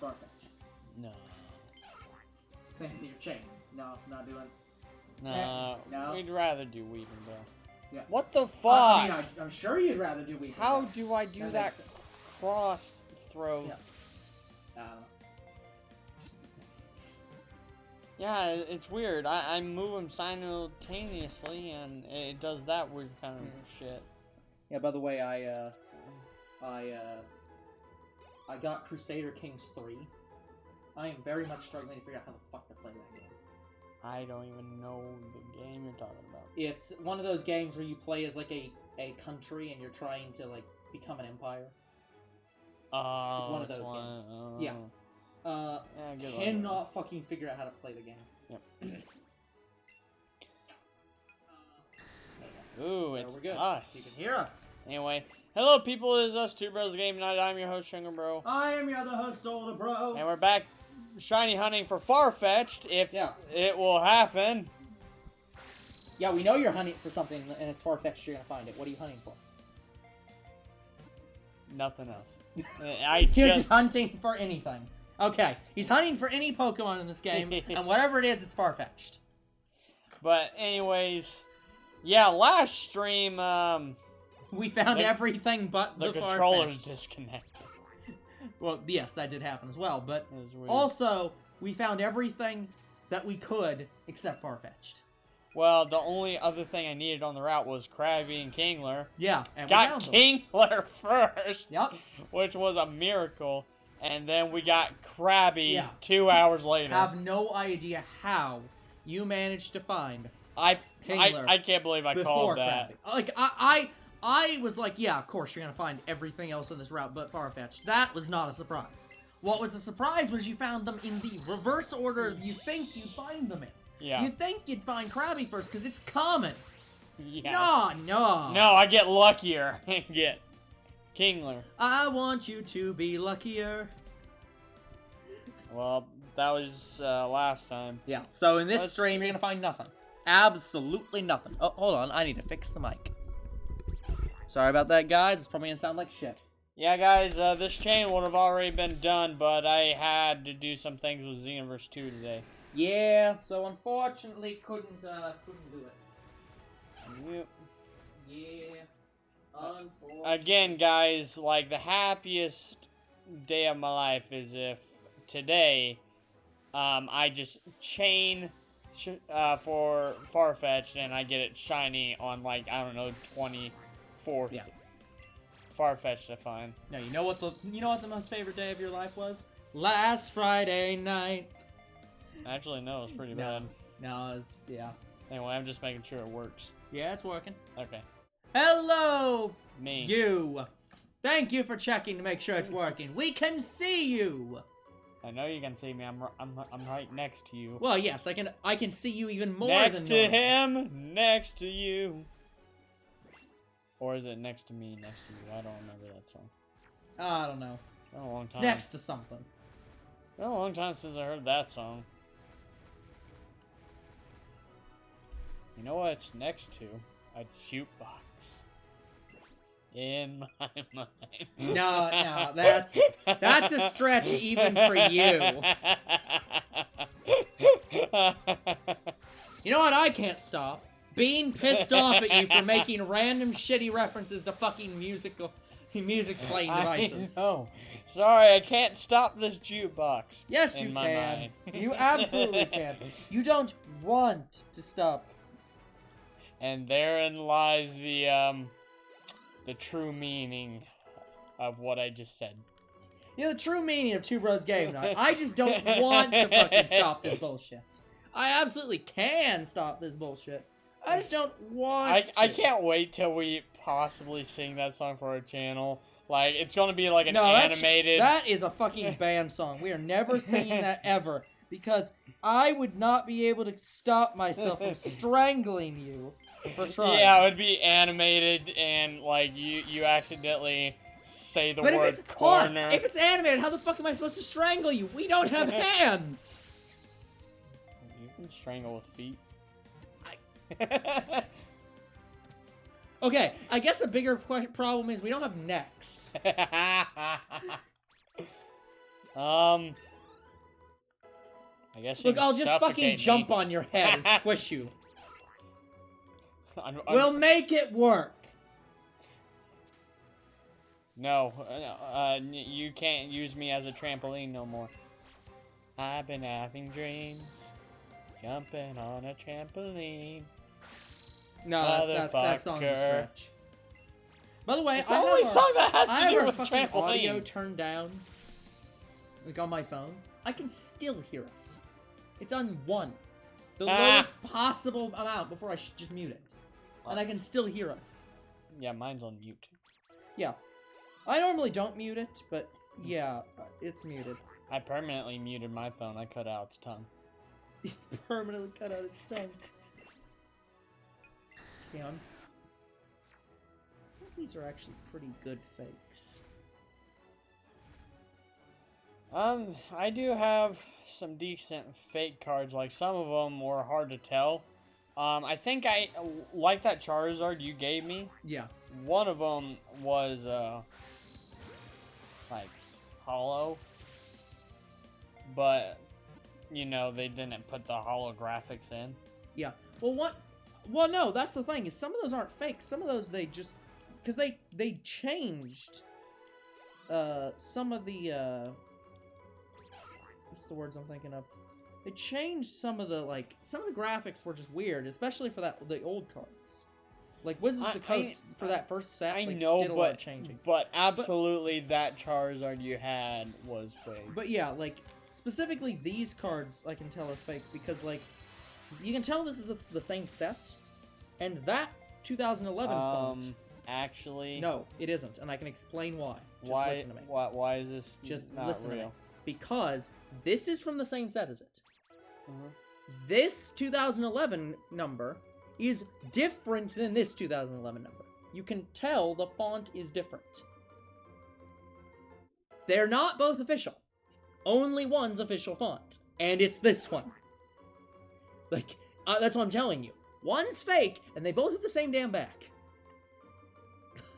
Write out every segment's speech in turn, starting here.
Farfetch'd. No. Your chain. No, not doing. No. No. We'd rather do weaving, bro. Yeah. What the fuck? I mean, I'm sure you'd rather do weaving. How do I do that makes cross throw? Yeah. Yeah, it's weird. I move them simultaneously, and it does that weird kind of shit. Yeah. By the way, I got Crusader Kings 3. I am very much struggling to figure out how the fuck to play that game. I don't even know the game you're talking about. It's one of those games where you play as like a country and you're trying to like become an empire. Oh, it's one of those games. Yeah. Cannot fucking figure out how to play the game. Yep. Ooh, it's we're good. us. You can hear us. Anyway, hello people, it is us, Two Bros Game Night. I'm your host, Younger Bro. I am your other host, Older Bro. And we're back shiny hunting for Farfetch'd, if it will happen. Yeah, we know you're hunting for something, and it's Farfetch'd, you're gonna find it. What are you hunting for? Nothing else. You're just hunting for anything. Okay, he's hunting for any Pokemon in this game, and whatever it is, it's Farfetch'd. But anyways, yeah, last stream, we found everything but the controller's disconnected. Well, yes, that did happen as well, but also, we found everything that we could except Farfetch'd. Well, the only other thing I needed on the route was Krabby and Kingler. Yeah, and we got Kingler first, yep, which was a miracle, and then we got Krabby 2 hours later. I have no idea how you managed to find Kingler. I can't believe I called that. Krabby. Like, I was like, yeah, of course, you're gonna find everything else on this route but Farfetch'd. That was not a surprise. What was a surprise was you found them in the reverse order you think you'd find them in. Yeah. You'd think you'd find Krabby first, because it's common. Yeah. No. No, I get luckier. I get Kingler. I want you to be luckier. Well, that was last time. Yeah, so in this stream, you're gonna find nothing. Absolutely nothing. Oh, hold on, I need to fix the mic. Sorry about that, guys. It's probably gonna sound like shit. Yeah, guys, this chain would have already been done, but I had to do some things with Xenoverse 2 today. Yeah, so unfortunately couldn't do it. Yep. Yeah. Unfortunately. Again, guys, like the happiest day of my life is if today, I just chain for Farfetch'd and I get it shiny on like I don't know 24th. Yeah. Farfetch'd to find. No, you know what the most favorite day of your life was? Last Friday night. Actually, no, it's pretty bad. No, it's, yeah. Anyway, I'm just making sure it works. Yeah, it's working. Okay. Hello! Me. You! Thank you for checking to make sure it's working. We can see you! I know you can see me. I'm right next to you. Well, yes, I can see you even more next than to him, next to you. Or is it next to me, next to you? I don't remember that song. I don't know. It's been a long time. It's next to something. It's been a long time since I heard that song. You know what it's next to? A jukebox. In my mind. No, that's a stretch even for you. You know what I can't stop? Being pissed off at you for making random shitty references to fucking music playing devices. I know. Sorry, I can't stop this jukebox. Yes, you can. You absolutely can. You don't want to stop. And therein lies the true meaning of what I just said. You know, the true meaning of Two Bros Game Night. I just don't want to fucking stop this bullshit. I absolutely can stop this bullshit. I just don't want to. I can't wait till we possibly sing that song for our channel. Like, it's gonna be like an animated... That is a fucking band song. We are never singing that ever. Because I would not be able to stop myself from strangling you for trying. Yeah, it would be animated and, like, you accidentally say the word corner. If it's animated, how the fuck am I supposed to strangle you? We don't have hands! You can strangle with feet. Okay, I guess the bigger problem is we don't have necks. I guess you Look, can I'll just fucking suffocate me. jump on your head and squish you. I'm- We'll make it work. No, you can't use me as a trampoline no more. I've been having dreams, jumping on a trampoline. No, that song's a Motherfucker. stretch. By the way, It's the only song that has I to have do our with fucking audio trampoline. turned down, like on my phone. I can still hear us. It's on 1, the lowest possible amount before I should just mute it, and I can still hear us. Yeah, mine's on mute. Yeah, I normally don't mute it, but yeah, it's muted. I permanently muted my phone. I cut out its tongue. It's permanently cut out its tongue. Damn. I think these are actually pretty good fakes. I do have some decent fake cards. Like, some of them were hard to tell. I think I like that Charizard you gave me. Yeah. One of them was, like, hollow. But, you know, they didn't put the holographics in. Yeah. Well, what? Well, no, that's the thing, is some of those aren't fake. Some of those they just... Because they changed, some of the, what's the words I'm thinking of? They changed some of the, like, some of the graphics were just weird, especially for the old cards. Like, Wizards of the Coast, for that first set, I like, know, did a lot of changing. but absolutely that Charizard you had was fake. But yeah, like, specifically these cards I can tell are fake, because, like, you can tell this is the same set, and that 2011 font... Actually... No, it isn't, and I can explain why. Just listen to me. Why is this Just not listen real? to me. Because this is from the same set as it. Mhm. This 2011 number is different than this 2011 number. You can tell the font is different. They're not both official. Only one's official font, and it's this one. Like, that's what I'm telling you. One's fake, and they both have the same damn back.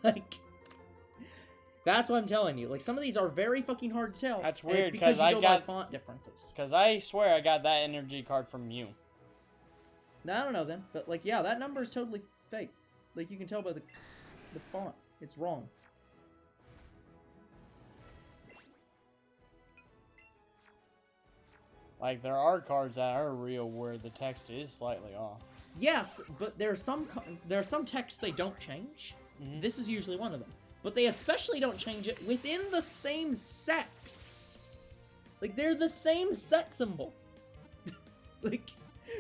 Like, that's what I'm telling you. Like, some of these are very fucking hard to tell. That's and it's weird, because 'cause you I go got- by font differences. Because I swear I got that energy card from you. I don't know then, but like, yeah, that number is totally fake. Like, you can tell by the font. It's wrong. Like, there are cards that are real where the text is slightly off. Yes, but there are some texts they don't change. Mhm. This is usually one of them. But they especially don't change it within the same set. Like, they're the same set symbol. Like,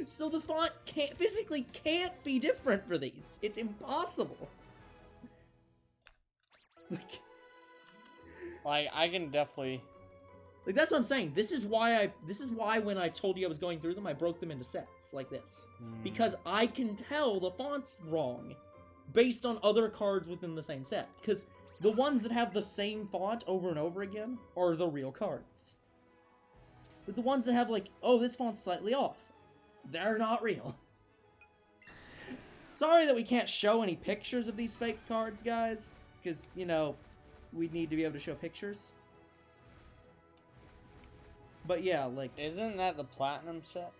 so the font physically can't be different for these. It's impossible. Like, I can definitely... Like, that's what I'm saying. This is why when I told you I was going through them, I broke them into sets like this. Because I can tell the font's wrong based on other cards within the same set. Because the ones that have the same font over and over again are the real cards. But the ones that have, like, oh, this font's slightly off, they're not real. Sorry that we can't show any pictures of these fake cards, guys. Because, you know, we need to be able to show pictures. But yeah, like... Isn't that the platinum set?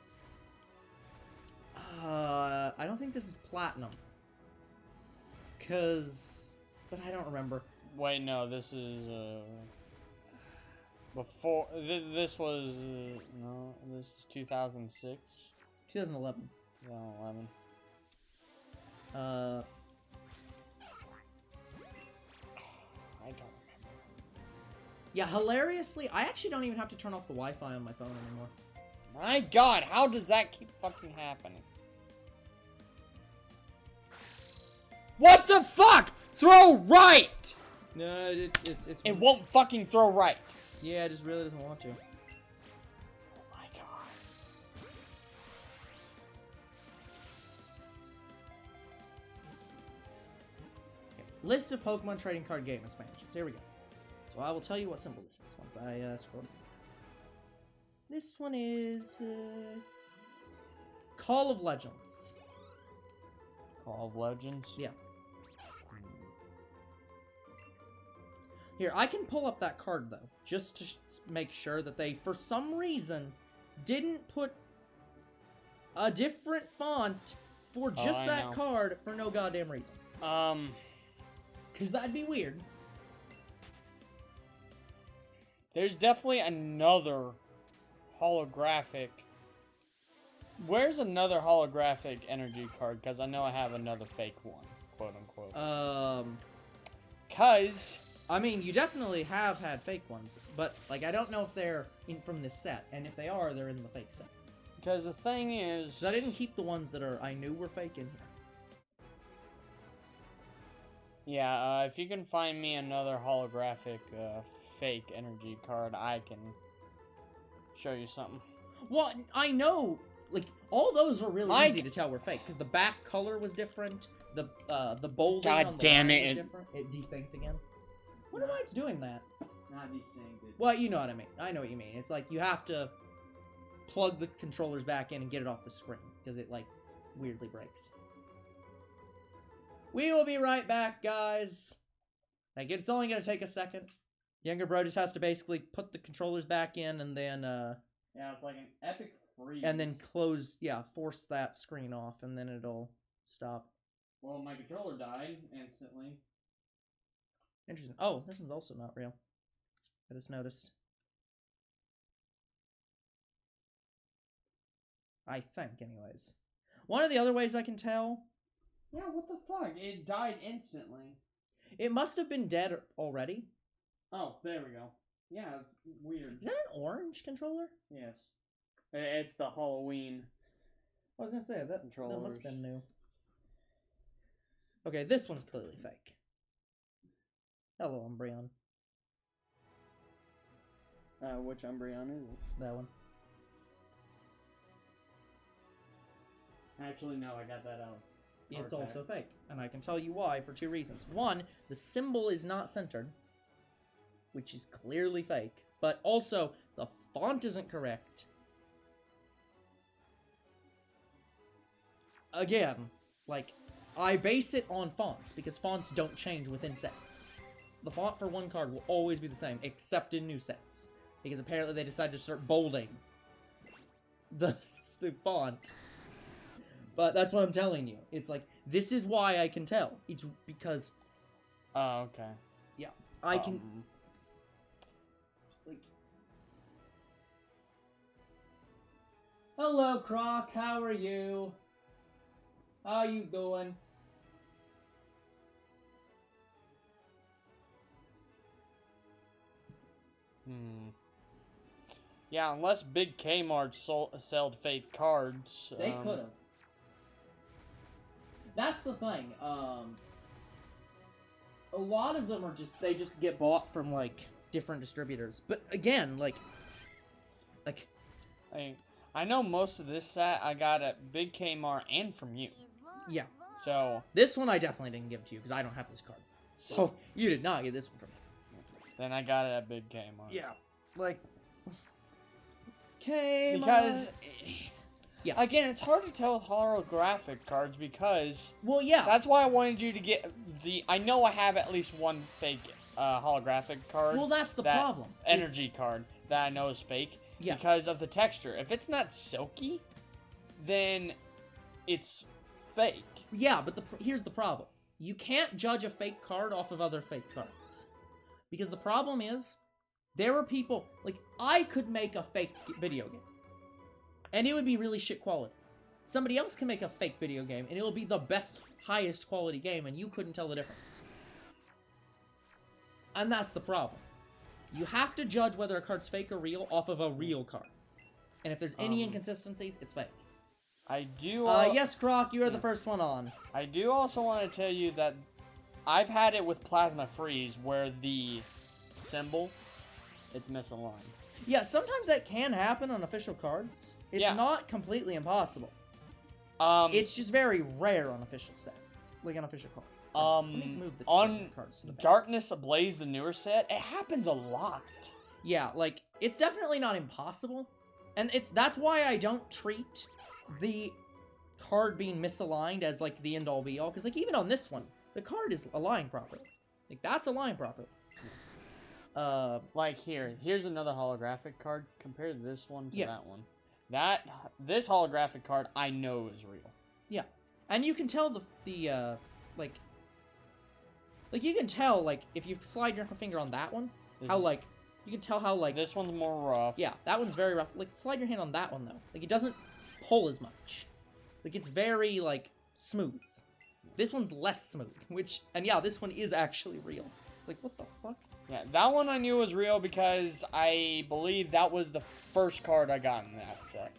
I don't think this is platinum. But I don't remember. Wait, no, this is, before... this was, no, this is 2006? 2011. 2011. I don't remember. Yeah, hilariously, I actually don't even have to turn off the Wi-Fi on my phone anymore. My god, how does that keep fucking happening? What the fuck? Throw right! No, it's... It won't fucking throw right. Yeah, it just really doesn't want to. Oh my god. List of Pokemon trading card game expansions. Here we go. So I will tell you what symbol this is once I scroll down. This one is Call of Legends. Call of Legends? Yeah. Here, I can pull up that card, though, just to make sure that they, for some reason, didn't put a different font for just that card for no goddamn reason. Because that'd be weird. There's definitely another holographic. Where's another holographic energy card? Because I know I have another fake one, quote unquote. Because I mean, you definitely have had fake ones, but like I don't know if they're from this set, and if they are, they're in the fake set. Because the thing is, I didn't keep the ones that I knew were fake in here. Yeah, if you can find me another holographic fake energy card, I can show you something. Well, I know, like, all those were really easy to tell were fake, because the back color was different, the bolding on the line was different. It desynced again. I wonder why it's doing that. Not desynced. Well, you know what I mean. I know what you mean. It's like you have to plug the controllers back in and get it off the screen, because it, like, weirdly breaks. We will be right back, guys. Like, it's only going to take a second. Younger bro just has to basically put the controllers back in and then, yeah, it's like an epic freeze. and then force that screen off, and then it'll stop. Well, my controller died instantly. Interesting. Oh, this one's also not real. I just noticed. I think, anyways. One of the other ways I can tell... Yeah, what the fuck? It died instantly. It must have been dead already. Oh, there we go. Yeah, it's weird. Is that an orange controller? Yes. It's the Halloween. I was gonna say, that must controllers. have been new. Okay, this one's clearly fake. Hello, Umbreon. Which Umbreon is it? That one. Actually, no, I got that out. It's also fake, and I can tell you why for two reasons. One, the symbol is not centered, which is clearly fake, but also the font isn't correct. Again, like, I base it on fonts, because fonts don't change within sets. The font for one card will always be the same, except in new sets, because apparently they decided to start bolding the font. But that's what I'm telling you. It's like, this is why I can tell. It's because... Oh, okay. Yeah. I can... Like... Hello, Croc. How are you? How you doing? Yeah, unless Big Kmart sold fake cards. They could have. That's the thing. A lot of them are they just get bought from, like, different distributors. But again, like... I know most of this set I got at Big Kmart and from you. Yeah. So... This one I definitely didn't give to you, because I don't have this card. So, you did not get this one from me. Then I got it at Big Kmart. Yeah. Like... Kmart... Because... Yeah. Again, it's hard to tell with holographic cards because... Well, yeah. That's why I wanted you to get the... I know I have at least one fake holographic card. Well, that's the problem. Energy card that I know is fake. Yeah. Because of the texture. If it's not silky, then it's fake. Yeah, but here's the problem. You can't judge a fake card off of other fake cards. Because the problem is, there are people... Like, I could make a fake video game. And it would be really shit quality. Somebody else can make a fake video game, and it will be the best, highest quality game, and you couldn't tell the difference. And that's the problem. You have to judge whether a card's fake or real off of a real card. And if there's any inconsistencies, it's fake. I do... yes, Croc, you are the first one on. I do also want to tell you that I've had it with Plasma Freeze, where the symbol, it's misaligned. Yeah, sometimes that can happen on official cards. It's not completely impossible. It's just very rare on official sets. Like on official cards. Let me move the on cards to the back. Darkness Ablaze, the newer set, it happens a lot. Yeah, like, it's definitely not impossible. And that's why I don't treat the card being misaligned as, like, the end-all be-all. Because, like, even on this one, the card is aligned properly. Like, that's aligned properly. Like here's another holographic card. Compare this one to Yeah. that one. This holographic card I know is real. Yeah, and you can tell like you can tell like if you slide your finger on that one, how like you can tell how like this one's more rough. Yeah, that one's very rough. Like slide your hand on that one though. Like it doesn't pull as much. Like it's very like smooth. This one's less smooth, and yeah, this one is actually real. It's like what the fuck? Yeah, that one I knew was real because I believe that was the first card I got in that set.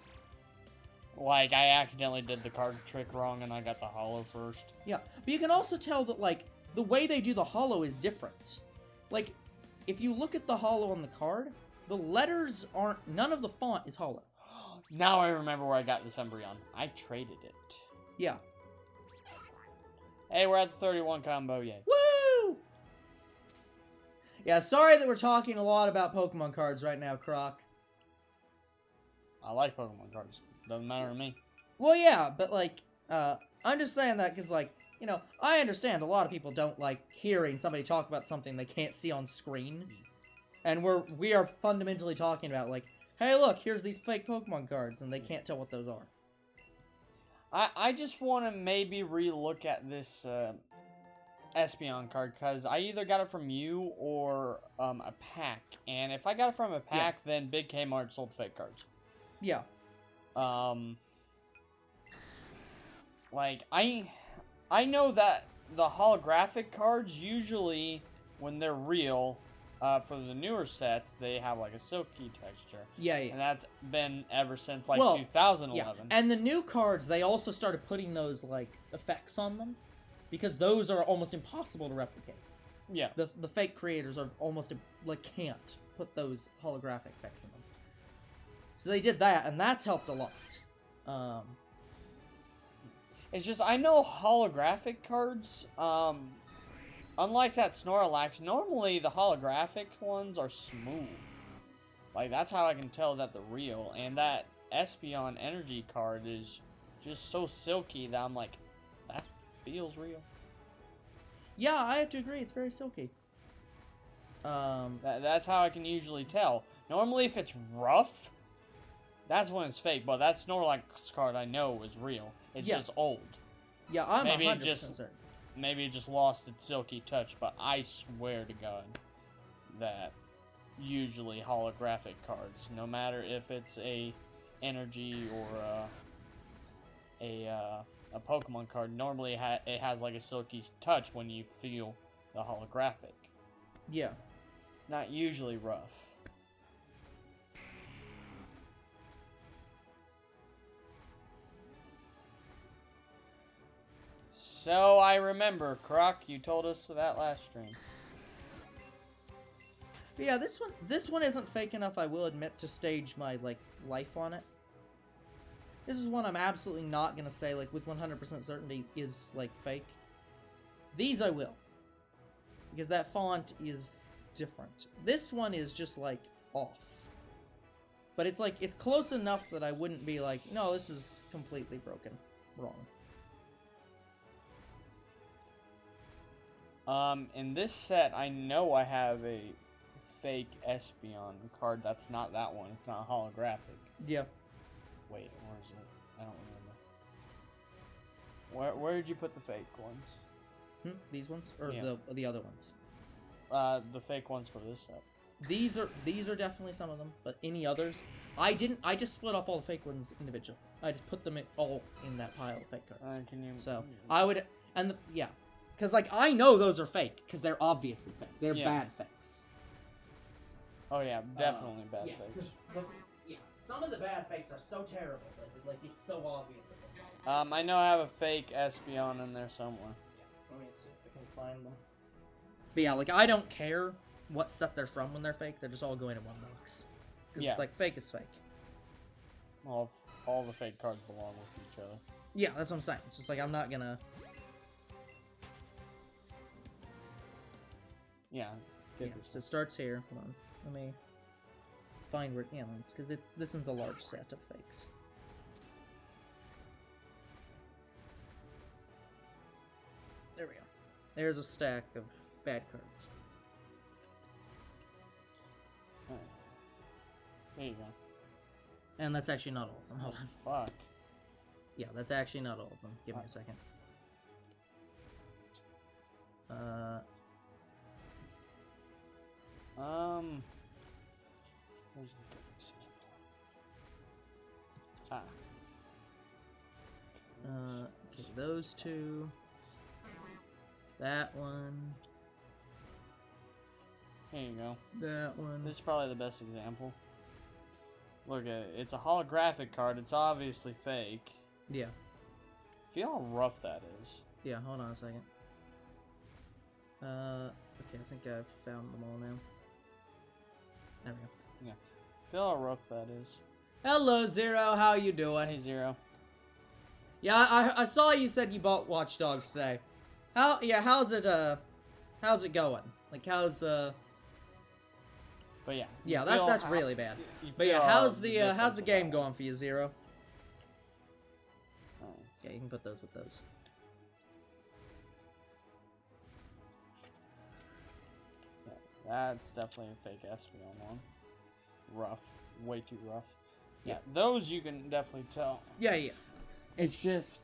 Like, I accidentally did the card trick wrong and I got the holo first. Yeah, but you can also tell that, like, the way they do the holo is different. Like, if you look at the holo on the card, the letters aren't... None of the font is holo. Now I remember where I got this Umbreon. I traded it. Yeah. Hey, we're at the 31 combo, yay. Woo! Yeah, sorry that we're talking a lot about Pokemon cards right now, Croc. I like Pokemon cards. Doesn't matter to me. Well, yeah, but, like, I'm just saying that because, like, you know, I understand a lot of people don't like hearing somebody talk about something they can't see on screen. And we are fundamentally talking about, like, hey, look, here's these fake Pokemon cards, and they can't tell what those are. I just want to maybe re-look at this Espeon card, because I either got it from you or a pack. And if I got it from a pack, then Big Kmart sold fake cards. Yeah. Like, I know that the holographic cards, usually, when they're real, for the newer sets, they have, like, a silky texture. Yeah, yeah. And that's been ever since, like, Well, 2011. Yeah. And the new cards, they also started putting those, like, effects on them. Because those are almost impossible to replicate. Yeah. The fake creators are almost, like, can't put those holographic effects in them. So they did that, and that's helped a lot. It's just, I know holographic cards, unlike that Snorlax, normally the holographic ones are smooth. Like, that's how I can tell that they're real. And that Espeon energy card is just so silky that I'm like, that feels real. Yeah, I have to agree. It's very silky. That's how I can usually tell. Normally, if it's rough, that's when it's fake. But that Snorlax card I know is real. It's just old. Yeah, I'm Maybe 100% certain. Maybe it just lost its silky touch, but I swear to God that usually holographic cards, no matter if it's a energy or a Pokemon card, normally it has like a silky touch when you feel the holographic. Yeah. Not usually rough. So I remember, Croc, you told us that last stream. But yeah, this one isn't fake enough, I will admit, to stage my, like, life on it. This is one I'm absolutely not gonna say, like, with 100% certainty is, like, fake. These I will. Because that font is different. This one is just, like, off. But it's, like, it's close enough that I wouldn't be like, no, this is completely wrong. In this set, I know I have a fake Espeon card. That's not that one. It's not holographic. Yeah. Wait, where is it? I don't remember. Where did you put the fake ones? These ones? Or Yeah. the other ones? The fake ones for this set. These are definitely some of them, but any others? I just split off all the fake ones individually. I just put them all in that pile of fake cards. Can you? So, I would, yeah. Because, like, I know those are fake, because they're obviously fake. They're bad fakes. Oh, yeah, definitely bad fakes. Yeah, some of the bad fakes are so terrible that, like, it's so obvious. I know I have a fake Espeon in there somewhere. Yeah, let me see if I can find them. But yeah, like, I don't care what set they're from when they're fake. They're just all going in one box. Because, it's like, fake is fake. All the fake cards belong with each other. Yeah, that's what I'm saying. It's just like, I'm not gonna... Yeah. Yeah, so it starts here. Hold on. Let me find where it ends, because this one's a large set of fakes. There we go. There's a stack of bad cards. There you go. And that's actually not all of them. Hold on. Fuck. Yeah, that's actually not all of them. Give me a second. Where's a good example? Ah. Okay, those two. That one. Here you go. That one. This is probably the best example. Look at it. It's a holographic card. It's obviously fake. Yeah. Feel how rough that is. Yeah, hold on a second. Okay, I think I've found them all now. There we go. Yeah. Feel how rough that is. Hello, Zero. How you doing? Hey, Zero. Yeah, I saw you said you bought Watch Dogs today. How's it going? Like, But yeah. Yeah, that's really bad. But yeah, how's the game going for you, Zero? Oh. Yeah, you can put those with those. Yeah, that's definitely a fake Espeon one. Rough. Way too rough. Yeah, those you can definitely tell. Yeah, yeah. It's just...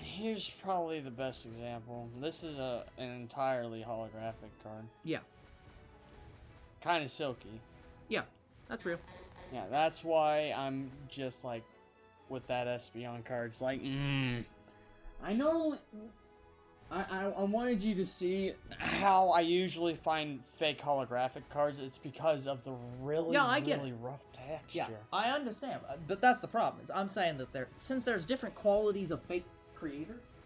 Here's probably the best example. This is an entirely holographic card. Yeah. Kind of silky. Yeah, that's real. Yeah, that's why I'm just like, with that Espeon card, it's like, I know... I wanted you to see how I usually find fake holographic cards. It's because of the really rough texture. Yeah, I understand, but that's the problem. Is I'm saying that since there's different qualities of fake creators,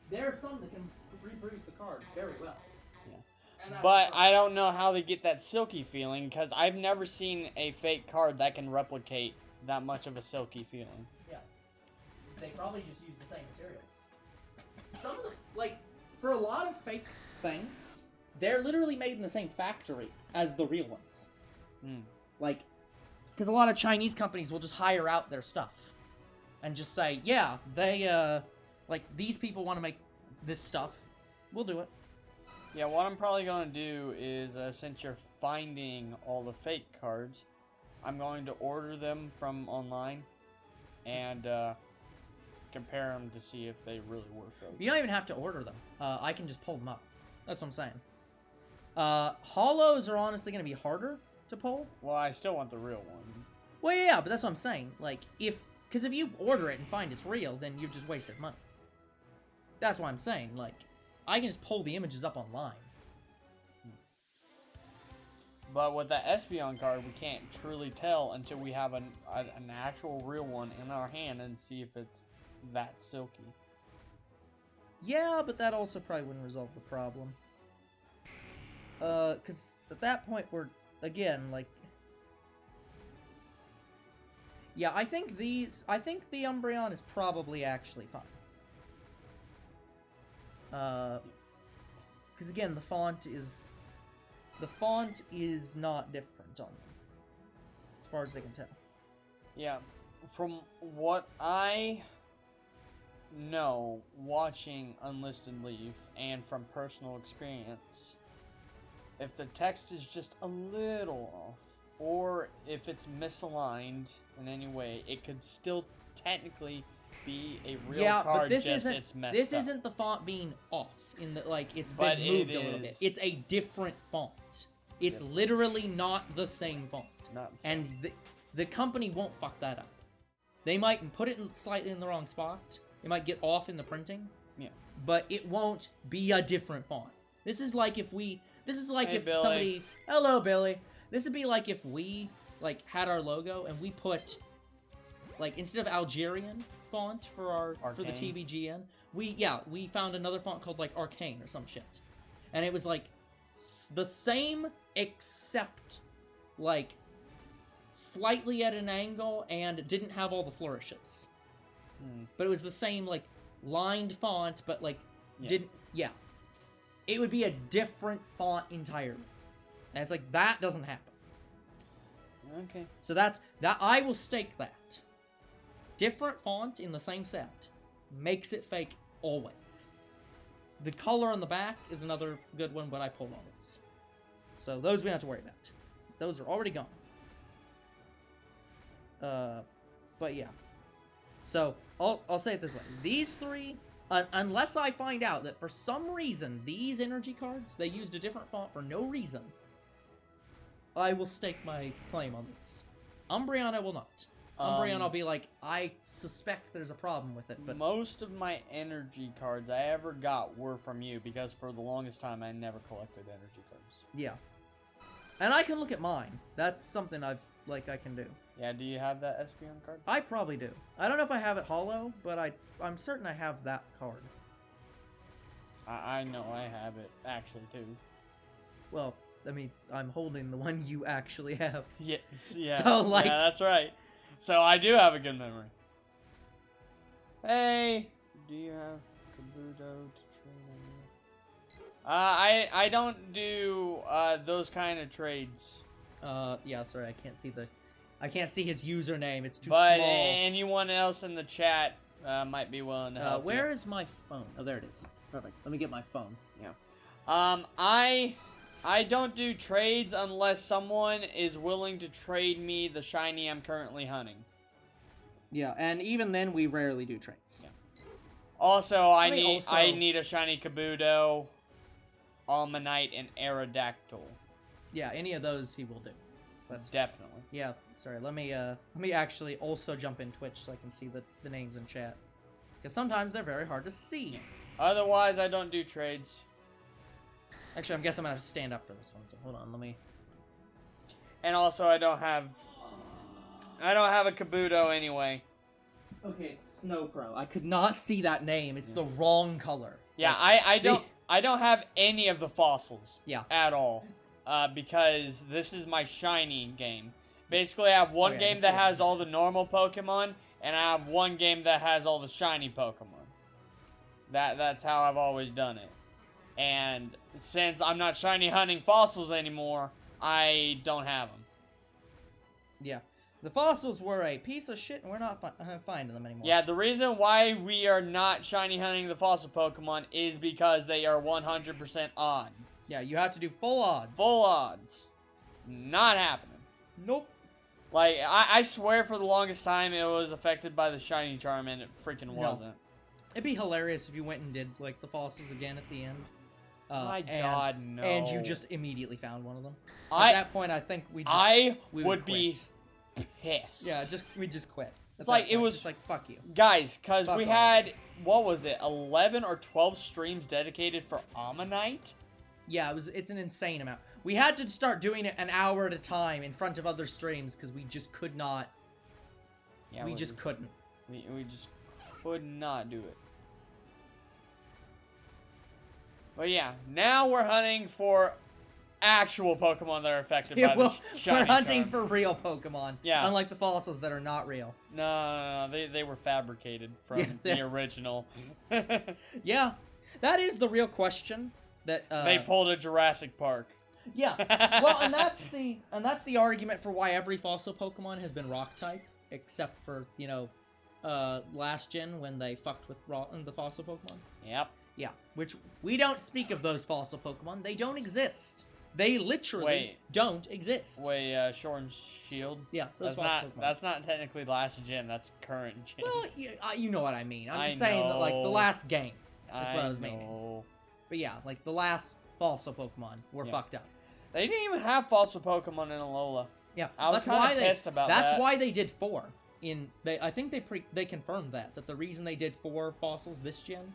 there are some that can reproduce the card very well. Yeah. But I don't know how they get that silky feeling, because I've never seen a fake card that can replicate that much of a silky feeling. Yeah. They probably just use the same materials. Some of the, like, for a lot of fake things, they're literally made in the same factory as the real ones. Like, because a lot of Chinese companies will just hire out their stuff and just say, yeah, they, like, these people want to make this stuff. We'll do it. Yeah, what I'm probably going to do is, since you're finding all the fake cards, I'm going to order them from online and, compare them to see if they really were fake. You don't even have to order them. I can just pull them up. That's what I'm saying. Hollows are honestly going to be harder to pull. Well, I still want the real one. Well, yeah, but that's what I'm saying. Like, because if you order it and find it's real, then you've just wasted money. That's what I'm saying. Like, I can just pull the images up online. But with that Espeon card, we can't truly tell until we have an actual real one in our hand and see if it's that silky. Yeah, but that also probably wouldn't resolve the problem. Because at that point we're, again, like... Yeah, I think the Umbreon is probably actually fine. Because again, the font is not different on them, as far as they can tell. Yeah, from what I know, watching Unlisted Leaf, and from personal experience, if the text is just a little off, or if it's misaligned in any way, it could still technically be a real card. But this it's messed up. isn't the font being off in the, like, it's been moved a little bit. It's a different font. It's literally not the same font. Not the same. And the company won't fuck that up. They might put it slightly in the wrong spot. It might get off in the printing. Yeah. But it won't be a different font. This is like if we... This is like Hey, if Billy. somebody... Hello, Billy. This would be like if we, like, had our logo and we put, like, instead of Algerian font for the TBGN, we found another font called, like, Arcane or some shit. And it was, like, the same except, like, slightly at an angle and didn't have all the flourishes. But it was the same, like, lined font, but, like, didn't... Yeah. It would be a different font entirely. And it's like, that doesn't happen. Okay. So that I will stake that. Different font in the same set. makes it fake always. The color on the back is another good one, but I pulled all those. So those we don't have to worry about. Those are already gone. But yeah. So I'll say it this way: these three, unless I find out that for some reason these energy cards they used a different font for no reason, I will stake my claim on these. Umbreon I will not. Umbreon I'll be like, I suspect there's a problem with it, but most of my energy cards I ever got were from you, because for the longest time I never collected energy cards. yeah. And I can look at mine. That's something I can do. Yeah, do you have that Espeon card? I probably do. I don't know if I have it hollow, but I'm certain I have that card. I know I have it, actually, too. Well, I mean, I'm holding the one you actually have. Yes, yeah. So, like... Yeah, that's right. So I do have a good memory. Hey, do you have Kabuto to train on you? I don't do those kind of trades. Yeah, sorry, I can't see his username. It's too But small. anyone else in the chat might be willing to help. Where is my phone? Oh, there it is. Perfect. Let me get my phone. Yeah. I don't do trades unless someone is willing to trade me the shiny I'm currently hunting. Yeah, and even then, we rarely do trades. Yeah. Also, I need a shiny Kabuto, Almanite, and Aerodactyl. Yeah, any of those he will do. But, Definitely. yeah, sorry. Let me actually also jump in Twitch so I can see the names in chat. Because sometimes they're very hard to see. Otherwise, I don't do trades. Actually, I guess I'm gonna have to stand up for this one. So hold on, let me. And also, I don't have a Kabuto anyway. Okay, it's Snow Pro. I could not see that name. It's the wrong color. Yeah, Like, I don't have any of the fossils. Yeah. At all. Because this is my shiny game. Basically, I have one game that has all the normal Pokemon, and I have one game that has all the shiny Pokemon. That's how I've always done it. And since I'm not shiny hunting fossils anymore, I don't have them. Yeah. The fossils were a piece of shit, and we're not finding them anymore. Yeah, the reason why we are not shiny hunting the fossil Pokemon is because they are 100% odds. Yeah, you have to do full odds. Full odds. Not happening. Nope. Like, I swear for the longest time it was affected by the shiny charm, and it freaking wasn't. It'd be hilarious if you went and did, like, the fossils again at the end. My God, no. And you just immediately found one of them. At that point, I think we would be pissed. Yeah, we just quit. It's like, it was... just like, fuck you. Guys, because we off. had, what was it, 11 or 12 streams dedicated for Ammonite? Yeah, it's an insane amount. We had to start doing it an hour at a time in front of other streams because we just could not. Yeah, we just couldn't. We just could not do it. But yeah, now we're hunting for actual Pokemon that are affected by the shiny We're hunting charm. for real Pokemon. Yeah. Unlike the fossils that are not real. No, they were fabricated from the original. Yeah, that is the real question. That they pulled a Jurassic Park. Yeah. Well, and that's the argument for why every fossil Pokemon has been rock type, except for, last gen when they fucked with the fossil Pokemon. Yep. Yeah, which we don't speak of those fossil Pokemon. They don't exist. They literally don't exist. Wait, Sword and Shield? Yeah, those Pokemon. That's not technically last gen, that's current gen. Well, you know what I mean. I'm just saying that, like, the last game. That's what I was meaning. But yeah, like, the last fossil Pokemon were fucked up. They didn't even have fossil Pokemon in Alola. Yeah, I was kind of pissed about that. That's why they did 4. I think they confirmed that the reason they did 4 fossils this gen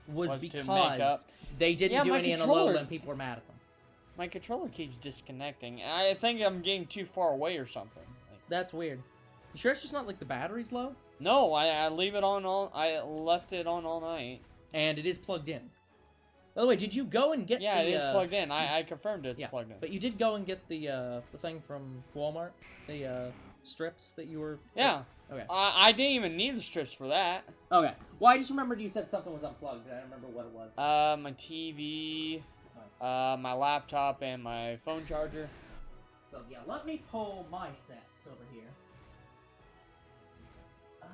was because they didn't do any in Alola and people were mad at them. My controller keeps disconnecting. I think I'm getting too far away or something. That's weird. You sure it's just not like the battery's low? No, I leave it on I left it on all night. And it is plugged in. By the way, did you go and get it is plugged in. I confirmed it's plugged in. But you did go and get the thing from Walmart? The strips that you were... Yeah. Okay. I didn't even need the strips for that. Okay. Well, I just remembered you said something was unplugged. I don't remember what it was. My TV, my laptop, and my phone charger. So, yeah, let me pull my sets over here. I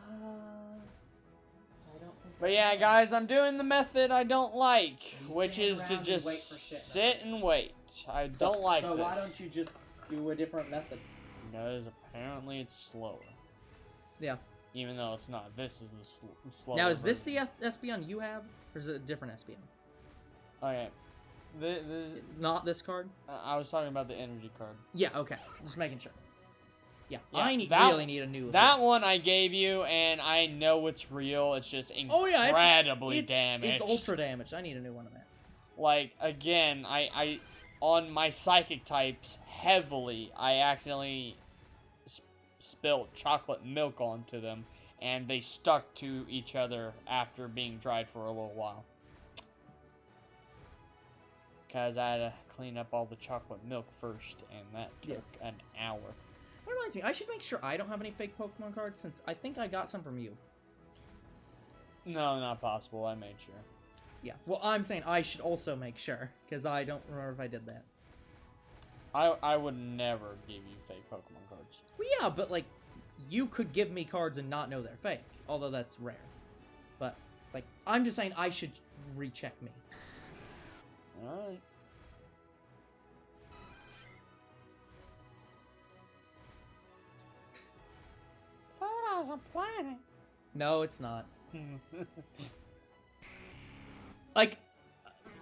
don't But yeah, guys, I'm doing the method I don't like, You which stand is to around and just wait for shit, sit and wait. I don't like So this. why don't you just do a different method? Because apparently it's slower. Yeah. Even though it's not. This is the slower Now, is this version. the Espeon you have, or is it a different Espeon? Okay. Not this card? I was talking about the energy card. Yeah, okay. Just making sure. Yeah, Yeah, I that- really need a new That this. one I gave you, and I know it's real. It's just incredibly damaged. It's ultra damaged. I need a new one of that. Like, again, I on my psychic types heavily, I accidentally spilled chocolate milk onto them, and they stuck to each other after being dried for a little while. Because I had to clean up all the chocolate milk first, and that took an hour. That reminds me, I should make sure I don't have any fake Pokemon cards, since I think I got some from you. No, not possible. I made sure. Yeah, well, I'm saying I should also make sure, because I don't remember if I did that. I would never give you fake Pokemon cards. Well, yeah, but, like, you could give me cards and not know they're fake, although that's rare. But, like, I'm just saying I should recheck me. Alright. Pluto's a planet. No, it's not. Like,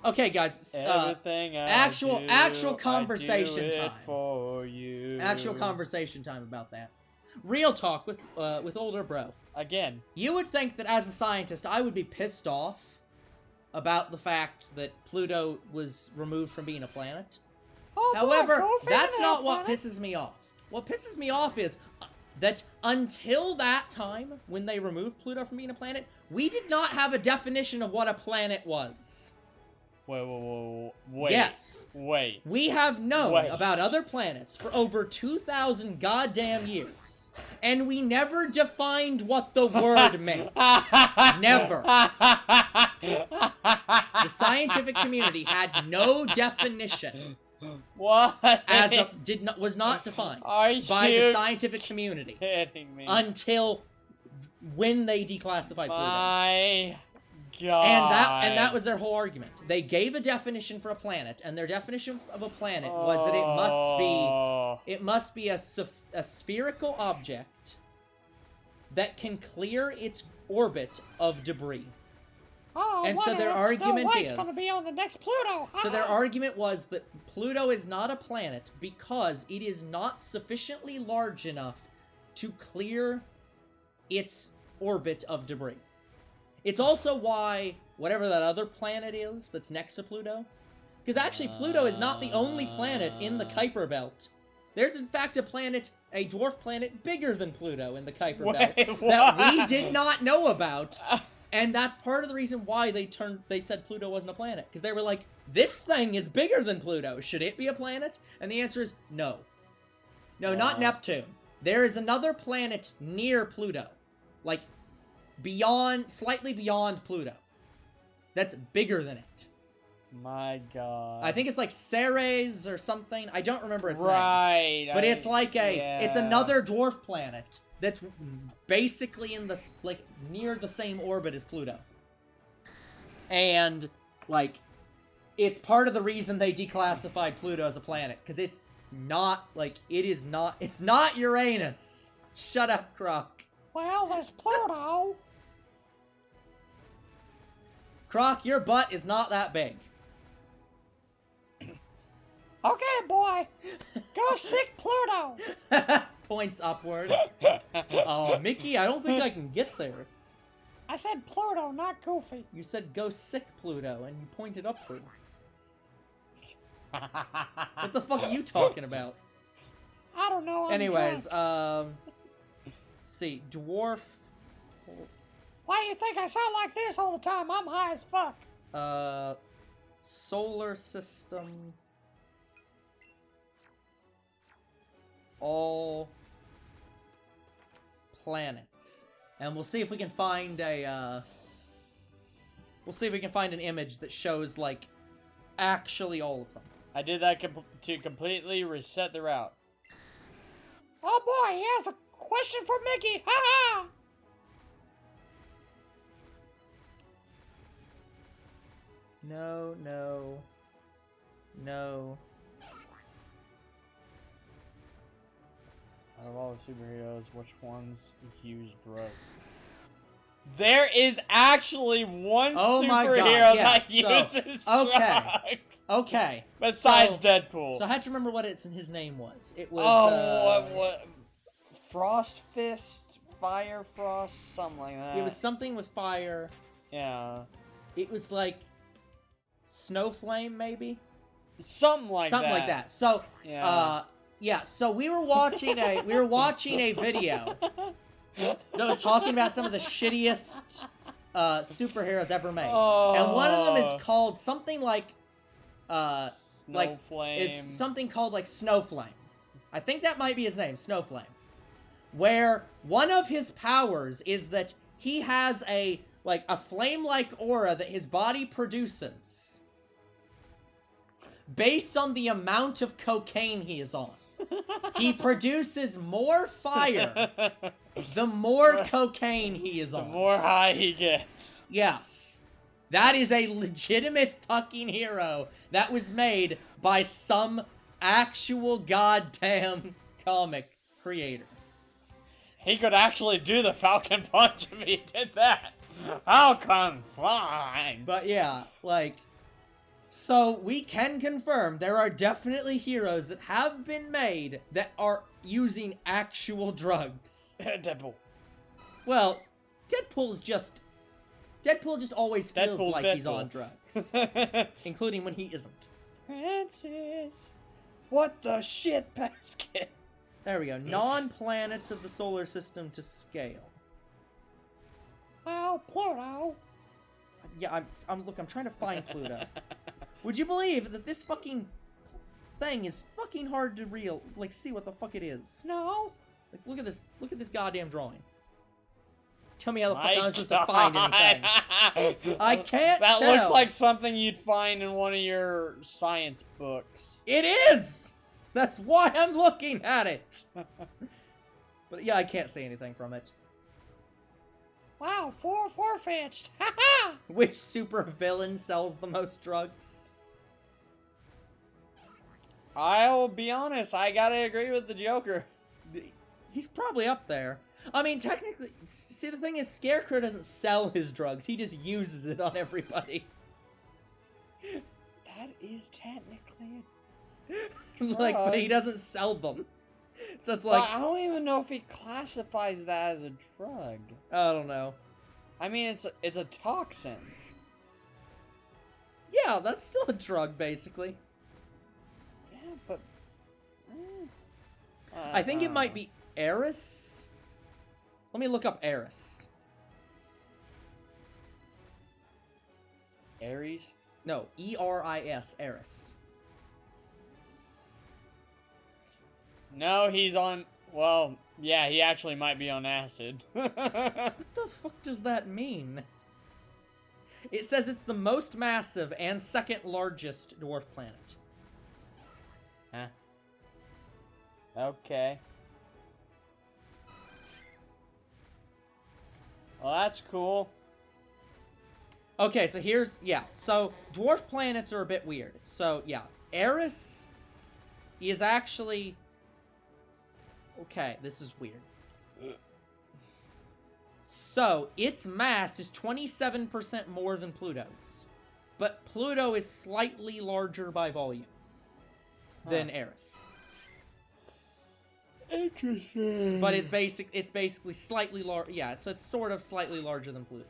okay, guys. Everything I actual do, conversation I do it time. for you. Actual conversation time about that. Real talk with older bro. Again. You would think that as a scientist, I would be pissed off about the fact that Pluto was removed from being a planet. Oh, However, boy, that's not what pisses me off. What pisses me off is that until that time, when they removed Pluto from being a planet, we did not have a definition of what a planet was. Wait. Yes. Wait. We have known Wait. about other planets for over 2,000 goddamn years, and we never defined what the word meant. Never. The scientific community had no definition. What? Was not defined Are by the you scientific community kidding me? until when they declassified Pluto. My God. And that was their whole argument. They gave a definition for a planet, and their definition of a planet was that it must be a spherical object that can clear its orbit of debris. Oh, And so their argument is gonna be on the next Pluto. So their argument was that Pluto is not a planet because it is not sufficiently large enough to clear its orbit of debris. It's also why whatever that other planet is that's next to Pluto, because actually Pluto is not the only planet in the Kuiper Belt. There's in fact a dwarf planet bigger than Pluto in the Kuiper Belt that we did not know about. And that's part of the reason why they said Pluto wasn't a planet. Because they were like, this thing is bigger than Pluto. Should it be a planet? And the answer is no. No, not Neptune. There is another planet near Pluto. Like, slightly beyond Pluto. That's bigger than it. My God. I think it's like Ceres or something. I don't remember its name. Right. But it's like it's another dwarf planet that's basically in the near the same orbit as Pluto. And like it's part of the reason they declassified Pluto as a planet, because it's not it's not Uranus. Shut up, Croc. Well, there's Pluto. Croc, your butt is not that big. Okay, boy. Go sick Pluto. Points upward. Oh, Mickey, I don't think I can get there. I said Pluto, not Goofy. You said go sick Pluto, and you pointed upward. What the fuck are you talking about? I don't know. Anyways, see, dwarf. Why do you think I sound like this all the time? I'm high as fuck. Solar system. All planets. And we'll see if we can find an image that shows, like, actually all of them. I did that to completely reset the route. Oh boy, he has a question for Mickey! Ha ha! No, no. No. Out of all the superheroes, which ones use drugs? There is actually one Oh my God, superhero yeah, that so, uses okay. drugs. Okay. Besides Deadpool. So I had to remember what his name was. It was what? Frost Fist, Fire Frost, something like that. It was something with fire. Yeah. It was like Snow Flame, maybe? Something like Something like that. So yeah, so we were watching a video that was talking about some of the shittiest superheroes ever made. And one of them is called something like Snowflame. is something called like Snowflame. I think that might be his name, Snowflame. Where one of his powers is that he has a flame-like aura that his body produces based on the amount of cocaine he is on. He produces more fire the more cocaine he is on. The more high he gets. Yes. That is a legitimate fucking hero that was made by some actual goddamn comic creator. He could actually do the Falcon Punch if he did that. Falcon fly. But yeah, so we can confirm there are definitely heroes that have been made that are using actual drugs. Deadpool. Well, Deadpool just always feels Deadpool's like Deadpool. he's on drugs. Including when he isn't. Francis. What the shit basket? There we go. Non-planets of the solar system to scale. Well, Pluto. Yeah, I'm trying to find Pluto. Would you believe that this fucking thing is fucking hard to see what the fuck it is? No. Look at this goddamn drawing. Tell me how the fuck I'm supposed to find anything. I can't That tell. looks like something you'd find in one of your science books. It is! That's why I'm looking at it! But yeah, I can't say anything from it. Wow, Farfetch'd. Which super villain sells the most drugs? I'll be honest, I gotta agree with the Joker. He's probably up there. I mean, technically, see, the thing is, Scarecrow doesn't sell his drugs. He just uses it on everybody. That is technically But he doesn't sell them. So it's But I don't even know if he classifies that as a drug. I don't know. I mean, it's a toxin. Yeah, that's still a drug, basically. Yeah, but... I think it might be Eris. Let me look up Eris. Aries? No, E-R-I-S, Eris. No, he's on... Well, yeah, he actually might be on acid. What the fuck does that mean? It says it's the most massive and second largest dwarf planet. Huh? Okay. Well, that's cool. Okay, so so dwarf planets are a bit weird. So, yeah, Eris is actually... Okay, this is weird. So, its mass is 27% more than Pluto's. But Pluto is slightly larger by volume than Eris. Interesting. But it's basically slightly larger. Yeah, so it's sort of slightly larger than Pluto.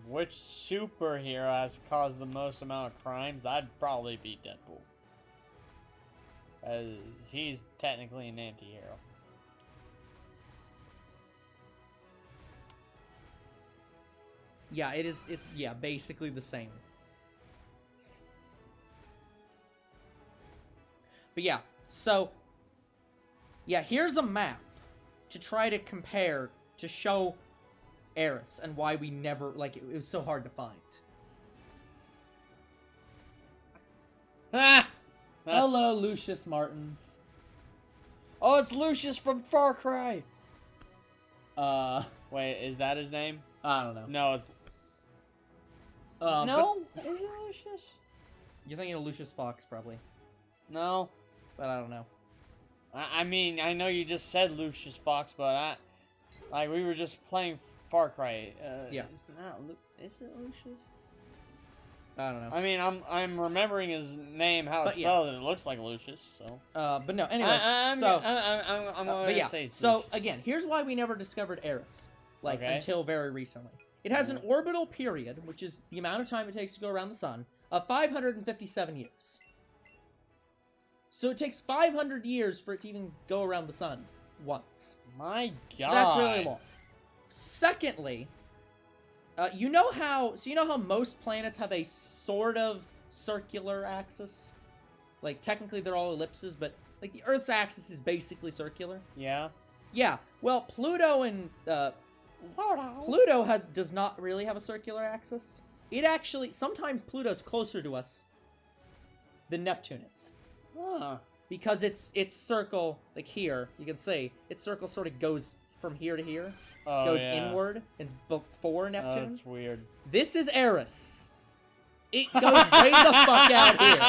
Which superhero has caused the most amount of crimes? That'd probably be Deadpool. He's technically an anti-hero. Yeah, it's basically the same. But yeah, so yeah, here's a map to try to compare to show Eris and why we never it was so hard to find. Ah! Hello, Lucius Martins. Oh, it's Lucius from Far Cry. Uh, Wait, is that his name? I don't know. No, it's But no. Is it Lucius? you're thinking of Lucius Fox, probably. No. But I don't know. I mean, I know you just said Lucius Fox, but like we were just playing Far Cry. Yeah. It's not. Is it Lucius? I don't know. I mean, I'm remembering his name, how it's But yeah. spelled, and it looks like Lucius. So. But no. Anyways, I'm but gonna yeah. say it's So Lucius. again, here's why we never discovered Eris, like Okay. until very recently. It has an orbital period, which is the amount of time it takes to go around the sun, of 557 years. So it takes 500 years for it to even go around the sun once. My God. So that's really long. Secondly, you know how most planets have a sort of circular axis? Like, technically they're all ellipses, but, like, the Earth's axis is basically circular. Yeah. Yeah, well, Pluto and, Pluto does not really have a circular axis. It actually, sometimes Pluto's closer to us than Neptune is. Huh. Because its circle, like here, you can see, its circle sort of goes from here to here. Oh, Goes yeah. inward. It's before Oh, Neptune. that's weird. This is Eris. It goes way the fuck out here.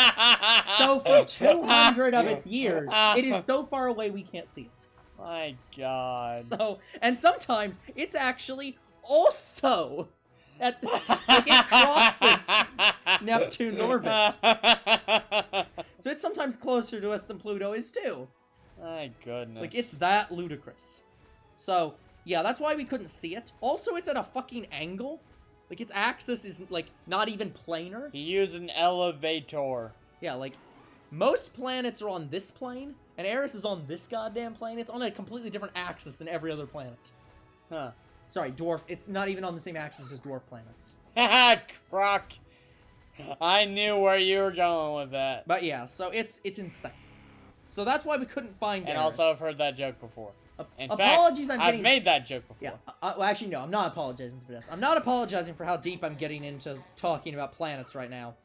So for 200 of its years, it is so far away we can't see it. My God. So, and sometimes it's actually also at like it crosses Neptune's orbit. So it's sometimes closer to us than Pluto is too. My goodness. Like it's that ludicrous. So yeah, that's why we couldn't see it. Also, it's at a fucking angle. Like its axis is like not even planar. He used an elevator. Yeah, like most planets are on this plane, and Eris is on this goddamn plane. It's on a completely different axis than every other planet. Huh. Sorry, dwarf. It's not even on the same axis as dwarf planets. Haha, Croc. I knew where you were going with that. But yeah, so it's insane. So that's why we couldn't find And Eris. also, I've heard that joke before. In apologies, fact, I'm getting... I've made that joke before. Yeah, well, actually, no, I'm not apologizing for this. I'm not apologizing for how deep I'm getting into talking about planets right now.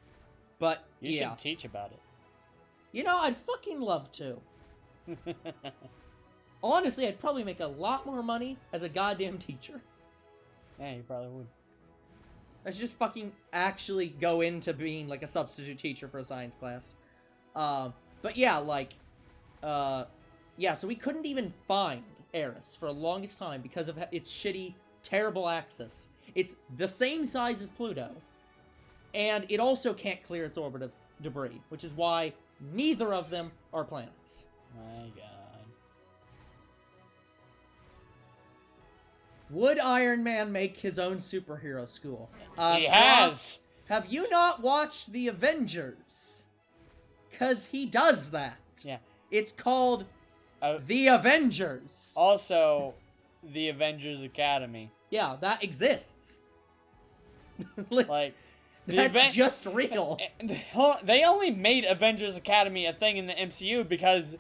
But, You yeah. should teach about it. You know, I'd fucking love to. Honestly, I'd probably make a lot more money as a goddamn teacher. Yeah, you probably would. I should just fucking actually go into being, like, a substitute teacher for a science class. But yeah, like, yeah, so we couldn't even find Eris for the longest time because of its shitty, terrible axis. It's the same size as Pluto, and it also can't clear its orbit of debris, which is why neither of them are planets. My God. Would Iron Man make his own superhero school? He has! Have you not watched The Avengers? Because he does that. Yeah. It's called The Avengers. Also, the Avengers Academy. Yeah, that exists. Like, The that's just real. They only made Avengers Academy a thing in the MCU because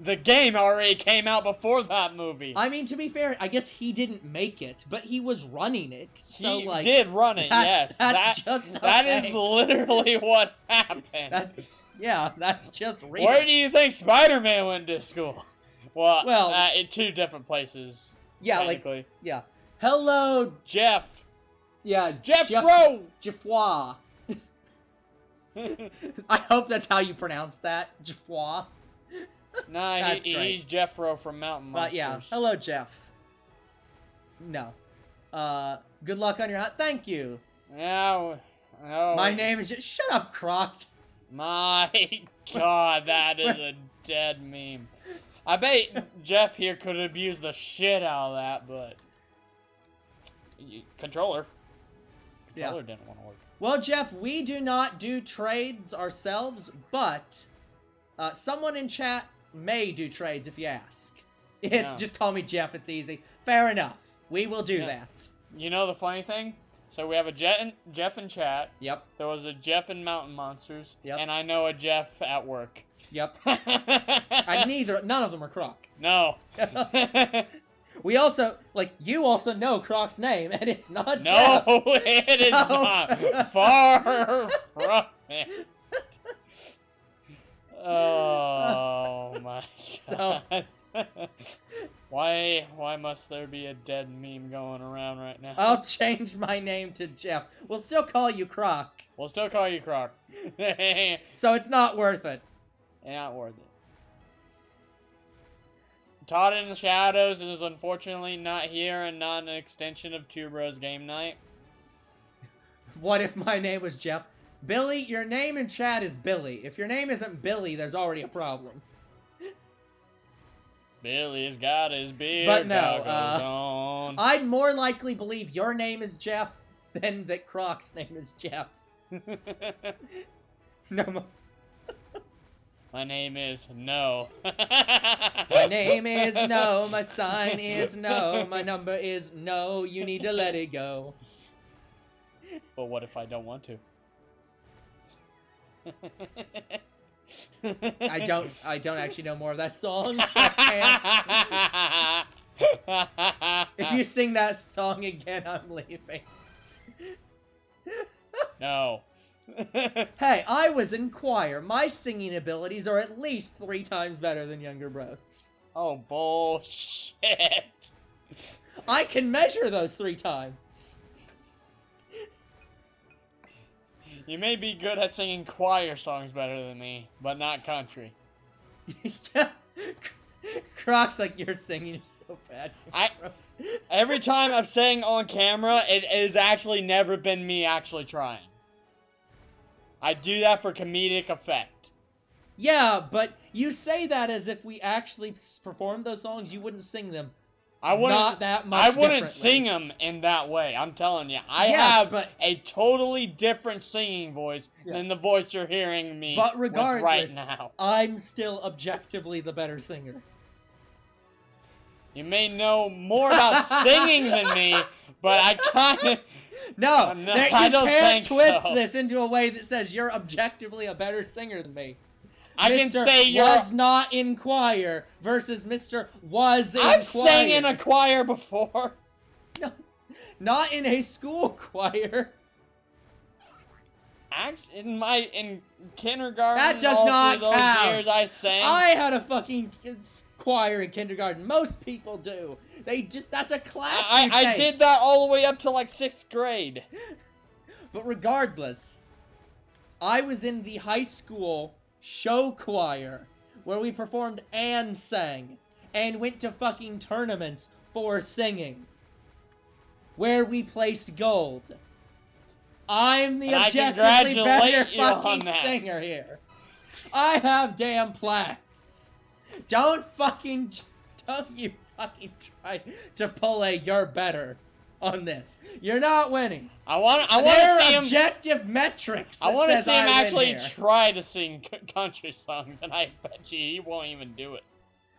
the game already came out before that movie. I mean, to be fair, I guess he didn't make it, but he was running it. So, he like, did run it, yes. That's just That okay. is literally what happened. That's just real. Where do you think Spider-Man went to school? Well, in two different places. Yeah, technically. yeah. Hello, Jeff. yeah, Jeffro. Jeffroy. I hope that's how you pronounce that, Jeffroy. Nah, That's great. he's Jeffro from Mountain Monsters. But yeah, hello, Jeff. No. Good luck on your hunt. Thank you. Yeah, no. My name is... Shut up, Croc. My God, that is a dead meme. I bet Jeff here could abuse the shit out of that, but... Controller didn't want to work. Well, Jeff, we do not do trades ourselves, but someone in chat may do trades if you ask. Yeah. Just call me Jeff, it's easy. Fair enough. We will do that. You know the funny thing? So we have a Jeff in chat. Yep. There was a Jeff in Mountain Monsters. Yep. And I know a Jeff at work. Yep. None of them are Croc. No. We also, you also know Croc's name, and it's not No, Jeff. it is not. Far from it. Oh my God. Why must there be a dead meme going around right now? I'll change my name to Jeff. We'll still call you Croc. We'll still call you Croc. So it's not worth it. Not worth it. Todd in the Shadows is unfortunately not here and not an extension of Two Bros Game Night. What if my name was Jeff? Billy, your name in chat is Billy. If your name isn't Billy, there's already a problem. Billy's got his beard But no, goggles on. I'd more likely believe your name is Jeff than that Croc's name is Jeff. No. My name is No. My name is No, my sign is No, my number is No, you need to let it go. But what if I don't want to? I don't actually know more of that song. So I can't. If you sing that song again, I'm leaving. No. Hey, I was in choir. My singing abilities are at least 3 times better than younger bros. Oh, bullshit. I can measure those 3 times. You may be good at singing choir songs better than me, but not country. Croc's like, your singing is so bad. Every time I've sang on camera, it has actually never been me actually trying. I do that for comedic effect. Yeah, but you say that as if we actually performed those songs, you wouldn't sing them. I wouldn't, not that much I wouldn't differently. sing them in that way. I'm telling you, I Yes, have but- a totally different singing voice than the voice you're hearing me But with regardless, right now. I'm still objectively the better singer. You may know more about singing than me, but I kind of... No, No, you I don't can't think twist so. this into a way that says you're objectively a better singer than me. I can Mr. say you're... was not in choir versus Mr. was in I've choir. sang in a choir before. No, not in a school choir. In kindergarten, That does all not through those count. years I sang. I had a fucking choir in kindergarten. Most people do. That's a class you I take. did that all the way up to like 6th grade. But regardless, I was in the high school show choir where we performed and sang and went to fucking tournaments for singing where we placed gold. I'm the And I objectively better congratulate you on fucking that. singer here. I have damn plaques. Don't you fucking try to pull a you're better on this. You're not winning. I want There to are see him. objective metrics. I want to says see him I win actually here. try to sing country songs, and I bet you he won't even do it.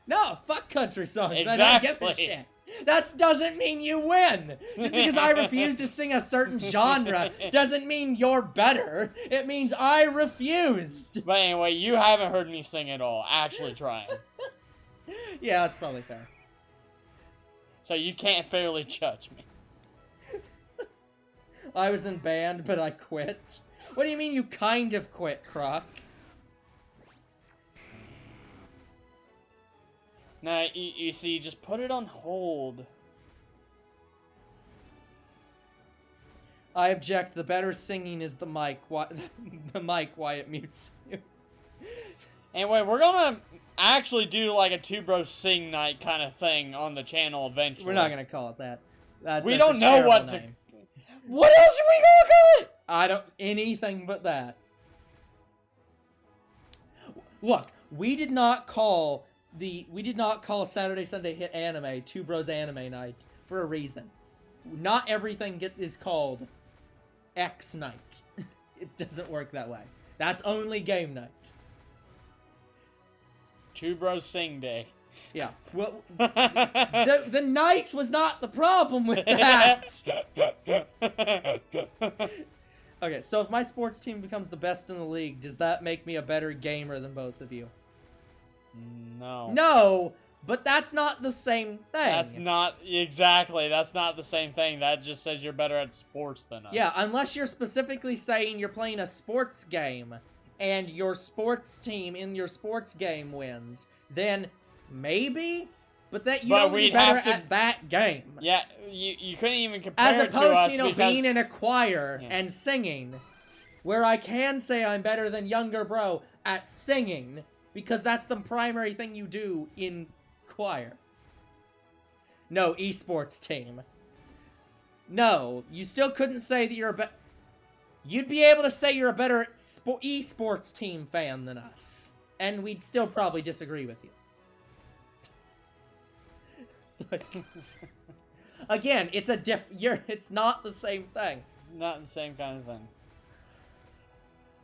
No, fuck country songs. I don't give a Exactly. shit. That doesn't mean you win. Just because I refuse to sing a certain genre doesn't mean you're better. It means I refused. But anyway, you haven't heard me sing at all. Actually trying. Yeah, that's probably fair. So you can't fairly judge me. I was in band, but I quit. What do you mean you kind of quit, Croc? Nah, you see, just put it on hold. I object. The better singing is the mic. The mic, why it mutes you. Anyway, we're gonna actually do like a Two Bros Sing Night kind of thing on the channel eventually. We're not gonna call it that. We That's don't a know terrible what to... name. What else are we gonna call it? I don't... Anything but that. Look, we did not call Saturday Sunday Hit Anime Two Bros Anime Night for a reason. Not everything is called X Night. It doesn't work that way. That's only game night. Two Bros Sing Day. Yeah. Well, the night was not the problem with that. Okay, so if my sports team becomes the best in the league, does that make me a better gamer than both of you? No. No, but that's not the same thing. That's not exactly. That's not the same thing. That just says you're better at sports than us. Yeah, unless you're specifically saying you're playing a sports game and your sports team in your sports game wins, then maybe. But that you But don't be we'd better have to- at that game. Yeah, you couldn't even compare As it to opposed us to, you know, because being in a choir Yeah. and singing, where I can say I'm better than younger bro at singing, because that's the primary thing you do in choir. No, esports team. No, you still couldn't say that you're a better... You'd be able to say you're a better esports team fan than us, and we'd still probably disagree with you. Like, again, it's a it's not the same thing. It's not the same kind of thing.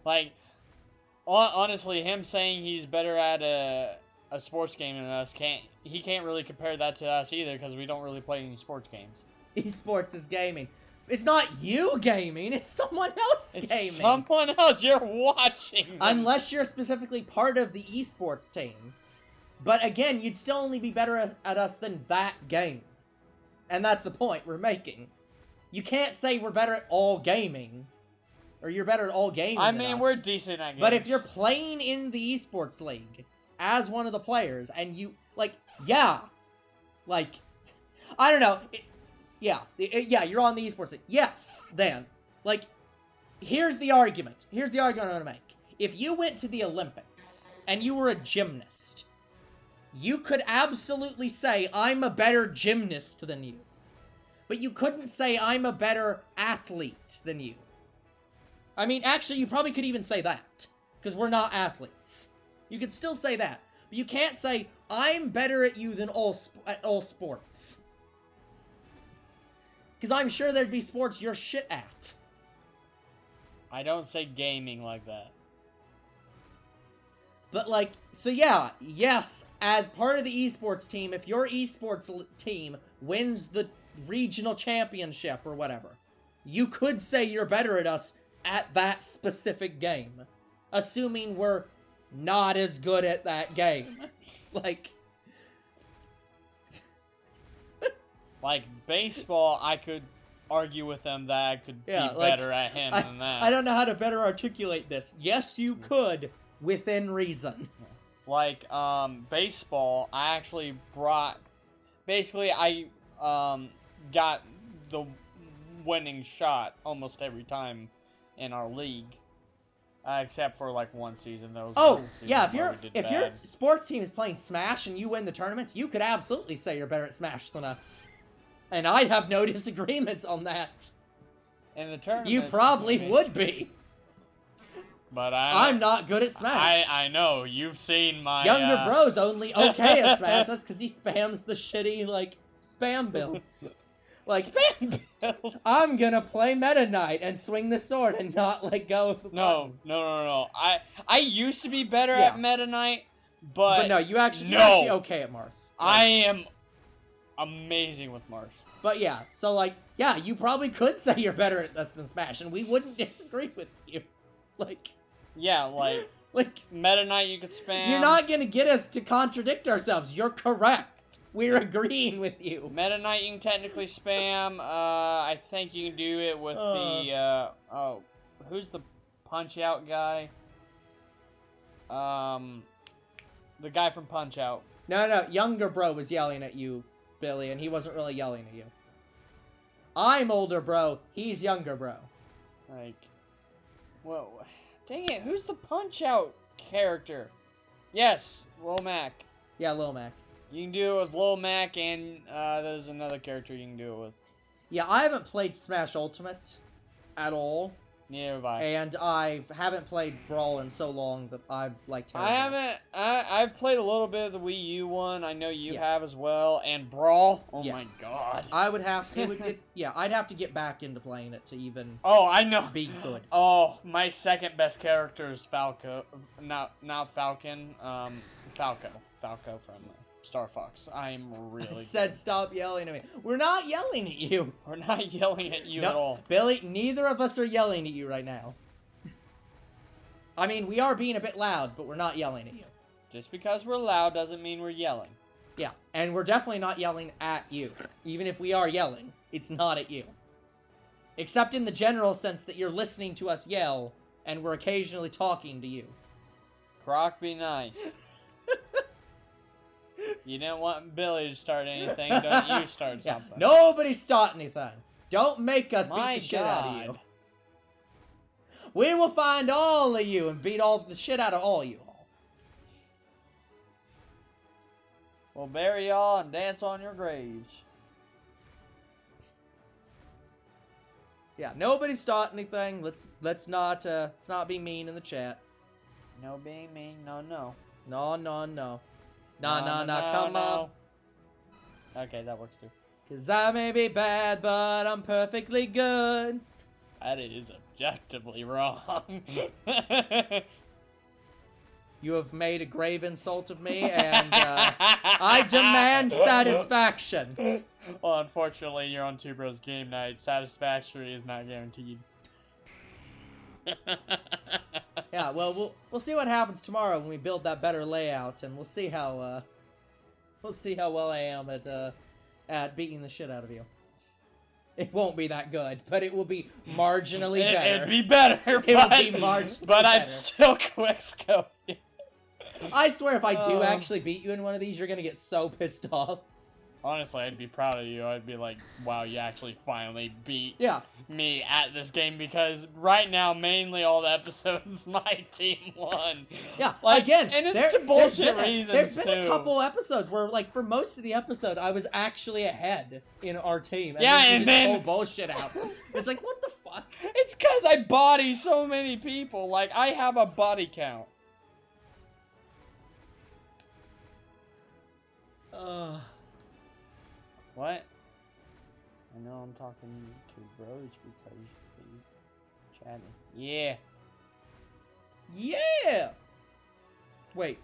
Like, honestly, him saying he's better at a sports game than us he can't really compare that to us either because we don't really play any sports games. Esports is gaming. It's not you gaming, it's someone else It's gaming. someone else you're watching them. Unless you're specifically part of the esports team. But again, you'd still only be better at us than that game. And that's the point we're making. You can't say we're better at all gaming. Or you're better at all gaming I than mean, us. we're decent at games. But if you're playing in the esports league as one of the players, and you, like, yeah. Like, I don't know. Yeah, you're on the esports league. Yes, then. Like, here's the argument. Here's the argument I'm going to make. If you went to the Olympics and you were a gymnast, you could absolutely say, I'm a better gymnast than you. But you couldn't say, I'm a better athlete than you. I mean, actually, you probably could even say that. Because we're not athletes. You could still say that. But you can't say, I'm better at you than at all sports. Because I'm sure there'd be sports you're shit at. I don't say gaming like that. But, like, so yeah, yes, as part of the esports team, if your esports team wins the regional championship or whatever, you could say you're better at us at that specific game. Assuming we're not as good at that game. Like... Like, baseball, I could argue with them that I could be better at him than that. I don't know how to better articulate this. Yes, you could, within reason. Like, baseball, I actually brought... Basically, I got the winning shot almost every time in our league. Except for, like, one season. That was Oh, yeah, if your sports team is playing Smash and you win the tournaments, you could absolutely say you're better at Smash than us. And I'd have no disagreements on that. In the tournament, You probably would be. But I'm not good at Smash. I know. You've seen my... Younger bro's only okay at Smash. That's because he spams the shitty, like, spam builds. Like, Spam builds? I'm gonna play Meta Knight and swing the sword and not let go of the button. No. I used to be better at Meta Knight, but no, you're actually okay at Marth. I am amazing with Marth. But yeah, so like, yeah, you probably could say you're better at this than Smash, and we wouldn't disagree with you. Like, yeah, like Meta Knight you could spam. You're not gonna get us to contradict ourselves. You're correct. We're agreeing with you. Meta Knight you can technically spam. I think you can do it with the who's the Punch Out guy? The guy from Punch Out. No, younger bro was yelling at you, Billy, and he wasn't really yelling at you. I'm older bro, he's younger bro. Like, whoa, dang it, who's the Punch Out character? Yes, Lil Mac. Yeah, Lil Mac. You can do it with Lil Mac, and there's another character you can do it with. Yeah, I haven't played Smash Ultimate at all. Neither have I. And I haven't played Brawl in so long that I've like terrible. I haven't. I've played a little bit of the Wii U one. I know you have as well. And Brawl. Oh my god. I would have. I'd have to get back into playing it to even. Oh, I know. Be good. Oh, my second best character is Falco. Not Falcon. Falco. Falco from Star Fox. I'm really. I said good. Stop yelling at me. We're not yelling at you. We're not yelling at you at all. Billy, neither of us are yelling at you right now. I mean, we are being a bit loud, but we're not yelling at you. Just because we're loud doesn't mean we're yelling. Yeah, and we're definitely not yelling at you. Even if we are yelling, it's not at you. Except in the general sense that you're listening to us yell, and we're occasionally talking to you. Croc, be nice. You didn't want Billy to start anything, don't you start Yeah, something. nobody start anything. Don't make us beat My the shit out of you. God. We will find all of you and beat all the shit out of all you all. We'll bury y'all and dance on your graves. Yeah, nobody start anything. Let's not be mean in the chat. No being mean, no. No. No, come on. Okay, that works too. 'Cause I may be bad, but I'm perfectly good. That is objectively wrong. You have made a grave insult of me, and I demand satisfaction. Well, unfortunately, you're on Two Bros Game Night. Satisfactory is not guaranteed. Yeah, well, we'll see what happens tomorrow when we build that better layout, and we'll see how well I am at beating the shit out of you. It won't be that good, but it will be marginally better. It'd be better, It will be marginally but better. I'd still quickscope you. I swear, if I do actually beat you in one of these, you're gonna get so pissed off. Honestly, I'd be proud of you. I'd be like, wow, you actually finally beat Yeah. me at this game, because right now, mainly all the episodes, my team won. Yeah, Like, again, and it's to bullshit reasons, There's been a too. couple episodes where, like, for most of the episode, I was actually ahead in our team. Yeah, then you and just then- pull bullshit out. It's like, what the fuck? It's because I body so many people. Like, I have a body count. What? I know I'm talking to bros because they chatting. Yeah. Yeah! Wait.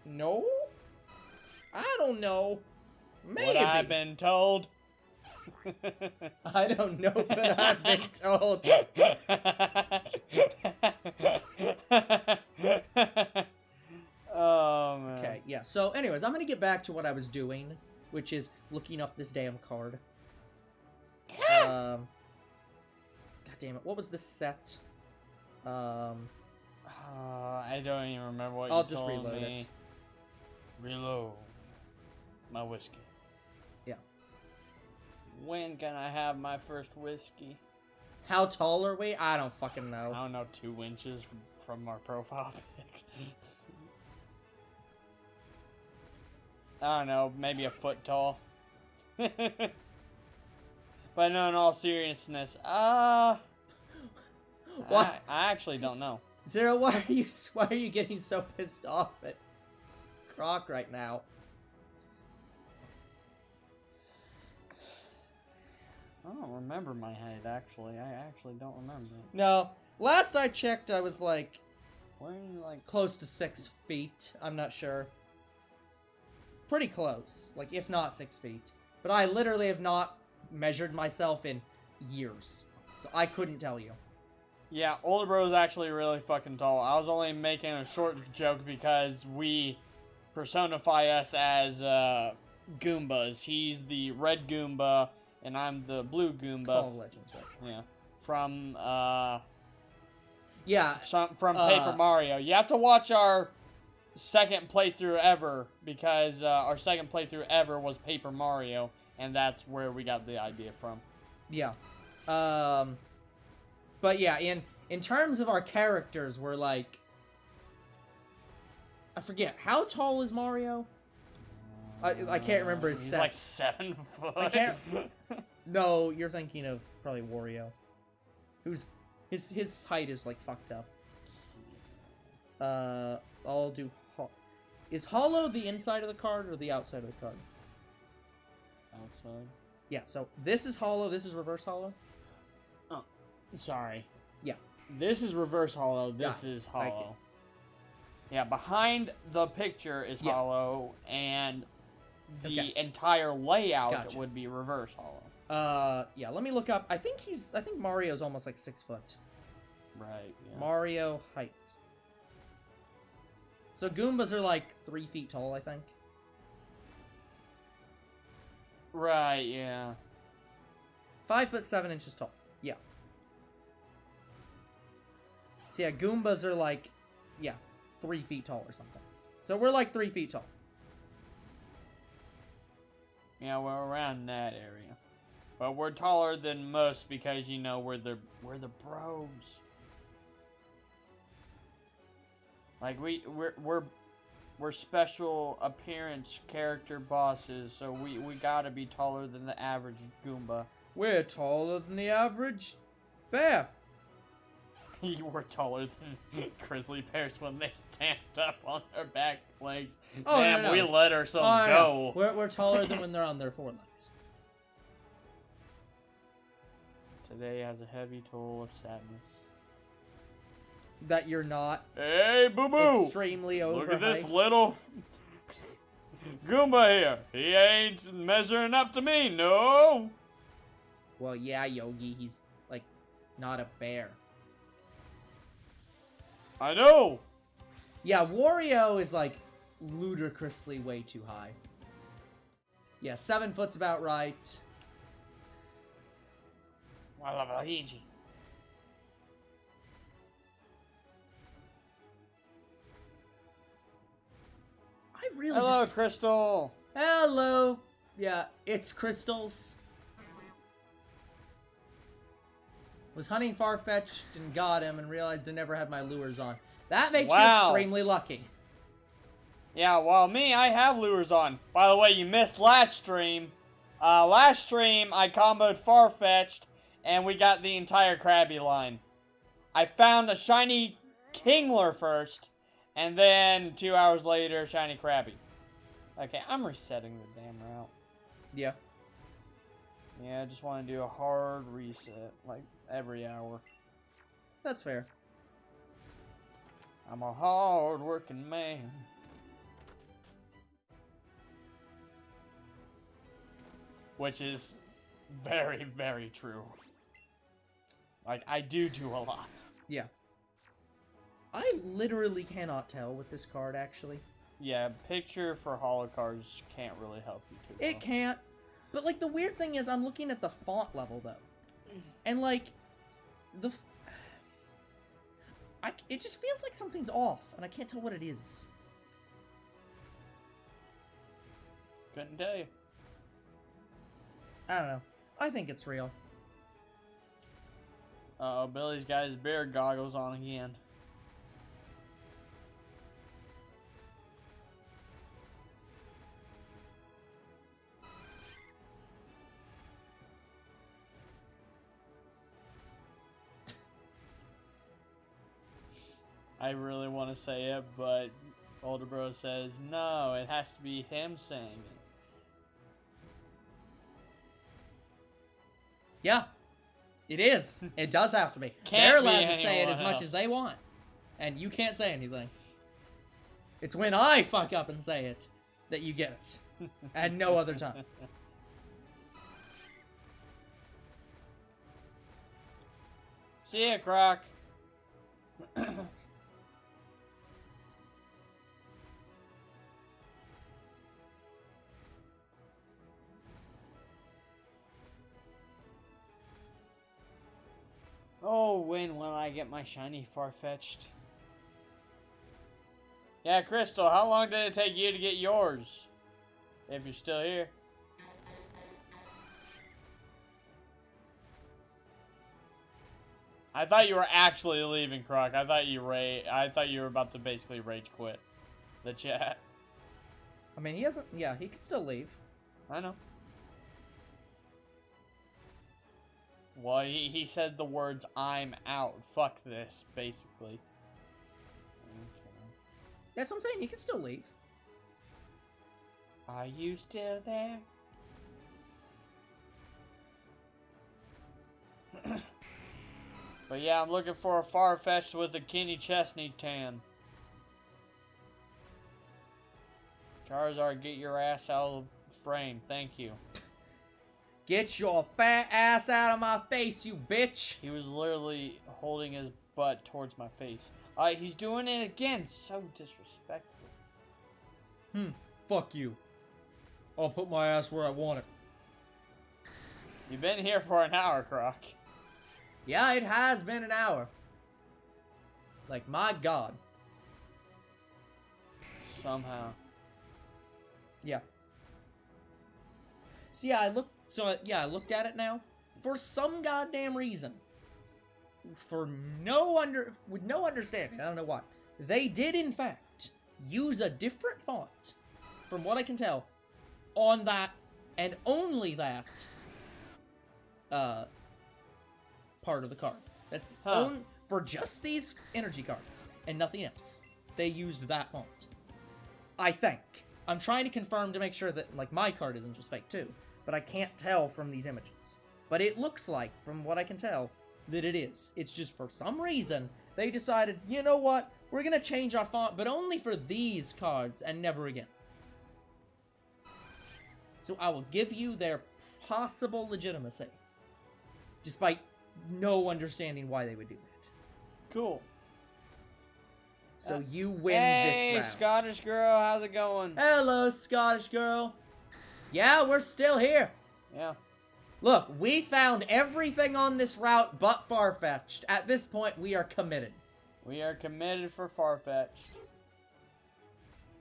No? I don't know. Maybe. What I've been told. I don't know, but I've been told. Oh, man. Okay, yeah. So, anyways, I'm gonna get back to what I was doing, which is looking up this damn card. God damn it. What was this set? I don't even remember what I'll you just told reload me. it. Reload my whiskey. Yeah. When can I have my first whiskey? How tall are we? I don't fucking I know. don't know, 2 inches from our profile pics. I don't know, maybe a foot tall. But no, in all seriousness, Why? I actually don't know. Zero, why are you getting so pissed off at Croc right now? I don't remember my height, actually. I actually don't remember. No, last I checked, I was like Where are you, like... close to 6 feet. I'm not sure. Pretty close, like if not 6 feet. But I literally have not measured myself in years, so I couldn't tell you. Yeah, older bro is actually really fucking tall. I was only making a short joke because we personify us as Goombas. He's the red Goomba, and I'm the blue Goomba. Call of Legends, right? Yeah, from Yeah, Paper Mario. You have to watch our second playthrough ever, because our second playthrough ever was Paper Mario, and that's where we got the idea from. yeah. But yeah, in terms of our characters, we're like, I forget, how tall is Mario? I can't remember his He's set. like 7 foot. I can't. No, you're thinking of probably Wario, who's his height is like fucked up. I'll do. Is hollow the inside of the card or the outside of the card? Outside. Yeah. So this is hollow. This is reverse hollow. Oh, sorry. Yeah. This is reverse hollow. This Got it. is Thank hollow. Yeah, behind the picture is Yeah. hollow, and the Okay. entire layout Gotcha. would be reverse hollow. Yeah. Let me look up. I think Mario's almost like 6 foot. Right. Yeah. Mario height. So Goombas are like 3 feet tall, I think. Right. Yeah. 5'7" tall. Yeah. So yeah, Goombas are like, 3 feet tall or something. So we're like 3 feet tall. Yeah, we're around that area. But we're taller than most because, you know, we're the bros. Like, we're special appearance character bosses, so we gotta be taller than the average Goomba. We're taller than the average bear. You were taller than grizzly bears when they stamped up on their back legs. Oh, Damn, no. we let ourselves Oh, go. no. We're taller than when they're on their forelegs. Today has a heavy toll of sadness. That you're not Hey, boo-boo! extremely overhyped. Look at this little Goomba here. He ain't measuring up to me, no! Well, yeah, Yogi, he's, like, not a bear. I know! Yeah, Wario is, like, ludicrously way too high. Yeah, 7 foot's about right. Waluigi. I really Hello, just... Crystal! Hello! Yeah, it's Crystals. Was hunting Farfetch'd and got him and realized I never had my lures on. That makes you extremely lucky. Yeah, well, me, I have lures on. By the way, you missed last stream. Last stream, I comboed Farfetch'd, and we got the entire Krabby line. I found a shiny Kingler first, and then 2 hours later, shiny Krabby. Okay, I'm resetting the damn route. Yeah. Yeah, I just want to do a hard reset, like, every hour. That's fair. I'm a hard-working man. Which is very, very true. Like, I do a lot. Yeah. I literally cannot tell with this card, actually. Yeah, picture for holo cards can't really help you too well. It can't. But, like, the weird thing is I'm looking at the font level, though. And, like, it just feels like something's off, and I can't tell what it is. Couldn't tell you. I don't know. I think it's real. Uh-oh, Billy's got his beard goggles on again. I really want to say it, but Older Bro says, no, it has to be him saying it. Yeah. It is. It does have to be. Can't They're be allowed to say it as anyone much as else. they want. And you can't say anything. It's when I fuck up and say it that you get it. And no other time. See ya, Croc. Oh, when will I get my shiny Farfetch'd? Yeah, Crystal, how long did it take you to get yours? If you're still here. I thought you were actually leaving, Croc. I thought you were about to basically rage quit the chat. I mean, he hasn't... Yeah, he can still leave. I know. Well, he said the words, I'm out. Fuck this, basically. Okay. That's what I'm saying. He can still leave. Are you still there? But yeah, I'm looking for a Farfetch'd with a Kenny Chesney tan. Charizard, get your ass out of the frame. Thank you. Get your fat ass out of my face, you bitch! He was literally holding his butt towards my face. He's doing it again. So disrespectful. Fuck you. I'll put my ass where I want it. You've been here for an hour, Croc. Yeah, it has been an hour. Like, my god. Somehow. Yeah. So yeah, I looked at it now. For some goddamn reason, with no understanding, I don't know why, they did in fact use a different font, from what I can tell, on that and only that part of the card. That's for just these energy cards and nothing else. They used that font. I think. I'm trying to confirm to make sure that like my card isn't just fake too, but I can't tell from these images. But it looks like, from what I can tell, that it is. It's just for some reason they decided, you know what, we're gonna change our font, but only for these cards and never again. So I will give you their possible legitimacy, despite no understanding why they would do that. Cool. So you win hey, this round. Scottish girl, how's it going? Hello, Scottish girl. Yeah, we're still here. Yeah. Look, we found everything on this route but Farfetch'd. At this point, we are committed. We are committed for Farfetch'd.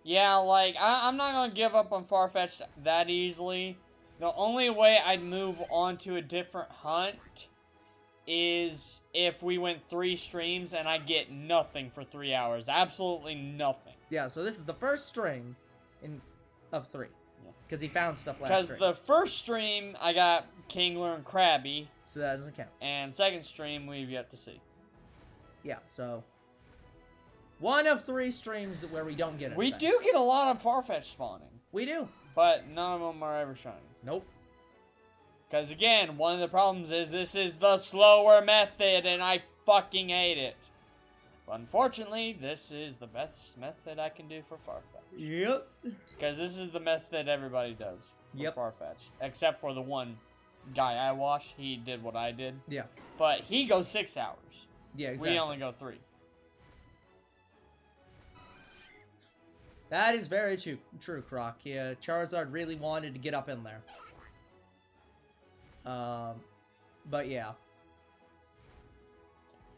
Yeah, like, I'm not gonna give up on Farfetch'd that easily. The only way I'd move on to a different hunt is if we went 3 streams and I get nothing for 3 hours. Absolutely nothing. Yeah, so this is the first string of 3. Yeah. Because he found stuff last Because stream. the first stream, I got Kingler and Krabby. So that doesn't count. And second stream, we've yet to see. Yeah, so... 1 of 3 streams where we don't get anything. We do get a lot of Farfetch'd spawning. We do. But none of them are ever shiny. Nope. Because again, one of the problems is this is the slower method and I fucking hate it. But unfortunately, this is the best method I can do for Farfetch'd. Yep. Because this is the method everybody does for Yep. Farfetch'd. Except for the one guy I watched, he did what I did. Yeah. But he goes 6 hours. Yeah, exactly. We only go 3. That is very true, Croc. Yeah, Charizard really wanted to get up in there. But yeah.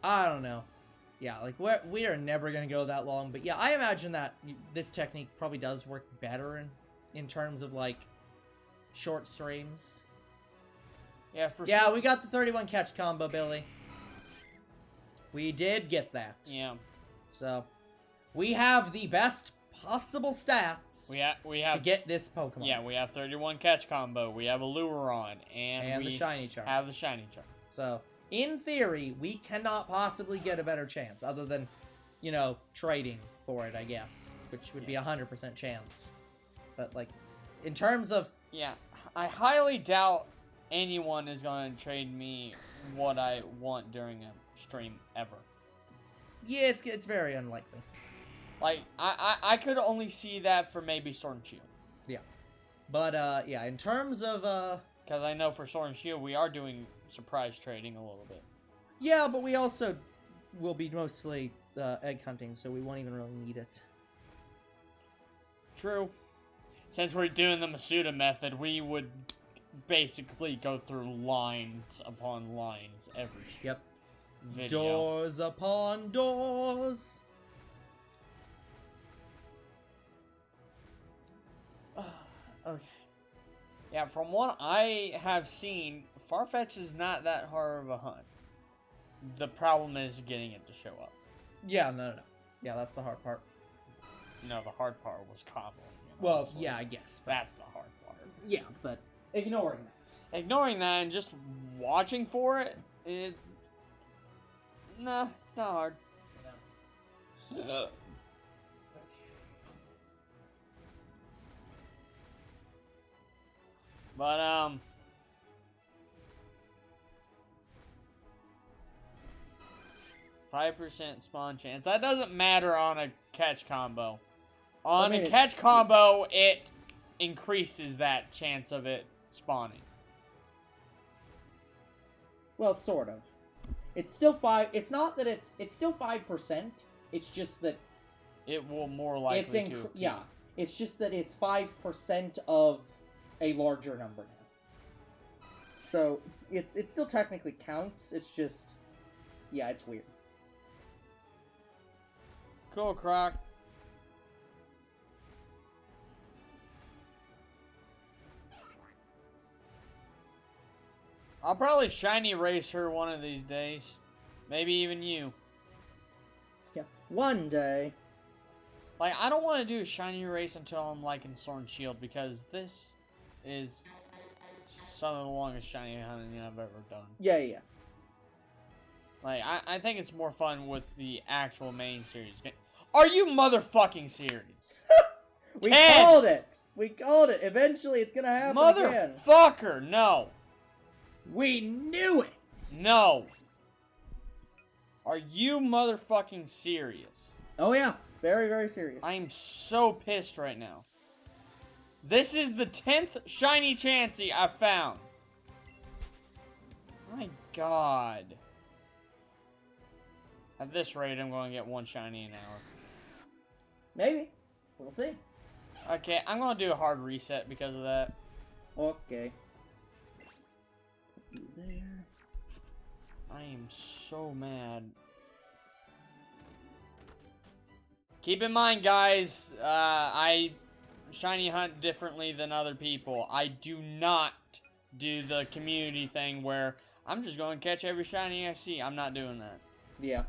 I don't know. Yeah, like, we are never going to go that long. But yeah, I imagine that this technique probably does work better in terms of, like, short streams. Yeah, for Yeah, sure. we got the 31 catch combo, Billy. We did get that. Yeah. So, we have the best possible stats We have to get this Pokemon. Yeah, we have 31 catch combo. We have a Luron, and the we shiny charm. have the shiny charm. So, in theory, we cannot possibly get a better chance, other than, you know, trading for it, I guess, which would be 100% chance. But, like, in terms of... Yeah, I highly doubt anyone is going to trade me what I want during a stream ever. Yeah, it's very unlikely. Like, I could only see that for maybe Sword and Shield. Yeah. But, yeah, in terms of, Because I know for Sword and Shield, we are doing surprise trading a little bit. Yeah, but we also will be mostly egg hunting, so we won't even really need it. True. Since we're doing the Masuda method, we would basically go through lines upon lines every Yep. video. Doors upon doors. Okay. Yeah, from what I have seen, Farfetch'd is not that hard of a hunt. The problem is getting it to show up. Yeah, no. Yeah, that's the hard part. No, the hard part was comboing. Well, honestly. yeah, I guess. But That's the hard part. yeah, but ignoring that. Ignoring that and just watching for it, it's... Nah, it's not hard. But, 5% spawn chance. That doesn't matter on a catch combo. On a catch combo, it increases that chance of it spawning. Well, sort of. It's still 5. It's not that it's still 5%. It's just that It will more likely to. yeah. It's just that it's 5% of a larger number now. So it still technically counts. It's just, yeah, it's weird. Cool, Croc. I'll probably shiny race her one of these days. Maybe even you. Yeah. One day. Like, I don't want to do a shiny race until I'm, like, in Sword and Shield, because this is some of the longest shiny hunting I've ever done. Yeah. Like, I think it's more fun with the actual main series. Are you motherfucking serious? We 10. called it! We called it! Eventually it's gonna happen again. Motherfucker, no. We knew it! No. Are you motherfucking serious? Oh yeah. Very, very serious. I'm so pissed right now. This is the 10th shiny Chansey I've found. My god. At this rate, I'm going to get one shiny an hour. Maybe. We'll see. Okay, I'm going to do a hard reset because of that. Okay. Put you there. I am so mad. Keep in mind, guys, I shiny hunt differently than other people. I do not do the community thing where I'm just going to catch every shiny I see. I'm not doing that. Yeah.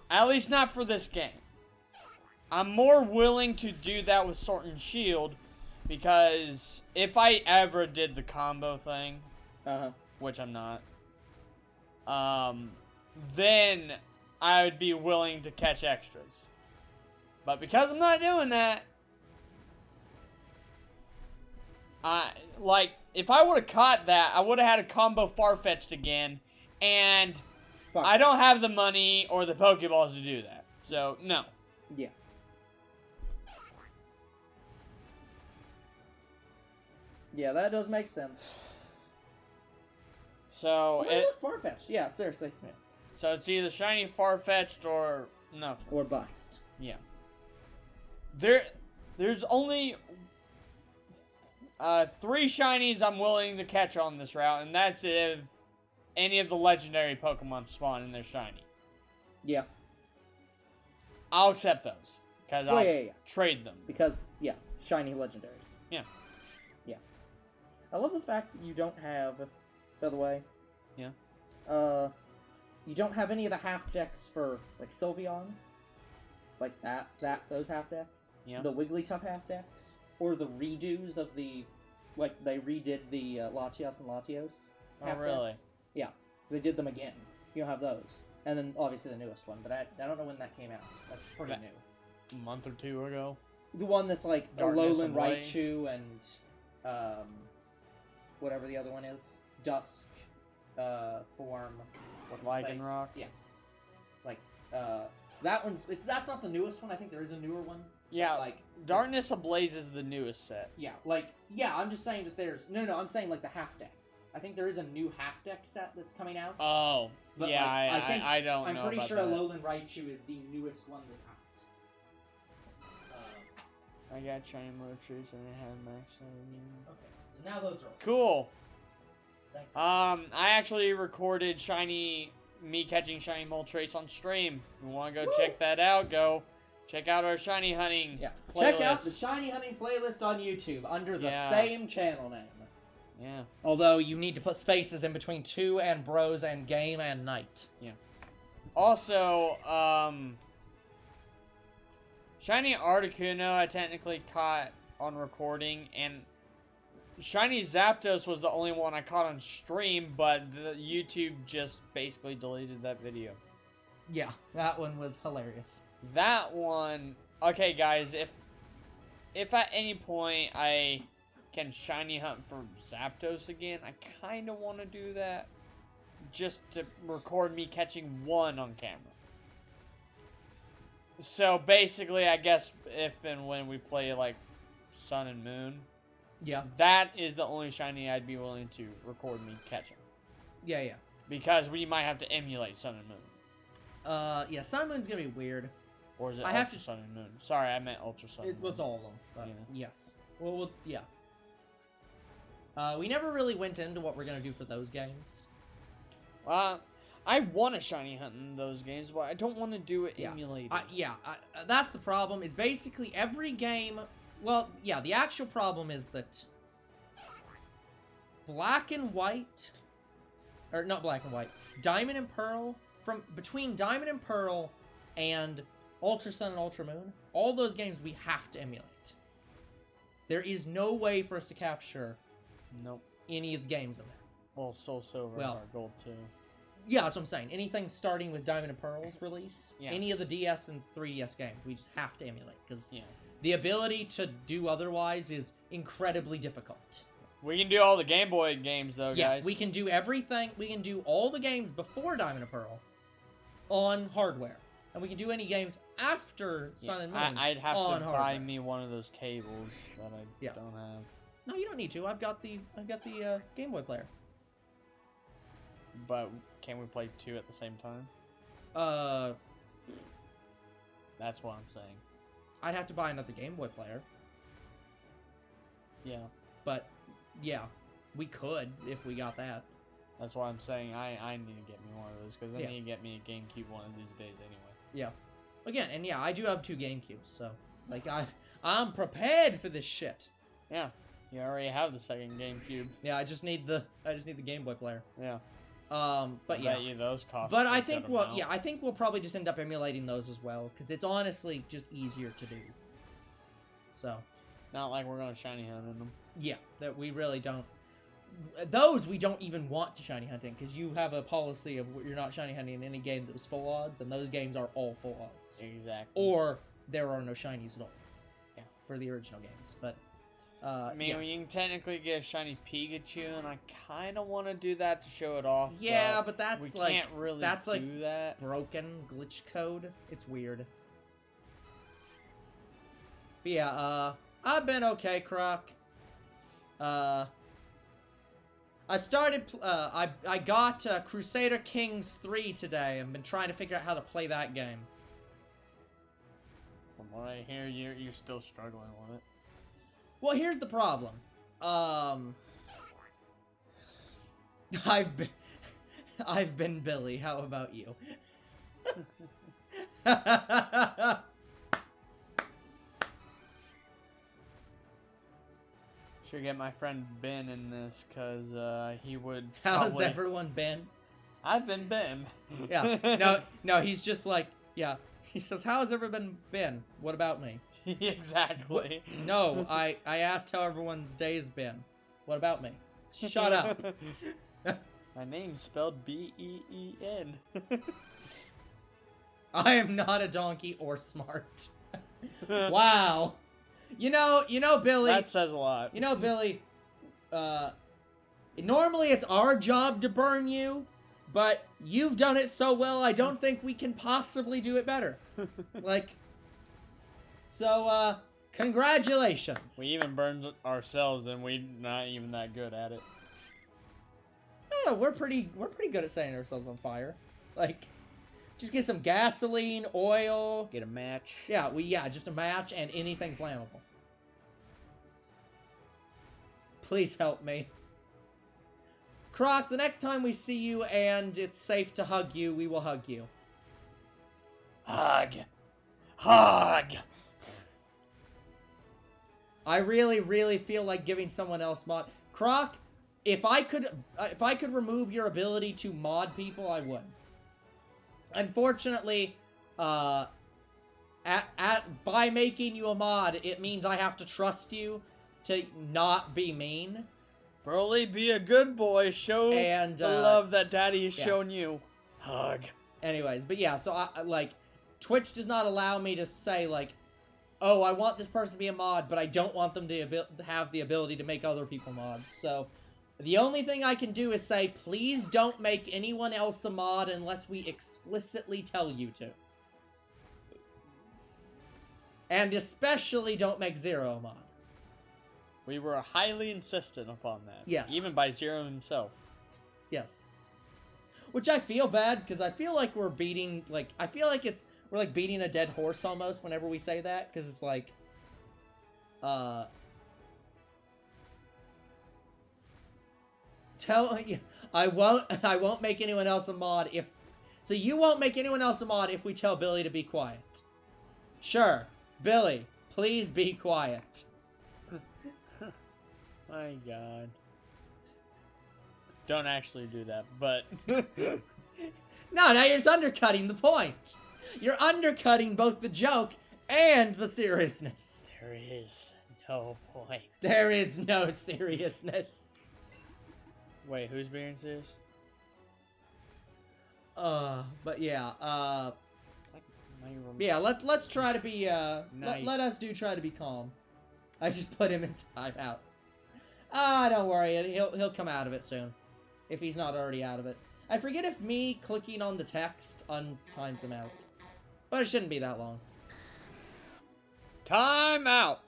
At least not for this game. I'm more willing to do that with Sword and Shield, because if I ever did the combo thing, which I'm not, then I would be willing to catch extras. But because I'm not doing that, like, if I would have caught that, I would have had a combo Farfetch'd again, and I don't have the money or the Pokeballs to do that. So, no. Yeah. Yeah, that does make sense. So, look, Farfetch'd. Yeah, seriously. Yeah. So it's either shiny Farfetch'd or nothing. Or bust. Yeah. There's only 3 shinies I'm willing to catch on this route, and that's if any of the legendary Pokemon spawn in their shiny. Yeah. I'll accept those, because I'll trade them. Because, yeah, shiny legendaries. Yeah. Yeah. I love the fact that you don't have, by the way. Yeah. You don't have any of the half decks for, like, Sylveon. Like those half decks. Yeah. The Wigglytuff half decks. Or the redos of the, like, they redid the Latios and Latios half Oh, really? decks. Yeah. Because they did them again. You don't have those. And then, obviously, the newest one. But I don't know when that came out. That's pretty new. A month or 2 ago. The one that's like a Darkness Alolan Ablaze. Raichu and whatever the other one is, Dusk form with Lycanroc. Yeah, like that that's not the newest one. I think there is a newer one. Yeah, like Darkness Ablaze is the newest set. Yeah, I'm just saying that there's no. I'm saying like the half decks. I think there is a new half deck set that's coming out. Oh, But, yeah, like, I don't know. I'm pretty about sure that. Alolan Raichu is the newest one that's out. I got shiny Moltres and I have max. Okay, so now those are all. Cool. Thank you. I actually recorded me catching shiny Moltres on stream. If you want to go check that out, go check out our shiny hunting playlist. Check out the shiny hunting playlist on YouTube under the same channel name. Yeah. Although you need to put spaces in between 2 and bros and game and night. Yeah. Also, shiny Articuno I technically caught on recording, and shiny Zapdos was the only one I caught on stream, but the YouTube just basically deleted that video. Yeah, that one was hilarious. That one, okay guys, if at any point I can shiny hunt for Zapdos again, I kind of want to do that, just to record me catching one on camera. So basically, I guess if and when we play like Sun and Moon, Yeah. that is the only shiny I'd be willing to record me catching. Yeah. Because we might have to emulate Sun and Moon. Yeah, Sun and Moon's gonna be weird. Or is it I Ultra have to- Sun and Moon? Sorry, I meant Ultra Sun and Moon. It's all of them, but Yeah. yes. Well, yeah. We never really went into what we're gonna do for those games. I want to shiny hunt in those games, but I don't want to do it emulated. That's the problem, is basically every game... Well, yeah, the actual problem is that Black and White or not Black and White, Diamond and Pearl, from between Diamond and Pearl and Ultra Sun and Ultra Moon, all those games we have to emulate. There is no way for us to capture Nope. any of the games in there. Well, Soul Silver Well, and Heart Gold too. Yeah, that's what I'm saying. Anything starting with Diamond and Pearl's release, Yeah. any of the DS and 3DS games, we just have to emulate, because Yeah. the ability to do otherwise is incredibly difficult. We can do all the Game Boy games though, Yeah, guys. we can do everything. We can do all the games before Diamond and Pearl on hardware. And we can do any games after Sun and Moon I'd have on to hardware. buy me one of those cables that I Yeah. don't have. No, you don't need to. I've got the Game Boy player. But can we play two at the same time? That's what I'm saying. I'd have to buy another Game Boy player. Yeah. But, yeah, we could if we got that. That's why I'm saying I need to get me one of those, because I Yeah. need to get me a GameCube one of these days anyway. Yeah. Again, and yeah, I do have 2 GameCubes, so like I'm prepared for this shit. Yeah. You already have the second GameCube. Yeah, I just need the Game Boy player. Yeah. But I yeah. bet you those cost. But a I good think amount. I think we'll probably just end up emulating those as well, because it's honestly just easier to do. So, Not like we're gonna shiny hunt in them. yeah, that we really don't. Those we don't even want to shiny hunting, because you have a policy of you're not shiny hunting in any game that was full odds, and those games are all full odds. Exactly. Or there are no shinies at all. Yeah. For the original games, but. I mean, yeah. you can technically get a shiny Pikachu, and I kind of want to do that to show it off. Yeah, but that's we like can't really that's like do that. broken glitch code. It's weird. But yeah, I've been okay, Croc. I started. I got Crusader Kings 3 today. I've been trying to figure out how to play that game. From what I hear, you're still struggling with it. Well, here's the problem. I've been Billy. How about you? Should get my friend Ben in this, cause he would. How's probably... everyone been? I've been Ben. Yeah. No. He's just like, yeah. He says, "How's everyone been? What about me?" Exactly. No, I asked how everyone's day's been. What about me? Shut up. My name's spelled B-E-E-N. I am not a donkey or smart. Wow. You know, Billy. That says a lot. You know, Billy. Normally it's our job to burn you, but you've done it so well. I don't think we can possibly do it better. Like. So, congratulations. We even burned ourselves, and we're not even that good at it. I don't know, we're pretty good at setting ourselves on fire. Like, just get some gasoline, oil. Get a match. Yeah, just a match and anything flammable. Please help me. Croc, the next time we see you and it's safe to hug you, we will hug you. Hug. Hug. I really, really feel like giving someone else mod. Croc, if I could remove your ability to mod people, I would. Unfortunately, by making you a mod, it means I have to trust you to not be mean. Broly, be a good boy. Show And, the love that Daddy has yeah. shown you. Hug. Anyways, but yeah, so Twitch does not allow me to say like, oh, I want this person to be a mod, but I don't want them to have the ability to make other people mods. So, the only thing I can do is say, please don't make anyone else a mod unless we explicitly tell you to. And especially don't make Zero a mod. We were highly insistent upon that. Yes. Even by Zero himself. Yes. Which I feel bad, because I feel like we're beating, like, we're like beating a dead horse almost whenever we say that, because it's like, I won't make anyone else a mod so you won't make anyone else a mod if we tell Billy to be quiet. Sure, Billy, please be quiet. My God. Don't actually do that, but... No, now you're just undercutting the point. You're undercutting both the joke and the seriousness. There is no point. There is no seriousness. Wait, who's being serious? But yeah, Like my room. yeah, let's try to be, Nice. let us try to be calm. I just put him in timeout. Don't worry, he'll come out of it soon. If he's not already out of it. I forget if me clicking on the text untimes him out. But it shouldn't be that long. Time out!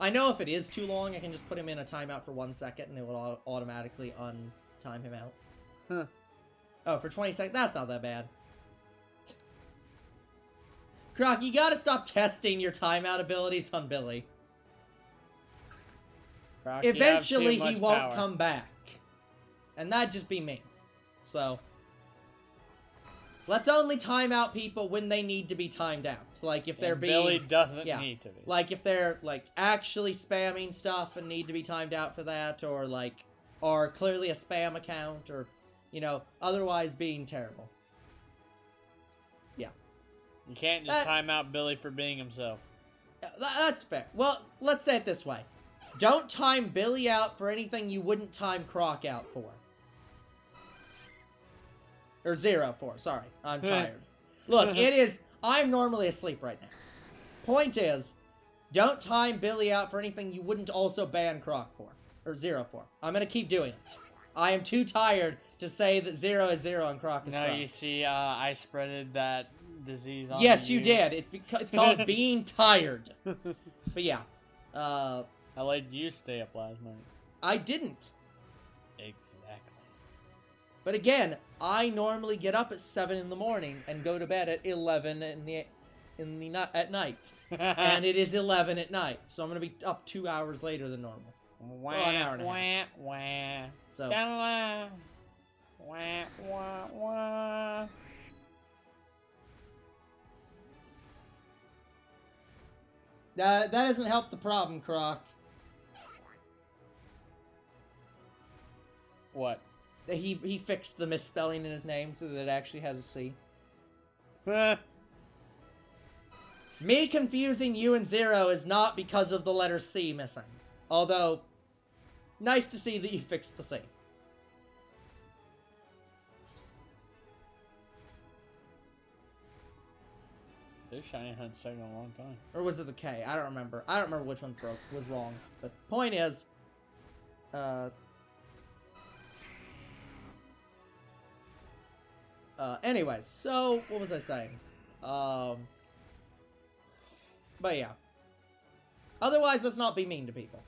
I know if it is too long, I can just put him in a timeout for 1 second and it will automatically untime him out. Huh. Oh, for 20 seconds? That's not that bad. Croc, you gotta stop testing your timeout abilities on Billy. Croc, you have Eventually, too he much won't power. come back. And that'd just be me. So, let's only time out people when they need to be timed out. Like, if they're And being... Billy doesn't yeah. need to be. Like, if they're, like, actually spamming stuff and need to be timed out for that, or, like, are clearly a spam account, or, you know, otherwise being terrible. Yeah. You can't just time out Billy for being himself. That's fair. Well, let's say it this way. Don't time Billy out for anything you wouldn't time Croc out for. Or Zero for, sorry. I'm tired. Look, I'm normally asleep right now. Point is, don't time Billy out for anything you wouldn't also ban Croc for. Or Zero for. I'm gonna keep doing it. I am too tired to say that Zero is Zero and Croc is No, Croc. you see, I spreaded that disease on Yes, you did. It's called being tired. But yeah. I let you stay up last night. I didn't. Exactly. But again, I normally get up at 7 in the morning and go to bed at 11 at night. And it is 11 at night, so I'm gonna be up 2 hours later than normal. Wah, an hour and a wah, wah. So Da-la. Wah, wah, wah. that doesn't help the problem, Croc. What? He fixed the misspelling in his name so that it actually has a C. Me confusing you and Zero is not because of the letter C missing. Although, nice to see that you fixed the C. This shiny hunt's taking a long time. Or was it the K? I don't remember. I don't remember which one was wrong. But point is, anyways, so what was I saying? But yeah. Otherwise, let's not be mean to people.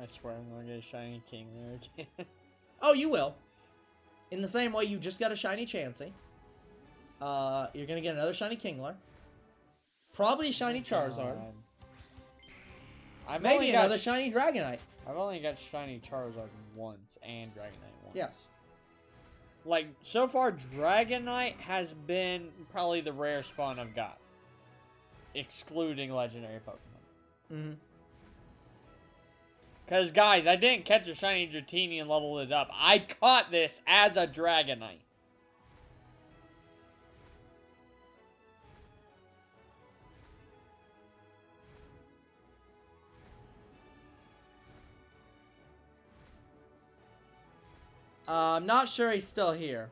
I swear I'm gonna get a shiny king there again. Oh, you will. In the same way you just got a shiny Chansey. You're gonna get another shiny Kingler. Probably a shiny Charizard. I've Maybe only got another shiny Dragonite. I've only got shiny Charizard once and Dragonite once. Yes. Like, so far, Dragonite has been probably the rare spawn I've got. Excluding legendary Pokemon. Mm-hmm. Because, guys, I didn't catch a shiny Dratini and leveled it up. I caught this as a Dragonite. I'm not sure he's still here.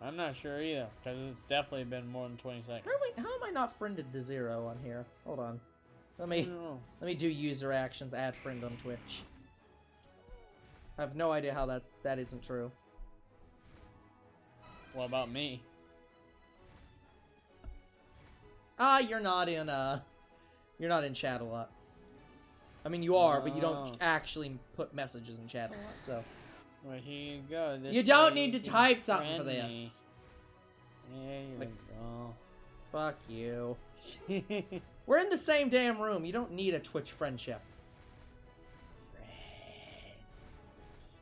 I'm not sure either, because it's definitely been more than 20 seconds. How am I not friended to Zero on here? Hold on. Let I me don't know. do user actions, add friend on Twitch. I have no idea how that isn't true. What about me? You're not in chat a lot. I mean, you are, but you don't Oh. actually put messages in chat a lot, so. Well, here you go. This You don't way need to can type something for friend this. me. There you Like- go. Fuck you. We're in the same damn room. You don't need a Twitch friendship. Friends.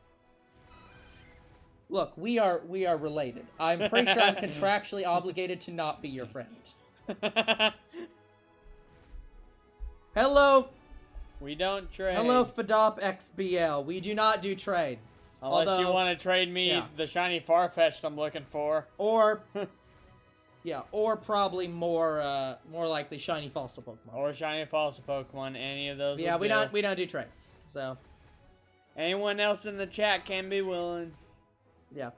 Look, we are related. I'm pretty sure I'm contractually obligated to not be your friend. Hello. We don't trade. Hello, Fadop XBL. We do not do trades. Unless you want to trade me yeah. the shiny Farfetch'd I'm looking for. Or, yeah, or probably more likely shiny fossil Pokemon. Or shiny fossil Pokemon. Any of those. Yeah, we don't do trades. So. Anyone else in the chat can be willing. Yeah.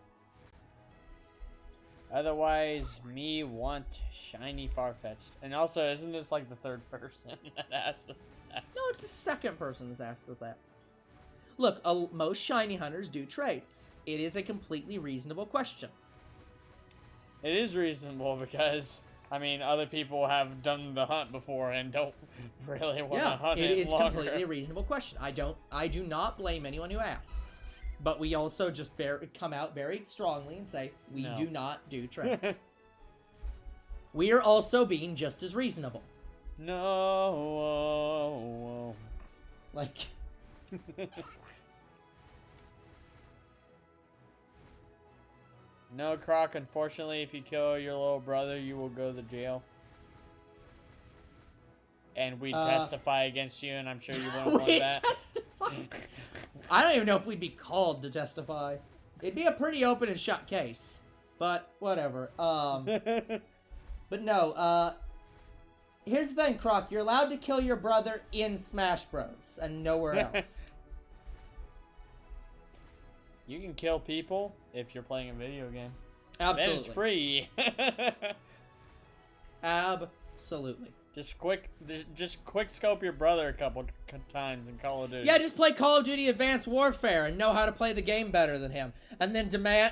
Otherwise, me want shiny Farfetch'd. And also, isn't this like the third person that asked us that? No, it's the second person that's asked us that. Look, most shiny hunters do trades. It is a completely reasonable question. It is reasonable because, I mean, other people have done the hunt before and don't really want to hunt it is longer. completely a reasonable question. I do not blame anyone who asks. But we also just come out very strongly and say, we do not do trades. We are also being just as reasonable. No. Like... No, Croc, unfortunately, if you kill your little brother, you will go to jail. And we'd testify against you, and I'm sure you wouldn't want that. Testify? I don't even know if we'd be called to testify. It'd be a pretty open and shut case. But, whatever. But no, here's the thing, Croc. You're allowed to kill your brother in Smash Bros. And nowhere else. You can kill people if you're playing a video game. Absolutely. Then it's free. Absolutely. Just quick scope your brother a couple times in Call of Duty. Yeah, just play Call of Duty Advanced Warfare and know how to play the game better than him. And then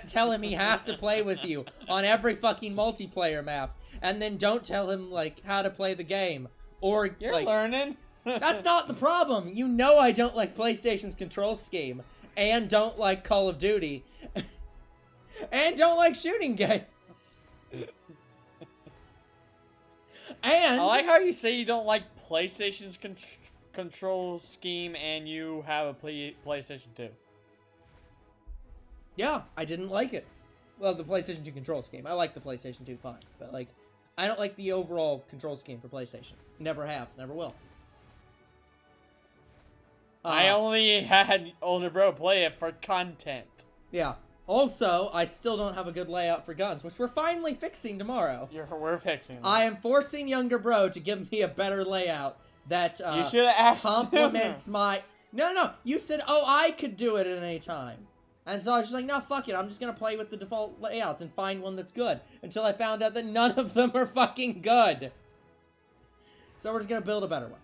tell him he has to play with you on every fucking multiplayer map. And then don't tell him, like, how to play the game. Or, You're like, learning. That's not the problem. You know I don't like PlayStation's control scheme. And don't like Call of Duty. And don't like shooting games. And I like how you say you don't like PlayStation's control scheme and you have a PlayStation 2. Yeah, I didn't like it. Well, the PlayStation 2 control scheme. I like the PlayStation 2 fine. But, like, I don't like the overall control scheme for PlayStation. Never have. Never will. I only had older bro play it for content. Yeah. Also, I still don't have a good layout for guns, which we're finally fixing tomorrow. We're fixing them. I am forcing younger bro to give me a better layout that you should have asked complements my... No. You said, oh, I could do it at any time. And so I was just like, no, fuck it. I'm just going to play with the default layouts and find one that's good. Until I found out that none of them are fucking good. So we're just going to build a better one.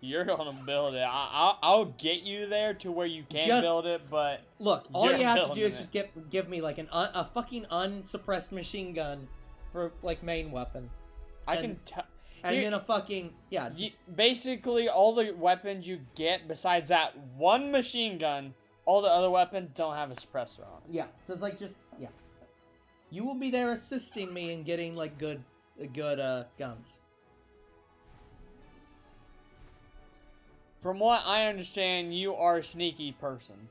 You're gonna build it. I'll get you there to where you can build it, but look, all you have to do is it. just give me like a fucking unsuppressed machine gun for like main weapon. And then a fucking basically all the weapons you get besides that one machine gun, all the other weapons don't have a suppressor on. Yeah, so it's like you will be there assisting me in getting like good guns. From what I understand, you are a sneaky person.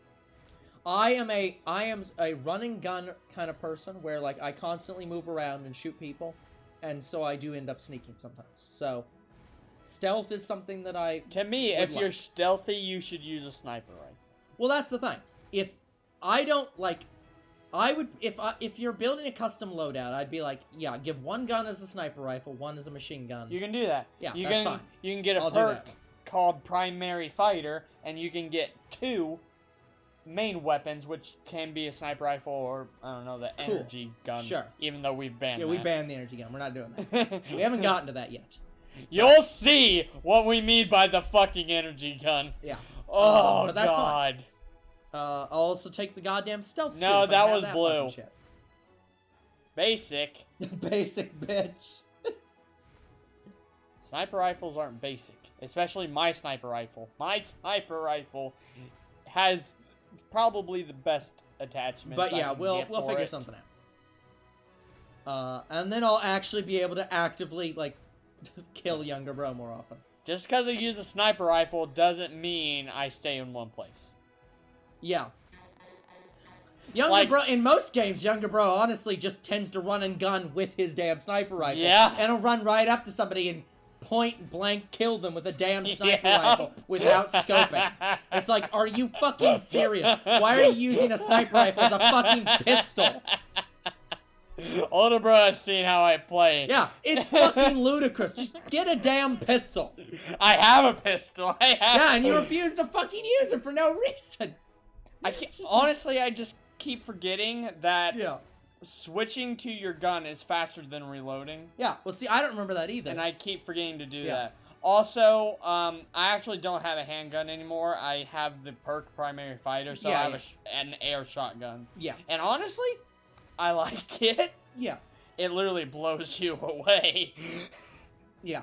I am a run and gun kind of person where like I constantly move around and shoot people, and so I do end up sneaking sometimes. So stealth is something that To me, if you're stealthy, you should use a sniper rifle. Well, that's the thing. If I don't like, I would if you're building a custom loadout, I'd be like, yeah, give one gun as a sniper rifle, one as a machine gun. You can do that. Yeah, that's fine. You can get a perk called Primary Fighter, and you can get 2 main weapons, which can be a sniper rifle or, I don't know, the energy gun. Sure. Even though we've banned that. Yeah, we banned the energy gun. We're not doing that. We haven't gotten to that yet. You'll see what we mean by the fucking energy gun. Yeah. Oh, but that's God. Fine. I'll also take the goddamn stealth suit. No, that was that blue. Shit. Basic. Basic, bitch. Sniper rifles aren't basic. Especially my sniper rifle. My sniper rifle has probably the best attachments. But yeah, we'll figure something out. And then I'll actually be able to actively, like, kill younger bro more often. Just because I use a sniper rifle doesn't mean I stay in one place. Yeah. Younger bro, in most games, younger bro honestly just tends to run and gun with his damn sniper rifle. Yeah. And he'll run right up to somebody and point blank kill them with a damn sniper Yeah. rifle without scoping. It's like, are you fucking serious? Why are you using a sniper rifle as a fucking pistol? Older bro has seen how I play. Yeah, it's fucking ludicrous. Just get a damn pistol. I have a pistol. Yeah, and you refuse to fucking use it for no reason. I can't, honestly, I just keep forgetting that Yeah. switching to your gun is faster than reloading. Yeah, well, see, I don't remember that either. And I keep forgetting to do Yeah. that. Also, I actually don't have a handgun anymore. I have the perk primary fighter, so Yeah, I have an air shotgun. Yeah, And honestly, I like it. yeah, It literally blows you away. yeah.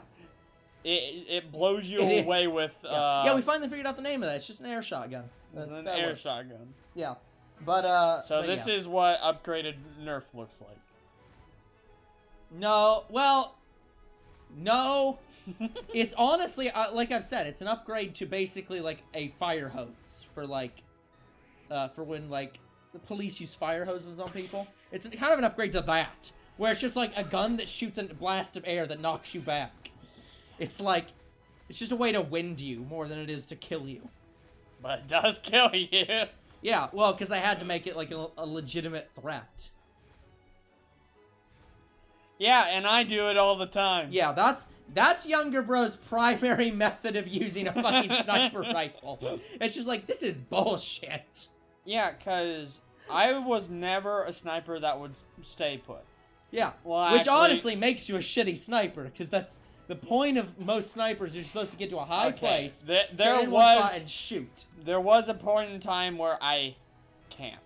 It blows you It is. away with Yeah, we finally figured out the name of that. It's just an air shotgun. an That air works. shotgun. Yeah, but So but this yeah. is what upgraded Nerf looks like. No, well, no. It's honestly, like I've said, it's an upgrade to basically like a fire hose for like, for when like the police use fire hoses on people. It's kind of an upgrade to that, where it's just like a gun that shoots a blast of air that knocks you back. It's like, it's just a way to wind you more than it is to kill you. But it does kill you. Yeah, well, because they had to make it like a legitimate threat. Yeah, and I do it all the time. Yeah, that's younger bro's primary method of using a fucking sniper rifle. It's just like, this is bullshit. Yeah, because I was never a sniper that would stay put. Yeah, Well, which actually- honestly makes you a shitty sniper, because that's the point of most snipers. You're supposed to get to a high Okay, place, there stay in one spot, was- and shoot. There was a point in time where I camped.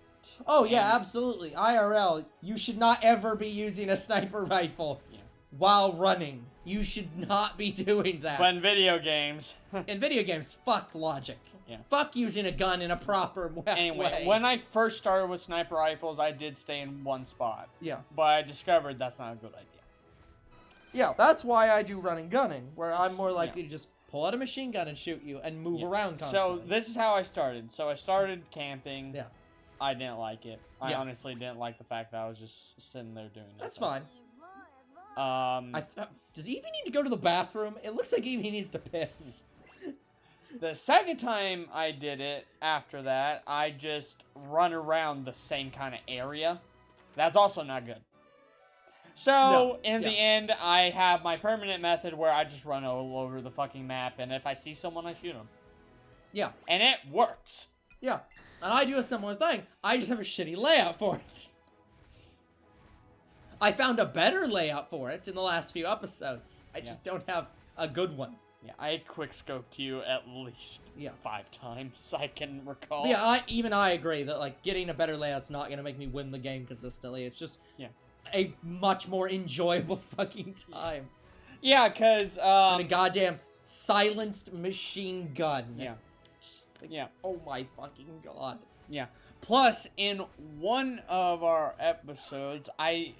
Oh yeah, And- absolutely. IRL, you should not ever be using a sniper rifle Yeah. while running. You should not be doing that. But in video games... In video games, fuck logic. Yeah. Fuck using a gun in a proper way. Anyway, when I first started with sniper rifles, I did stay in one spot. Yeah. But I discovered that's not a good idea. Yeah, that's why I do run and gunning, where I'm more Yeah. likely to just pull out a machine gun and shoot you and move Yeah. around constantly. So this is how I started. So I started camping. Yeah. I didn't like it. I Yeah. honestly didn't like the fact that I was just sitting there doing nothing. That's fine. Does Eevee need to go to the bathroom? It looks like Eevee needs to piss. The second time I did it, after that, I just run around the same kind of area. That's also not good. So, No, in the end, I have my permanent method where I just run all over the fucking map, and if I see someone, I shoot them. Yeah. And it works. Yeah. And I do a similar thing. I just have a shitty layout for it. I found a better layout for it in the last few episodes. I just don't have a good one. Yeah, I quick-scoped you at least 5 times I can recall. But yeah, even I agree that like getting a better layout's not gonna make me win the game consistently. It's just a much more enjoyable fucking time. Yeah, because And a goddamn silenced machine gun. Yeah. Just like, oh my fucking god. Yeah. Plus, in one of our episodes,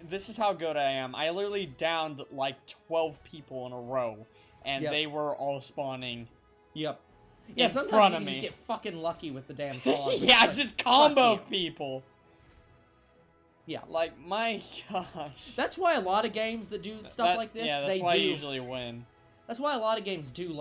this is how good I am. I literally downed like 12 people in a row, and they were all spawning. Yep. In Yeah, sometimes front you of just me. get fucking lucky with the damn spawn. Yeah, Like, just combo fuck you. people. Yeah. Like, my gosh. That's why a lot of games that do stuff like this, yeah, that's they why do. I usually win. That's why a lot of games do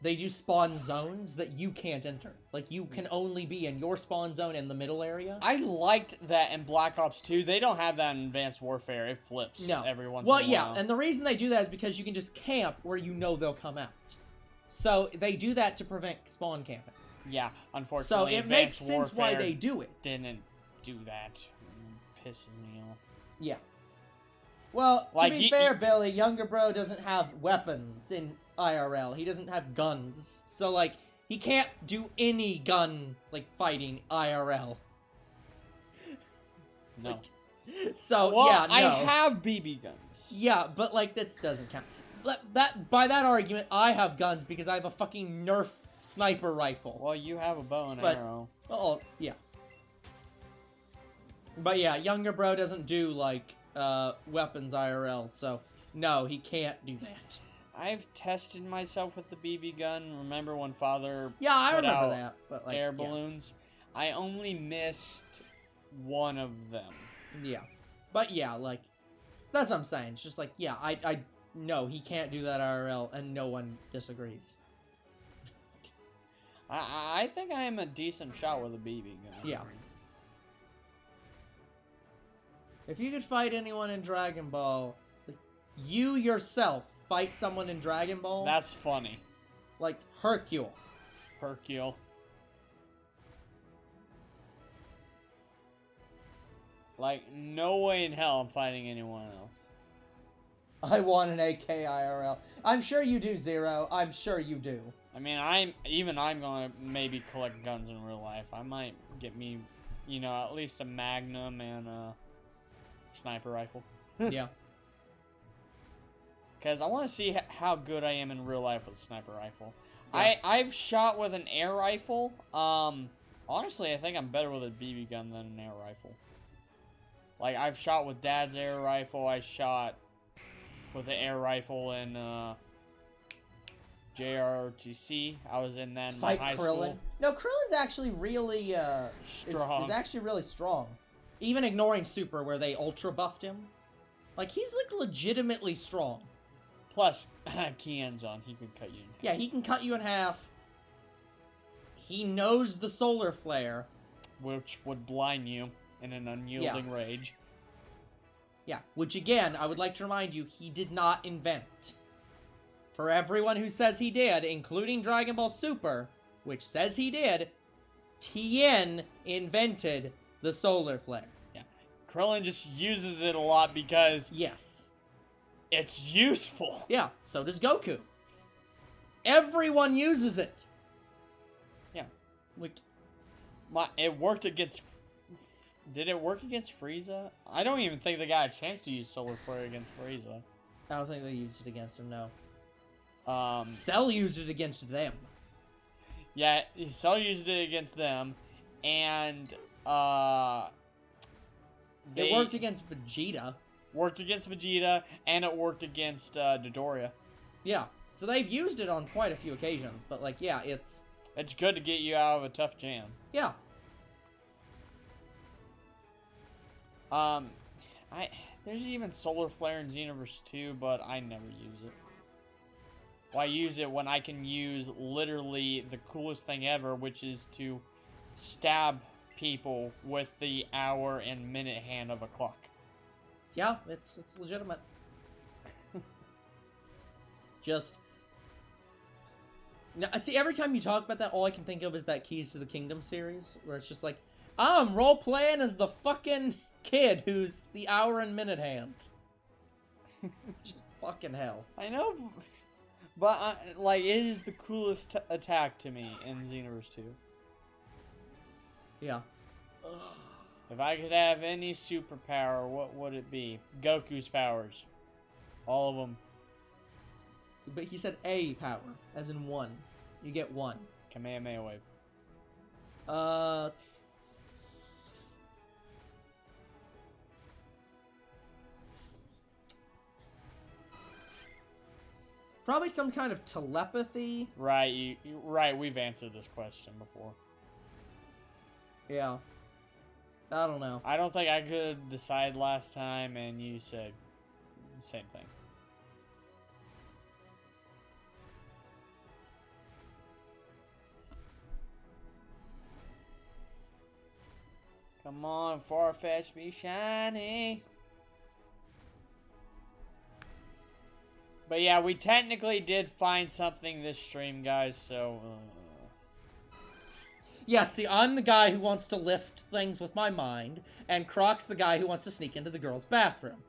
they do spawn zones that you can't enter. Like, you can only be in your spawn zone in the middle area. I liked that in Black Ops 2. They don't have that in Advanced Warfare. It flips every once in a while. Well, yeah, and the reason they do that is because you can just camp where you know they'll come out. So they do that to prevent spawn camping. Yeah, unfortunately, So it makes Advanced sense why Warfare they do it. didn't do that. Pisses me off. Yeah. Well, Like, to be fair, Billy, younger bro doesn't have weapons in IRL. He doesn't have guns. So, like, he can't do any gun, like, fighting IRL. No. So, Well, yeah, no. I have BB guns. Yeah, but, like, that doesn't count. By that argument, I have guns because I have a fucking Nerf sniper rifle. Well, you have a bow and But- arrow. Oh, yeah. But yeah, younger bro doesn't do, like, weapons IRL, so no, he can't do that. I've tested myself with the BB gun. Remember when Father Yeah, I put remember out that, but like air yeah. balloons? I only missed one of them. Yeah. But yeah, like, That's what I'm saying. It's just like, yeah, I no, he can't do that IRL, and no one disagrees. I think I am a decent shot with a BB gun. Yeah. If you could fight anyone in Dragon Ball, like, you yourself fight someone in Dragon Ball, That's funny. like Hercule. Hercule. Like, no way in hell I'm fighting anyone else. I want an AK IRL. I'm sure you do, Zero. I'm sure you do. I mean, I'm gonna maybe collect guns in real life. I might get me, you know, at least a Magnum and a sniper rifle. Yeah. Because I want to see how good I am in real life with a sniper rifle. Yeah. I've shot with an air rifle. Honestly, I think I'm better with a BB gun than an air rifle. Like, I've shot with Dad's air rifle. I shot with the air rifle in JROTC. I was in that in my Fight high Krillin. school. No, Krillin's actually really Strong. Is actually really strong. Even ignoring Super, where they ultra buffed him, like he's like legitimately strong. Plus, Kienzon, he can cut you in half. Yeah, he can cut you in half. He knows the solar flare. Which would blind you in an unyielding rage. Yeah, which again, I would like to remind you, he did not invent. For everyone who says he did, including Dragon Ball Super, which says he did, Tien invented the solar flare. Yeah. Krillin just uses it a lot because Yes. it's useful. Yeah, so does Goku. Everyone uses it. Yeah. Like, It worked against... Did it work against Frieza? I don't even think they got a chance to use Solar Flare against Frieza. I don't think they used it against him, no. Um, Cell used it against them. yeah, Cell used it against them, and It worked against Vegeta. Worked against Vegeta, and it worked against Dodoria. Yeah, so they've used it on quite a few occasions, but like, yeah, it's... It's good to get you out of a tough jam. Yeah. There's even Solar Flare in Xenoverse 2, but I never use it. Why use it when I can use literally the coolest thing ever, which is to stab people with the hour and minute hand of a clock. Yeah, it's legitimate. Just... Now, see, every time you talk about that, all I can think of is that Keys to the Kingdom series, where it's just like, I'm role-playing as the fucking kid who's the hour and minute hand. Just fucking hell. I know, but like, it is the coolest attack to me in Xenoverse 2. Yeah. If I could have any superpower, what would it be? Goku's powers. All of them. But he said a power, as in one. You get one. Kamehameha Wave. Probably some kind of telepathy. Right, right, we've answered this question before. Yeah. I don't know. I don't think I could decide last time, and you said the same thing. Come on, Farfetch'd, be shiny. But yeah, we technically did find something this stream, guys, so... Yeah, see, I'm the guy who wants to lift things with my mind, and Croc's the guy who wants to sneak into the girls' bathroom.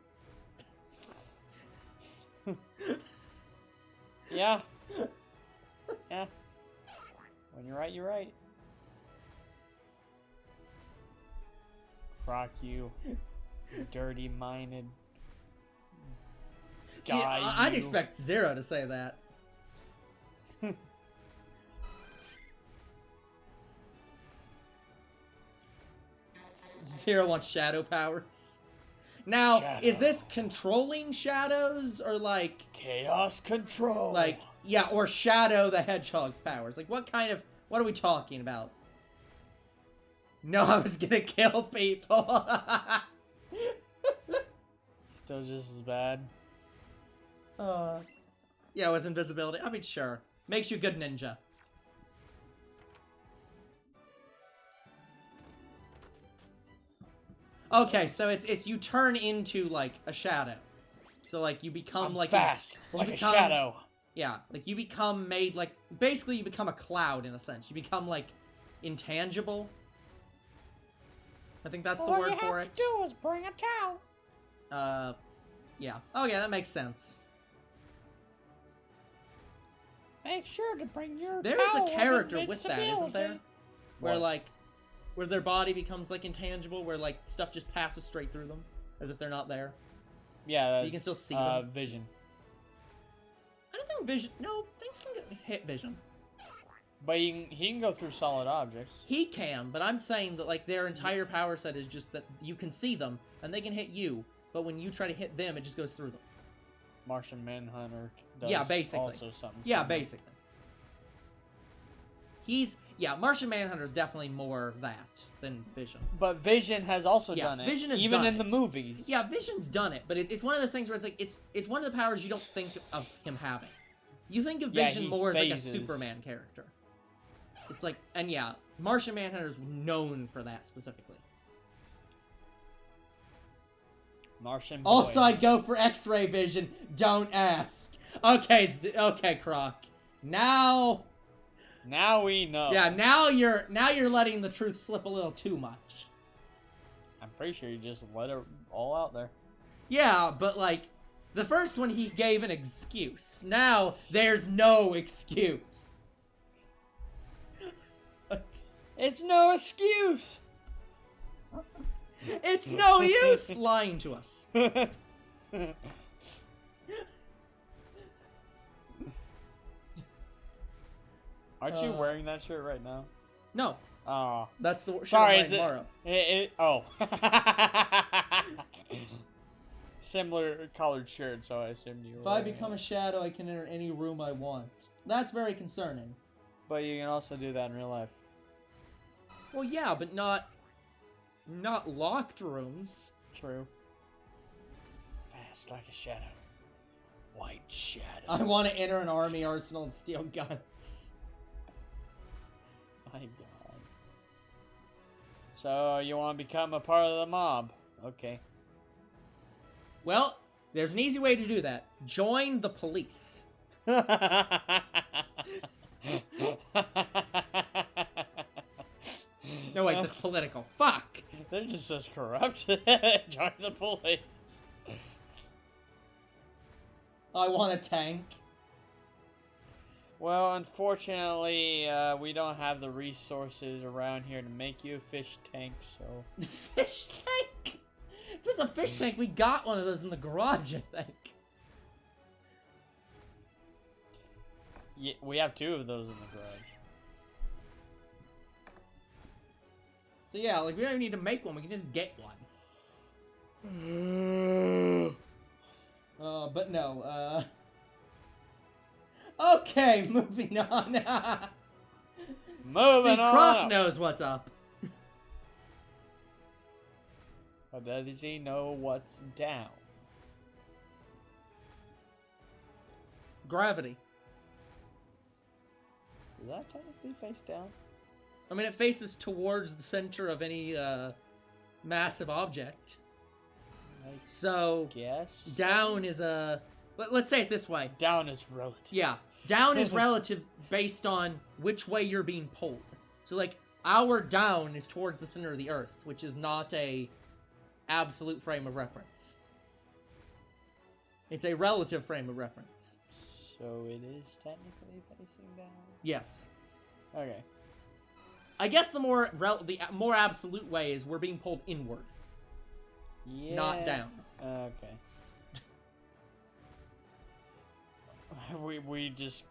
Yeah. Yeah. When you're right, you're right. Croc, you dirty-minded See, guy. I'd you. expect Zero to say that. Zero wants shadow powers. Now, Shadow. is this controlling shadows, or like... Chaos control. Like, yeah, or Shadow the Hedgehog's powers? Like, what are we talking about? No, I was gonna kill people. Still just as bad. Yeah, with invisibility. I mean, sure. Makes you a good ninja. Okay, so it's you turn into like a shadow. So like you become I'm like fast, like a shadow. Yeah, like you become made like basically you become a cloud in a sense. You become like intangible. I think that's the word for it. All you have to do is bring a towel. Yeah. Okay, that makes sense. Make sure to bring your There's towel a character with that, isn't there? invincibility. Where What? like where their body becomes like intangible, where like stuff just passes straight through them as if they're not there. Yeah, that's, You can still see them. Vision. I don't think Vision. No, things can hit Vision. But he can go through solid objects. He can, but I'm saying that like their entire power set is just that you can see them and they can hit you, but when you try to hit them, it just goes through them. Martian Manhunter does Yeah, basically. also something. Yeah, similar. basically. Martian Manhunter is definitely more that than Vision. But Vision has also Yeah, done it. Vision has even done in the it. movies. Yeah, Vision's done it, but it's one of those things where it's like it's one of the powers you don't think of him having. You think of Yeah, Vision he more as like a phases. Superman character. It's like, and yeah, Martian Manhunter is known for that specifically. Martian boy. Also, I'd go for X-ray vision. Don't ask. Okay, okay, Croc. Now we know. yeah, now you're letting the truth slip a little too much. I'm pretty sure you just let it all out there. Yeah, but like the first one he gave an excuse. Now there's no excuse. It's no excuse. It's no use lying to us. Aren't you wearing that shirt right now? No, Oh. that's the shirt Sorry, I'm it's wearing tomorrow. oh. Similar colored shirt, so I assumed you were If I wearing become it. a shadow, I can enter any room I want. That's very concerning. But you can also do that in real life. Well, yeah, but not locked rooms. True. Fast like a shadow. White shadow. I want to enter an army arsenal and steal guns. My god. So, you want to become a part of the mob? Okay. Well, there's an easy way to do that. Join the police. No, wait, that's political. Fuck! They're just as corrupt. Join the police. I want a tank. Well, unfortunately, we don't have the resources around here to make you a fish tank, so... Fish tank? If it was a fish tank, we got one of those in the garage, I think. Yeah, we have 2 of those in the garage. So yeah, like, we don't even need to make one, we can just get one. But no, Okay, moving on. Moving See, on Croc up. knows what's up. But does he know what's down? Gravity. Is that technically face down? I mean, it faces towards the center of any, massive object. I So, guess. down is a... Let's say it this way. Down is relative. Yeah, down is relative based on which way you're being pulled. So, like, our down is towards the center of the Earth, which is not a absolute frame of reference. It's a relative frame of reference. So it is technically facing down? Yes. Okay. I guess the more absolute way is we're being pulled inward, Yeah. not down. Okay. We just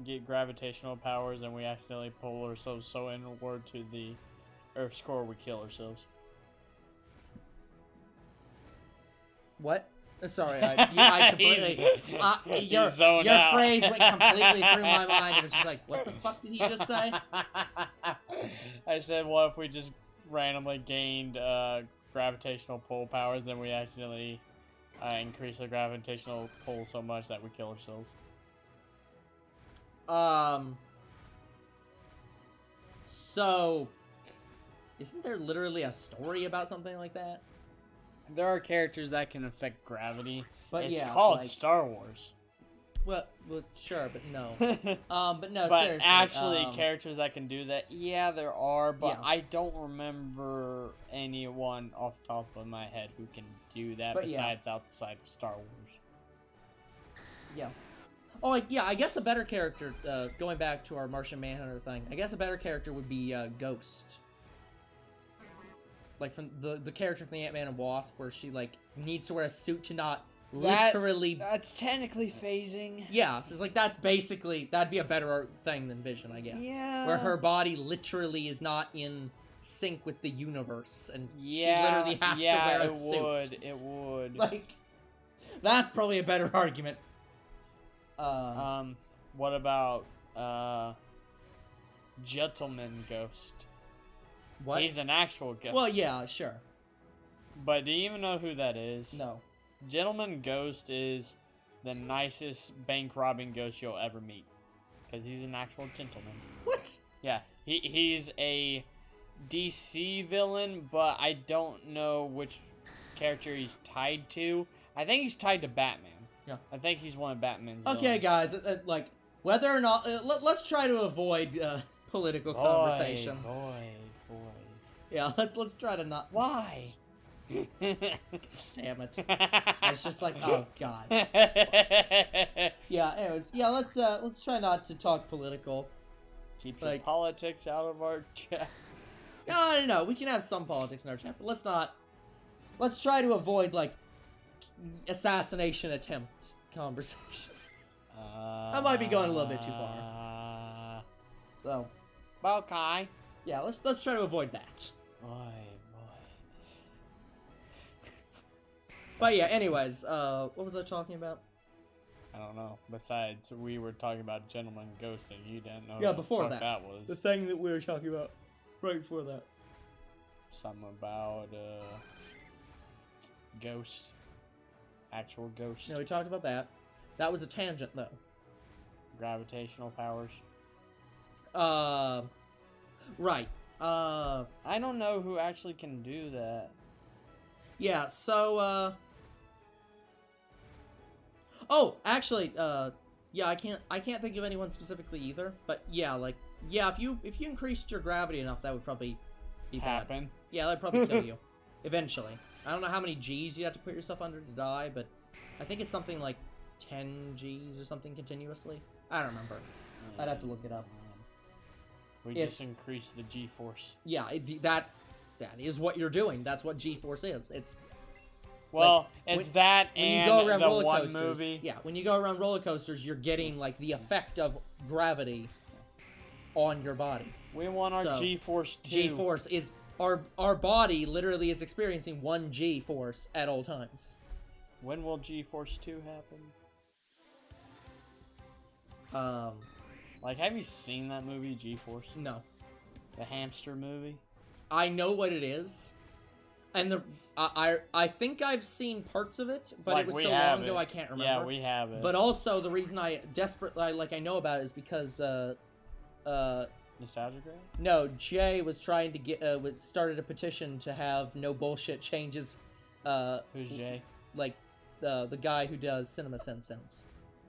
get gravitational powers and we accidentally pull ourselves so inward to the Earth's core we kill ourselves. What? Sorry, I completely... your zoned out. phrase went completely through my mind. It was just like, what the fuck did he just say? I said, what if we just randomly gained gravitational pull powers and we accidentally increase the gravitational pull so much that we kill ourselves. So, isn't there literally a story about something like that? There are characters that can affect gravity. But it's yeah, called like- Star Wars. Well, sure, but no. But no, But seriously. actually, characters that can do that, yeah, there are, but Yeah. I don't remember anyone off the top of my head who can do that But yeah. besides outside of Star Wars. Yeah. Oh, yeah, I guess a better character, going back to our Martian Manhunter thing, I guess a better character would be Ghost. Like, from the character from the Ant-Man and Wasp, where she, like, needs to wear a suit to not literally... That's technically phasing. Yeah, so it's like, that's basically... That'd be a better thing than Vision, I guess. Yeah. Where her body literally is not in sync with the universe, and Yeah, she literally has to wear a suit. It would. Like, that's probably a better argument. What about, Gentleman Ghost? What? He's an actual ghost. Well, yeah, sure. But do you even know who that is? No. Gentleman Ghost is the nicest bank robbing ghost you'll ever meet. Because he's an actual gentleman. What? Yeah, he's a DC villain, but I don't know which character he's tied to. I think he's tied to Batman. Yeah. I think he's one of Batman's Okay, villains. guys, like, whether or not... let's try to avoid political conversations. Boy. Yeah, let's try to not... Why? Damn it. It's just like, oh, God. Yeah, anyways, yeah, let's try not to talk political. Keep your Like- politics out of our chat. No, we can have some politics in our chat, but let's try to avoid, like, assassination attempt conversations. I might be going a little bit too far. So, Okay. yeah, let's try to avoid that. Boy. But yeah, anyways, what was I talking about? I don't know. Besides, we were talking about Gentleman Ghost and you didn't know Yeah, who the before fuck that was. The thing that we were talking about right before that. Something about, ghost. Actual ghost. No, we talked about that. That was a tangent, though. Gravitational powers. Right. I don't know who actually can do that. Yeah, so, oh, actually, yeah, I can't think of anyone specifically either, but yeah, like, yeah, if you increased your gravity enough, that would probably be bad. Happen. Yeah, that'd probably kill you. Eventually. I don't know how many G's you have to put yourself under to die, but I think it's something like 10 G's or something continuously. I don't remember. I'd have to look it up. We It's- just increased the G-force. Yeah, that is what you're doing. That's what G-force is. It's Well, Like, it's that when you and go around the roller one coasters. movie. Yeah, when you go around roller coasters, you're getting like the effect of gravity on your body. We want our So, G-force too. G-force is our body literally is experiencing one G-force at all times. When will G-force 2 happen? Like, have you seen that movie, G-force? No. The hamster movie? I know what it is, and I think I've seen parts of it, but Like, it was we so have long ago it. I can't remember. Yeah, we have it. But also the reason I desperately I know about it is because Nostalgia Grade? no, Jay was trying to get started a petition to have no bullshit changes. Who's Jay? Like the guy who does Cinema Sense.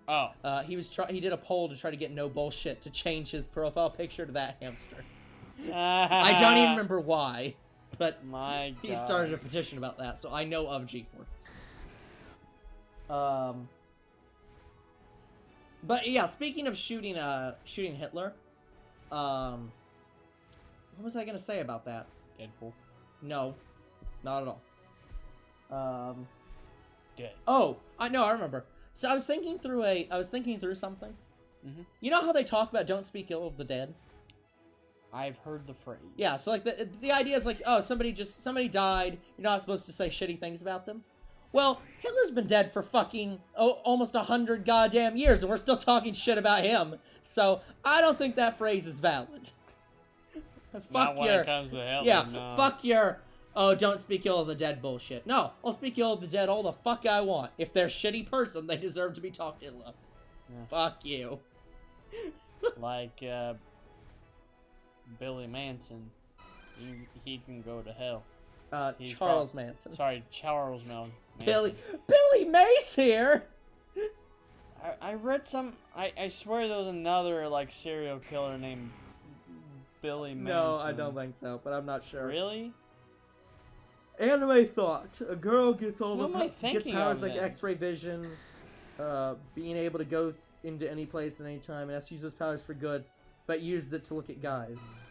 Oh. He did a poll to try to get no bullshit to change his profile picture to that hamster. I I don't even remember why, but My God. he started a petition about that, so I know of G-Force. But yeah, speaking of shooting Hitler, what was I gonna say about that? Deadpool. No, not at all. Dead. Oh, I remember. So I was thinking through something. Mhm. You know how they talk about don't speak ill of the dead? I've heard the phrase. Yeah, so like the idea is like, oh, somebody died, you're not supposed to say shitty things about them. Well, Hitler's been dead for fucking almost 100 goddamn years, and we're still talking shit about him. So I don't think that phrase is valid. Not when it comes to Hitler, yeah, no. fuck your oh, don't speak ill of the dead bullshit. No, I'll speak ill of the dead all the fuck I want. If they're a shitty person, they deserve to be talked ill of. Yeah. Fuck you. Like, Billy Manson. He can go to hell. He's Charles Manson. Sorry, Charles Manson. Billy Mace here! I read some... I swear there was another, like, serial killer named Billy Manson. No, I don't think so, but I'm not sure. Really? Anime thought. A girl gets all Who am I gets thinking powers of, like then? X-ray vision, being able to go into any place at any time, and has to use those powers for good, but uses it to look at guys.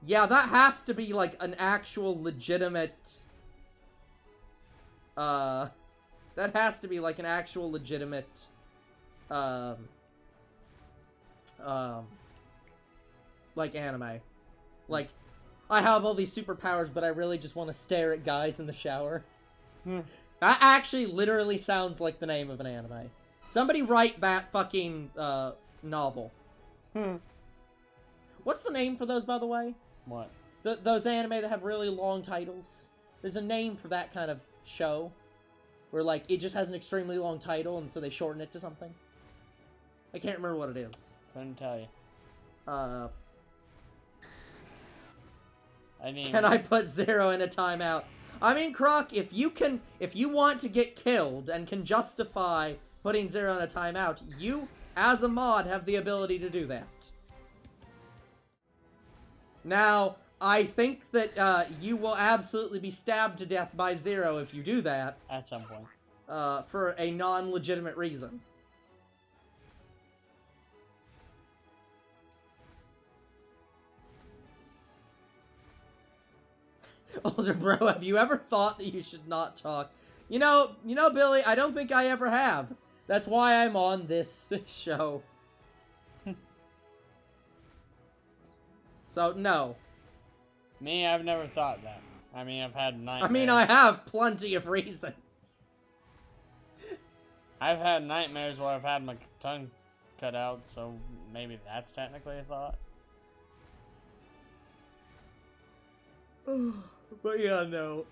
Yeah, that has to be like an actual legitimate. That has to be like an actual legitimate. Like anime. Like, I have all these superpowers, but I really just want to stare at guys in the shower. That actually literally sounds like the name of an anime. Somebody write that fucking, novel. What's the name for those, by the way? What? Those anime that have really long titles. There's a name for that kind of show. Where, like, it just has an extremely long title, and so they shorten it to something. I can't remember what it is. Couldn't tell you. I mean... Can I put Zero in a timeout? I mean, Croc, if you want to get killed and can justify putting Zero in a timeout, you, as a mod, have the ability to do that. Now, I think that you will absolutely be stabbed to death by Zero if you do that. At some point. For a non-legitimate reason. Older bro, have you ever thought that you should not talk? You know, Billy, I don't think I ever have. That's why I'm on this show. So, no. Me, I've never thought that. I mean, I've had nightmares. I mean, I have plenty of reasons. I've had nightmares where I've had my tongue cut out, so maybe that's technically a thought. But yeah, no.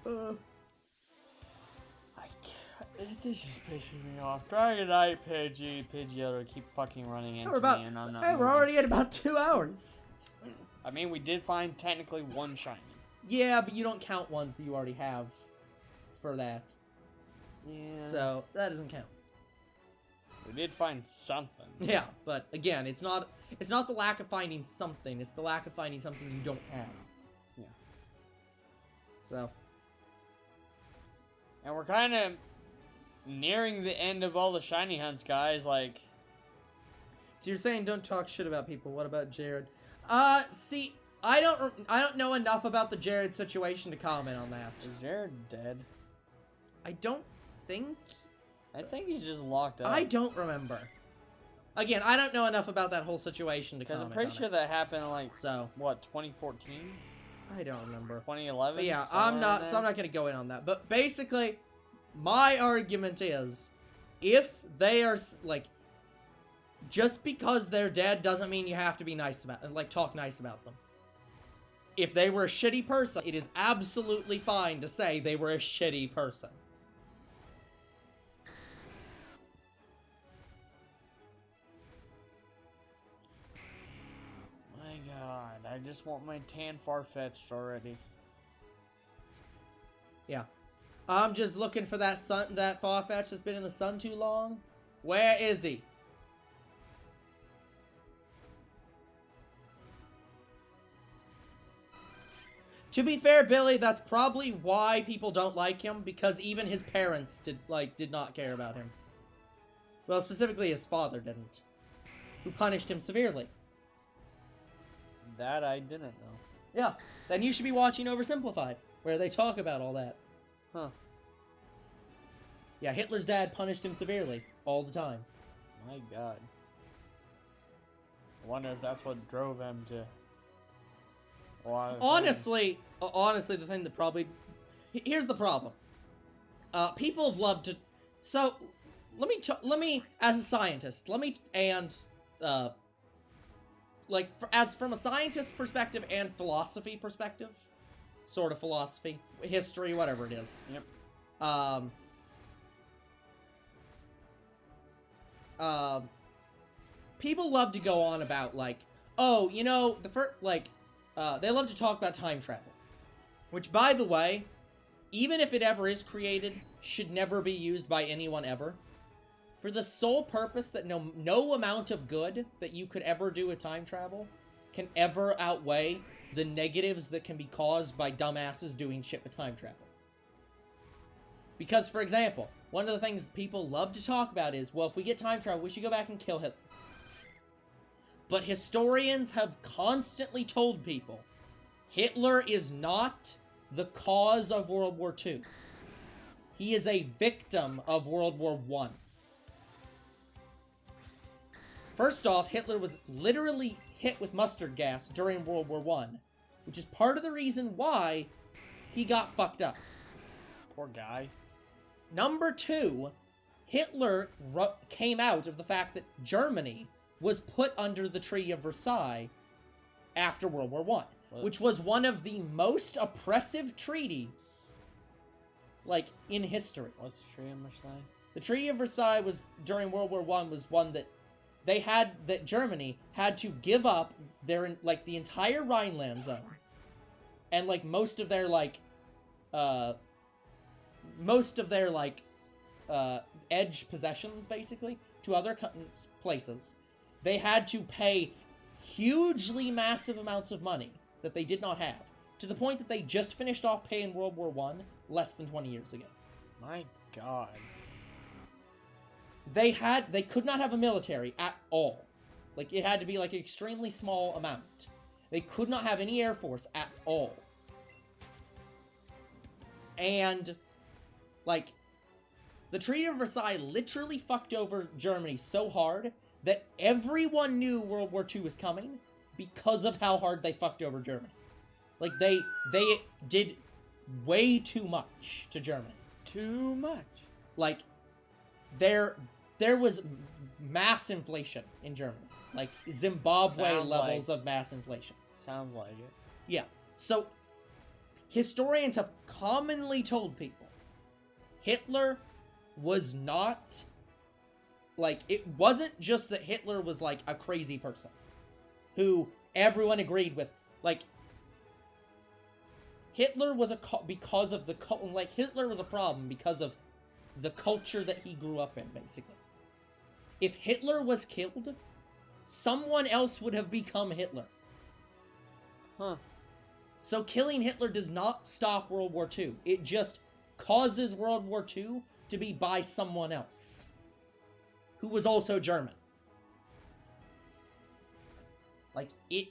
This is pissing me off. Dragonite, Pidgeotto keep fucking running into me, and I'm not Hey, we're moving. already at about 2 hours. I mean, we did find technically one shiny. Yeah, but you don't count ones that you already have for that. Yeah. So, that doesn't count. We did find something. Yeah, but again, it's not the lack of finding something, it's the lack of finding something you don't have. Yeah. So. And we're kind of nearing the end of all the shiny hunts, guys. Like, So you're saying don't talk shit about people. What about Jared? See, I don't know enough about the Jared situation to comment on that. is Jared dead? I don't think. I think he's just locked up. I don't remember. Again, I don't know enough about that whole situation to Because comment I'm pretty on sure it. that happened like, So, what, 2014? I don't remember. 2011? But yeah, Somewhere I'm not in there? gonna go in on that. But basically, my argument is, if they are like, just because they're dead doesn't mean you have to be nice about, like, talk nice about them. If they were a shitty person, it is absolutely fine to say they were a shitty person. My god, I just want my tan Farfetch'd already. Yeah. I'm just looking for that Farfetch'd that's been in the sun too long. Where is he? To be fair, Billy, that's probably why people don't like him, because even his parents did not care about him. Well, specifically his father didn't, who punished him severely. That I didn't know. Yeah, then you should be watching Oversimplified, where they talk about all that. Huh. Yeah, Hitler's dad punished him severely, all the time. My god. I wonder if that's what drove him to... a lot of Honestly, the thing that probably... Here's the problem. People have loved to... So, let me, as a scientist, from a scientist perspective and philosophy perspective, sort of philosophy, history, whatever it is. Yep. People love to go on about, like, oh, you know, they love to talk about time travel. Which, by the way, even if it ever is created, should never be used by anyone ever. For the sole purpose that no amount of good that you could ever do with time travel can ever outweigh the negatives that can be caused by dumbasses doing shit with time travel. Because, for example, one of the things people love to talk about is, well, if we get time travel, we should go back and kill Hitler. But historians have constantly told people, Hitler is not the cause of World War II. He is a victim of World War I. First off, Hitler was literally hit with mustard gas during World War I, which is part of the reason why he got fucked up. Poor guy. Number two, Hitler came out of the fact that Germany was put under the Treaty of Versailles after World War I, which was one of the most oppressive treaties, like, in history. What's the Treaty of Versailles? The Treaty of Versailles was, during World War I, was one that Germany had to give up their, like, the entire Rhineland zone, and, like, most of their edge possessions, basically, to other places. They had to pay hugely massive amounts of money that they did not have, to the point that they just finished off paying World War I less than 20 years ago. My God. They could not have a military at all. Like, it had to be, like, an extremely small amount. They could not have any air force at all. And, like, the Treaty of Versailles literally fucked over Germany so hard that everyone knew World War II was coming because of how hard they fucked over Germany. Like, they did way too much to Germany. Too much. Like, there was mass inflation in Germany. Like, Zimbabwe levels of mass inflation. Sounds like it. Yeah. So, historians have commonly told people, Hitler was not, like, it wasn't just that Hitler was, like, a crazy person who everyone agreed with. Like, Hitler was because of the, like, Hitler was a problem because of the culture that he grew up in, basically. If Hitler was killed, someone else would have become Hitler. Huh. So killing Hitler does not stop World War II. It just causes World War II to be by someone else, who was also German. Like, it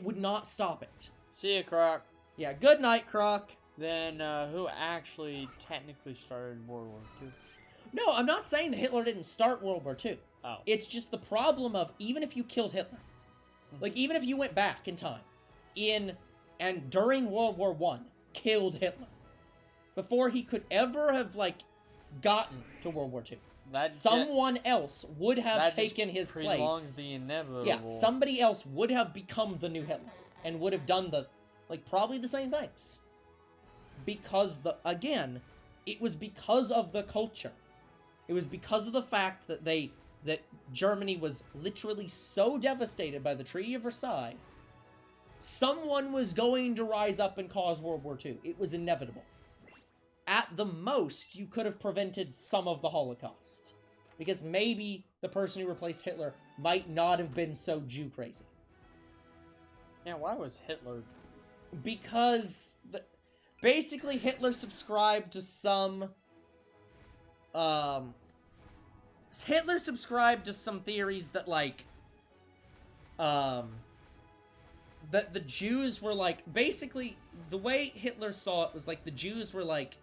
would not stop it. See ya, Croc. Yeah, good night, Croc. Then, who actually technically started World War II? No, I'm not saying that Hitler didn't start World War II. Oh. It's just the problem of, even if you killed Hitler, like, even if you went back in time, and during World War I, killed Hitler, before he could ever have, like, gotten to World War II, someone else would have taken his place. The inevitable. Yeah, somebody else would have become the new Hitler, and would have done probably the same things. Because, again, it was because of the culture. It was because of the fact that Germany was literally so devastated by the Treaty of Versailles, someone was going to rise up and cause World War II. It was inevitable. At the most, you could have prevented some of the Holocaust. Because maybe the person who replaced Hitler might not have been so Jew crazy. Yeah, why was Hitler... Because... basically, Hitler subscribed to some... Hitler subscribed to some theories that, like... that the Jews were, like... Basically, the way Hitler saw it was, like, the Jews were, like...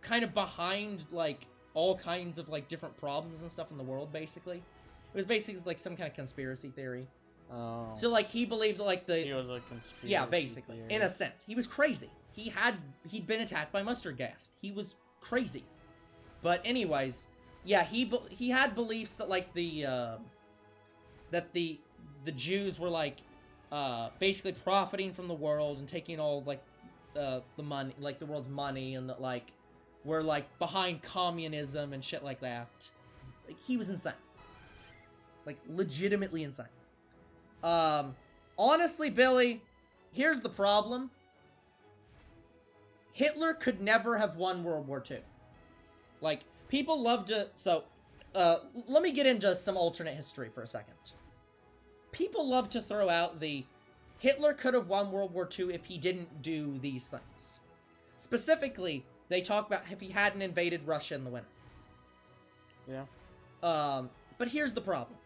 kind of behind, like, all kinds of, like, different problems and stuff in the world, basically. It was basically, like, some kind of conspiracy theory. Oh. So, like, he believed, like, He was a conspiracy yeah, basically. theory. In a sense. He was crazy. He'd been attacked by mustard gas. He was crazy. But anyways, yeah, he had beliefs that, like, the Jews were, like, basically profiting from the world and taking all like the money, like the world's money, and that like we're like behind communism and shit like that. Like he was insane, like legitimately insane. Honestly, Billy, here's the problem. Hitler could never have won World War II. Like, people love to... So, let me get into some alternate history for a second. People love to throw out the... Hitler could have won World War II if he didn't do these things. Specifically, they talk about if he hadn't invaded Russia in the winter. Yeah. But here's the problem.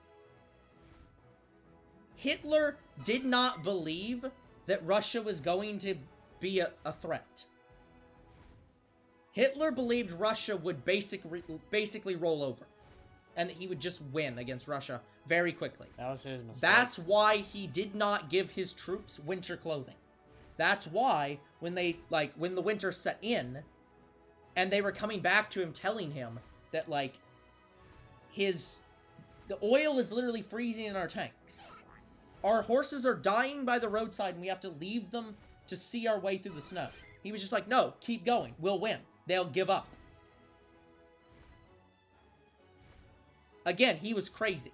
Hitler did not believe that Russia was going to be a threat. Hitler believed Russia would basically roll over, and that he would just win against Russia very quickly. That was his mistake. That's why he did not give his troops winter clothing. That's why when the winter set in, and they were coming back to him telling him that like the oil is literally freezing in our tanks. Our horses are dying by the roadside and we have to leave them to see our way through the snow. He was just like, no, keep going. We'll win. They'll give up. Again, he was crazy.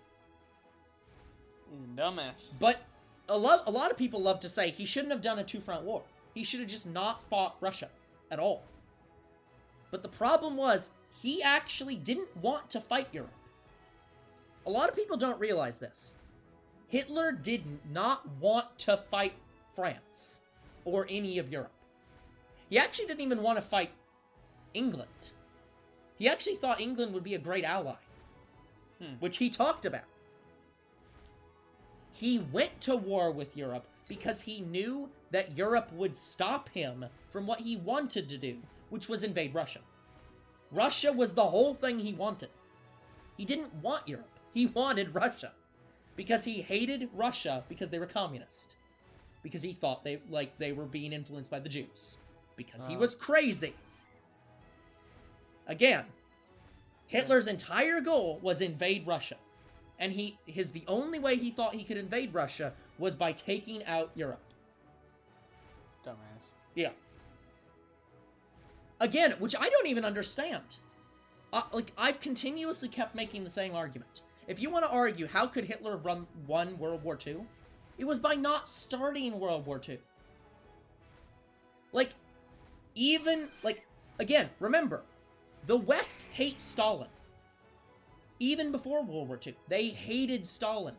He's a dumbass. But a lot of people love to say he shouldn't have done a two-front war. He should have just not fought Russia at all. But the problem was, he actually didn't want to fight Europe. A lot of people don't realize this. Hitler did not want to fight France or any of Europe. He actually didn't even want to fight England. He actually thought England would be a great ally, which he talked about. He went to war with Europe because he knew that Europe would stop him from what he wanted to do, which was invade Russia. Russia was the whole thing he wanted. He didn't want Europe. He wanted Russia. Because he hated Russia because they were communist. Because he thought they were being influenced by the Jews. Because he was crazy. Again, Hitler's entire goal was invade Russia. And the only way he thought he could invade Russia was by taking out Europe. Dumbass. Yeah. Again, which I don't even understand. I've continuously kept making the same argument. If you want to argue, how could Hitler have won World War II? It was by not starting World War II. Again, remember, the West hates Stalin. Even before World War II, they hated Stalin.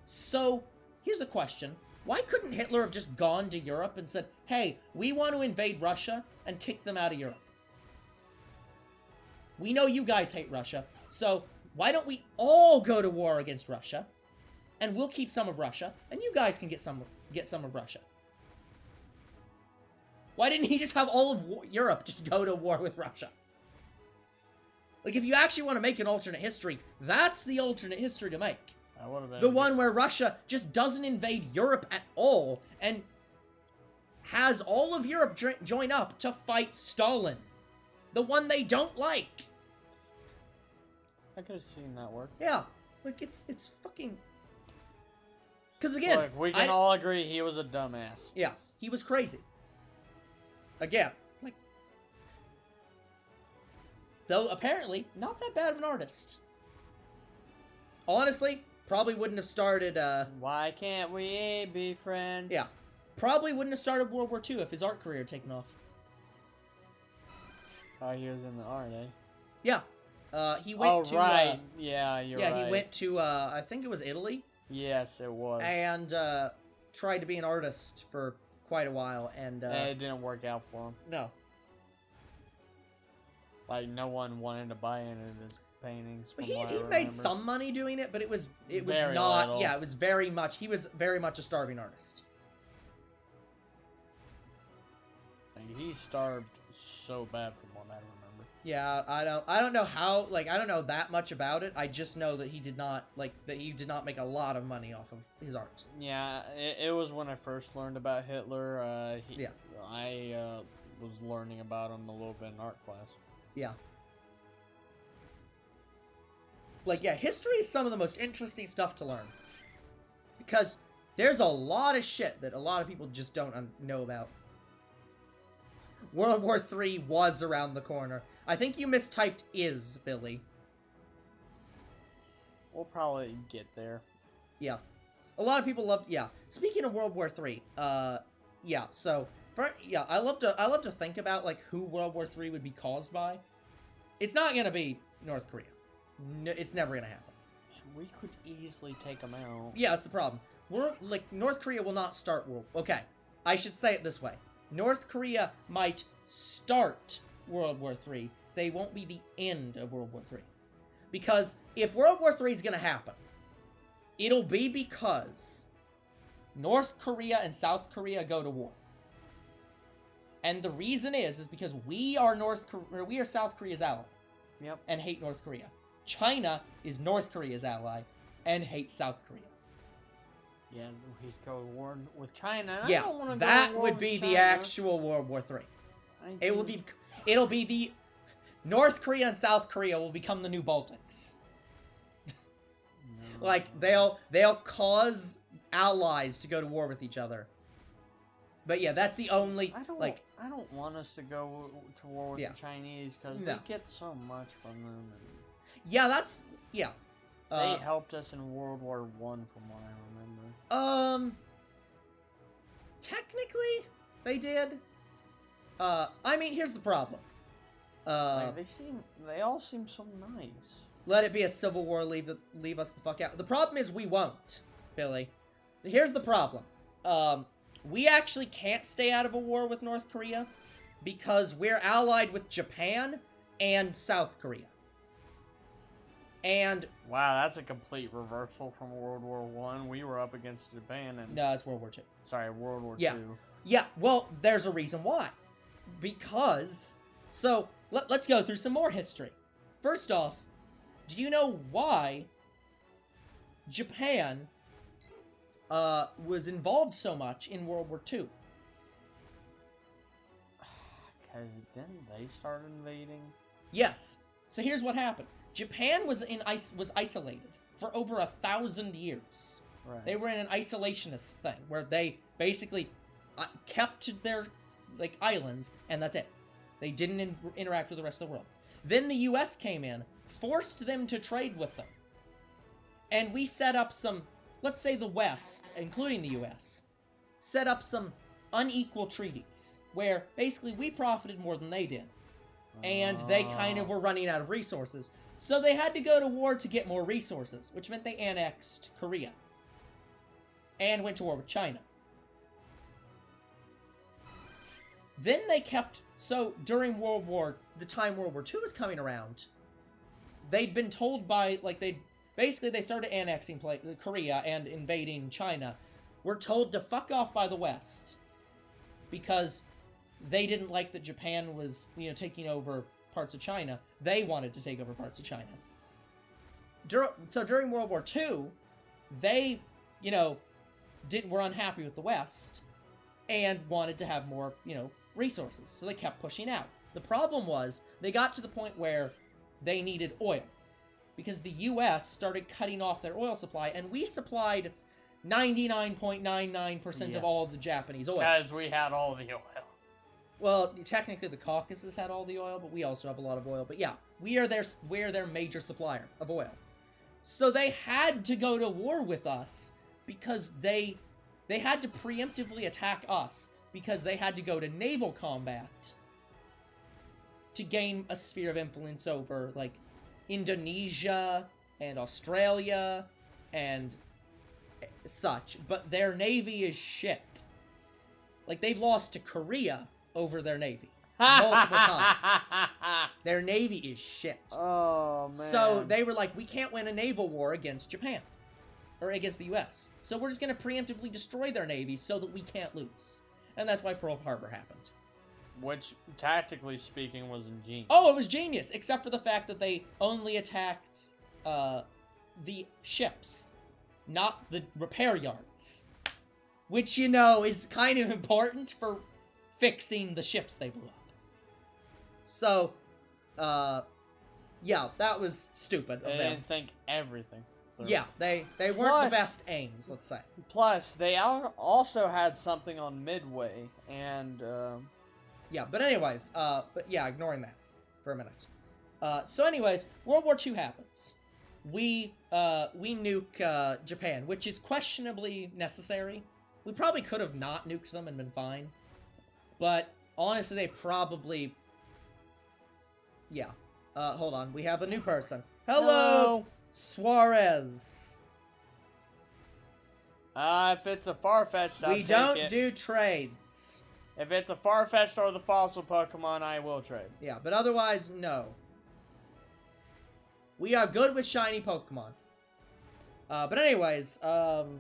So, here's a question. Why couldn't Hitler have just gone to Europe and said, hey, we want to invade Russia and kick them out of Europe? We know you guys hate Russia, so why don't we all go to war against Russia, and we'll keep some of Russia, and you guys can get some of Russia? Why didn't he just have all of Europe just go to war with Russia? Like, if you actually want to make an alternate history, that's the alternate history to make. That would have been the one where Russia just doesn't invade Europe at all, and has all of Europe join up to fight Stalin. The one they don't like. I could have seen that work. Yeah. Like, it's fucking... Because again... Look, we can all agree he was a dumbass. Yeah. He was crazy. Again. Like... Though, apparently, not that bad of an artist. Honestly, probably wouldn't have started, Why can't we be friends? Yeah. Probably wouldn't have started World War II if his art career had taken off. Oh, he was in the art, eh? Yeah. He went to... Oh, right. Yeah, you're right. Yeah, he went to, I think it was Italy. Yes, it was. And, tried to be an artist for quite a while, and, it didn't work out for him. No. Like, no one wanted to buy into his paintings, from He what I made remember. some money doing it, but it was Very not... little. Yeah, it was very much... He was very much a starving artist. Like, he starved so bad from what I remember. Yeah, I don't know how, like, I don't know that much about it. I just know that he did not make a lot of money off of his art. Yeah, it was when I first learned about Hitler. Yeah. I was learning about him a little bit in art class. Yeah. Like, yeah, history is some of the most interesting stuff to learn. because there's a lot of shit that a lot of people just don't know about. World War III was around the corner. I think you mistyped is, Billy. We'll probably get there. Yeah. A lot of people love, yeah. Speaking of World War III, yeah, so, I love to think about, like, who World War III would be caused by. It's not gonna be North Korea. No, it's never gonna happen. We could easily take them out. Yeah, that's the problem. North Korea will not start okay, I should say it this way. North Korea might start World War III. They won't be the end of World War III. Because if World War III is gonna happen, it'll be because North Korea and South Korea go to war. And the reason is because we are South Korea's ally. Yep. And hate North Korea. China is North Korea's ally and hates South Korea. Yeah, he'd go to war with China. Yeah, that would be the actual World War III. It'll be the North Korea and South Korea will become the new Baltics. No. Like they'll cause allies to go to war with each other. But yeah, that's the only I don't want us to go to war with the Chinese because we get so much from them. Yeah, that's they helped us in World War I, from what I remember. Technically, they did. I mean, here's the problem. They all seem so nice. Let it be a civil war. Leave us the fuck out. The problem is we won't, Billy. Here's the problem. We actually can't stay out of a war with North Korea because we're allied with Japan and South Korea. And wow, that's a complete reversal from World War I. We were up against Japan and no, it's World War II. Sorry, World War II. Yeah. Well, there's a reason why. Because let's go through some more history. First off, do you know why Japan was involved so much in World War II? Because didn't they start invading? Yes. So here's what happened. Japan was isolated for over 1,000 years. Right. They were in an isolationist thing where they basically kept their islands, and that's it. They didn't interact with the rest of the world. Then the U.S. came in, forced them to trade with them, and we set up some. Let's say the West, including the U.S., set up some unequal treaties where basically we profited more than they did, and they kind of were running out of resources. So they had to go to war to get more resources, which meant they annexed Korea and went to war with China. Then they during the time World War II was coming around, they'd been told by, they started annexing Korea and invading China. Were told to fuck off by the West because they didn't like that Japan was, taking over parts of China. They wanted to take over parts of China. So during World War II, they, were unhappy with the West and wanted to have more, resources. So they kept pushing out. The problem was they got to the point where they needed oil because the U.S. started cutting off their oil supply, and we supplied 99.99% of all of the Japanese oil. Because we had all the oil. Well, technically the Caucasus had all the oil, but we also have a lot of oil. But yeah, we're their major supplier of oil. So they had to go to war with us because they had to preemptively attack us because they had to go to naval combat to gain a sphere of influence over, Indonesia and Australia and such. But their navy is shit. They've lost to Korea over their navy multiple times. Their navy is shit. Oh, man. So they were like, we can't win a naval war against Japan. Or against the U.S. So we're just going to preemptively destroy their navy so that we can't lose. And that's why Pearl Harbor happened. Which, tactically speaking, was ingenious. Oh, it was genius! Except for the fact that they only attacked the ships, not the repair yards. Which, is kind of important for fixing the ships they blew up. So, yeah, that was stupid of They them. didn't think everything. through. Yeah, they weren't Plus- the best aims, let's say. Plus, they also had something on Midway, and Yeah, but anyways, ignoring that for a minute. So anyways, World War II happens. We nuke Japan, which is questionably necessary. We probably could have not nuked them and been fine. But honestly, they probably... Yeah. Hold on. We have a new person. Hello! Suarez. If it's a Farfetch'd, I'll We take don't it. do trades. If it's a Farfetch'd or the fossil Pokemon, I will trade. Yeah, but otherwise, no. We are good with shiny Pokemon. But anyways, getting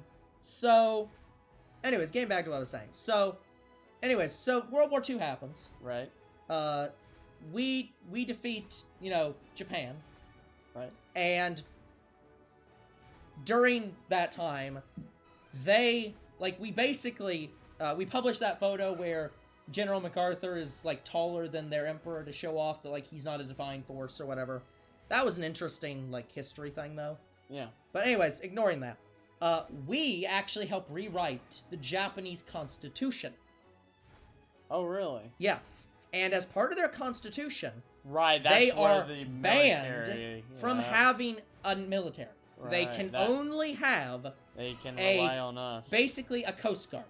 back to what I was saying. So World War II happens. Right. We defeat, Japan. Right. And during that time, we basically, we published that photo where General MacArthur is, taller than their emperor to show off that, he's not a defined force or whatever. That was an interesting, history thing, though. Yeah. But anyways, ignoring that, we actually helped rewrite the Japanese Constitution. Oh, really? Yes. And as part of their Constitution, Right, that's they where are the banned military, from having a military. They Right, can that- only have They can a- rely on us. basically a Coast Guard.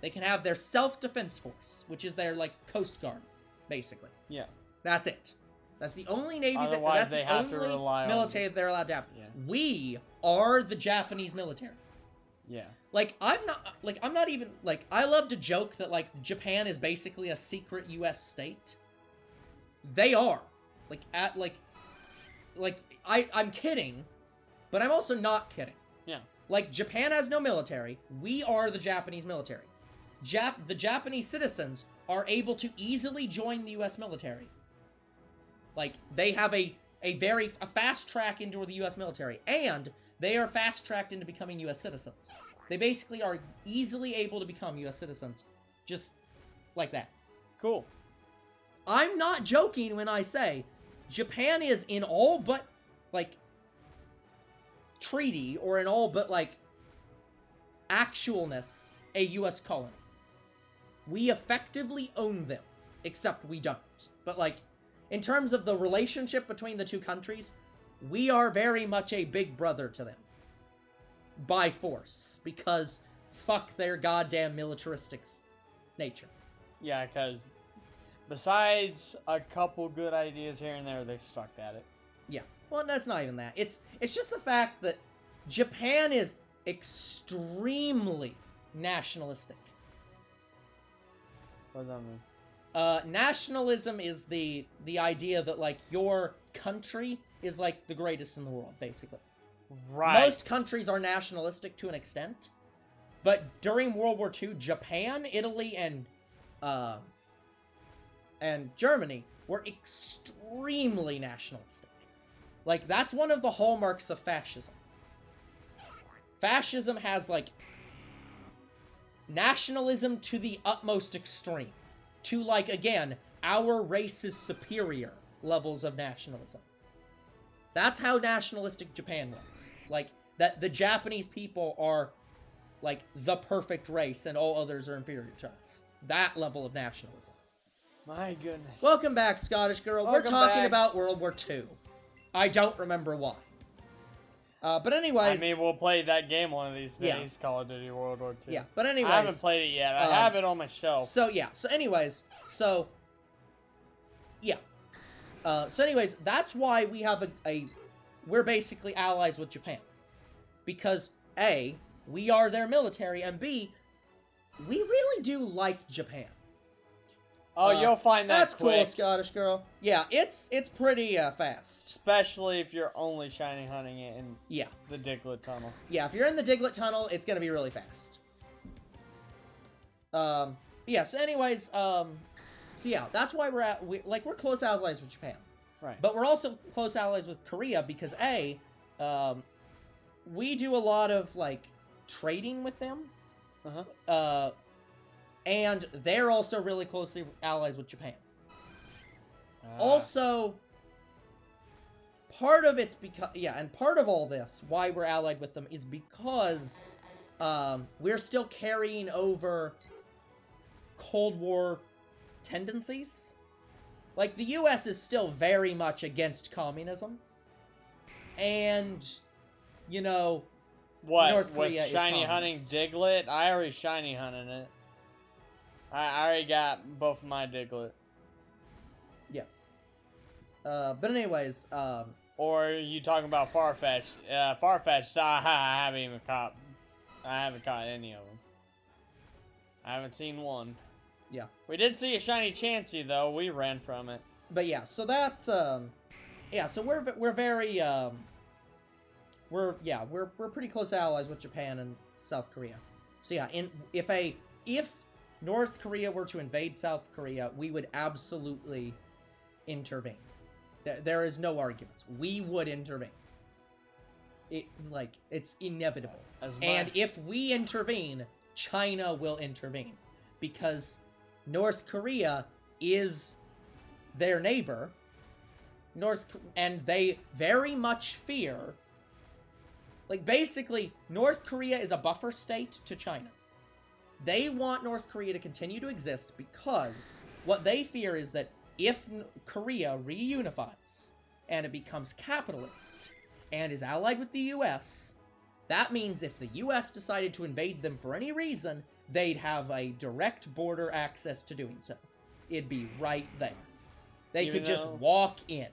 They can have their self-defense force, which is their, Coast Guard, basically. Yeah. That's it. That's the only navy Otherwise, that's they the have to only rely on- military they're allowed to have. Yeah. We are the Japanese military. Yeah. I'm not even, I love to joke that, Japan is basically a secret U.S. state. They are. I'm kidding, but I'm also not kidding. Yeah. Japan has no military. We are the Japanese military. The Japanese citizens are able to easily join the U.S. military. They have a fast track into the U.S. military, and they are fast tracked into becoming U.S. citizens. They basically are easily able to become U.S. citizens, just like that. Cool. I'm not joking when I say Japan is in all but, treaty, or in all but, actualness, a U.S. colony. We effectively own them, except we don't. But, in terms of the relationship between the two countries, we are very much a big brother to them. By force. Because fuck their goddamn militaristic nature. Yeah, because besides a couple good ideas here and there, they sucked at it. Yeah. Well, that's not even that. It's just the fact that Japan is extremely nationalistic. What does that mean? Nationalism is the idea that, your country is, the greatest in the world, basically. Right. Most countries are nationalistic to an extent, but during World War II, Japan, Italy, and Germany were extremely nationalistic. That's one of the hallmarks of fascism. Fascism has, nationalism to the utmost extreme. To, again, our race is superior levels of nationalism. That's how nationalistic Japan was. That the Japanese people are, the perfect race and all others are inferior to us. That level of nationalism. My goodness. Welcome back, Scottish Girl. We're Welcome talking back. about World War II. I don't remember why. But anyways... I mean, we'll play that game one of these Yeah. days, Call of Duty World War II. Yeah, but anyways... I haven't played it yet. I have it on my shelf. So anyways, that's why we have we're basically allies with Japan. Because, A, we are their military, and B, we really do like Japan. Oh, you'll find that That's quick. cool, Scottish Girl. Yeah, it's pretty fast. Especially if you're only shiny hunting it in Yeah. the Diglett Tunnel. Yeah, if you're in the Diglett Tunnel, it's gonna be really fast. So anyways, that's why we're close allies with Japan. Right. But we're also close allies with Korea because A, we do a lot of, trading with them. Uh-huh. And they're also really closely allies with Japan. Ah. Also, part of it's because, and part of all this, why we're allied with them, is because we're still carrying over Cold War tendencies. Like, the US is still very much against communism. And, you know, What, North Korea with is shiny hunting communist. Diglett? I already shiny hunted it. I already got both of my Diglett. But anyways, Or are you talking about Farfetch'd? Farfetch'd, I haven't caught any of them. I haven't seen one. Yeah. We did see a shiny Chansey though. We ran from it. but yeah, so that's, so we're very, we're pretty close allies with Japan and South Korea. So yeah, if North Korea were to invade South Korea, we would absolutely intervene. There is no arguments. We would intervene. It's inevitable. And if we intervene, China will intervene. Because North Korea is their neighbor. And they very much fear... Like, basically, North Korea is a buffer state to China. They want North Korea to continue to exist because what they fear is that if Korea reunifies and it becomes capitalist and is allied with the US, that means if the US decided to invade them for any reason, they'd have a direct border access to doing so. It'd be right there. They could just walk in.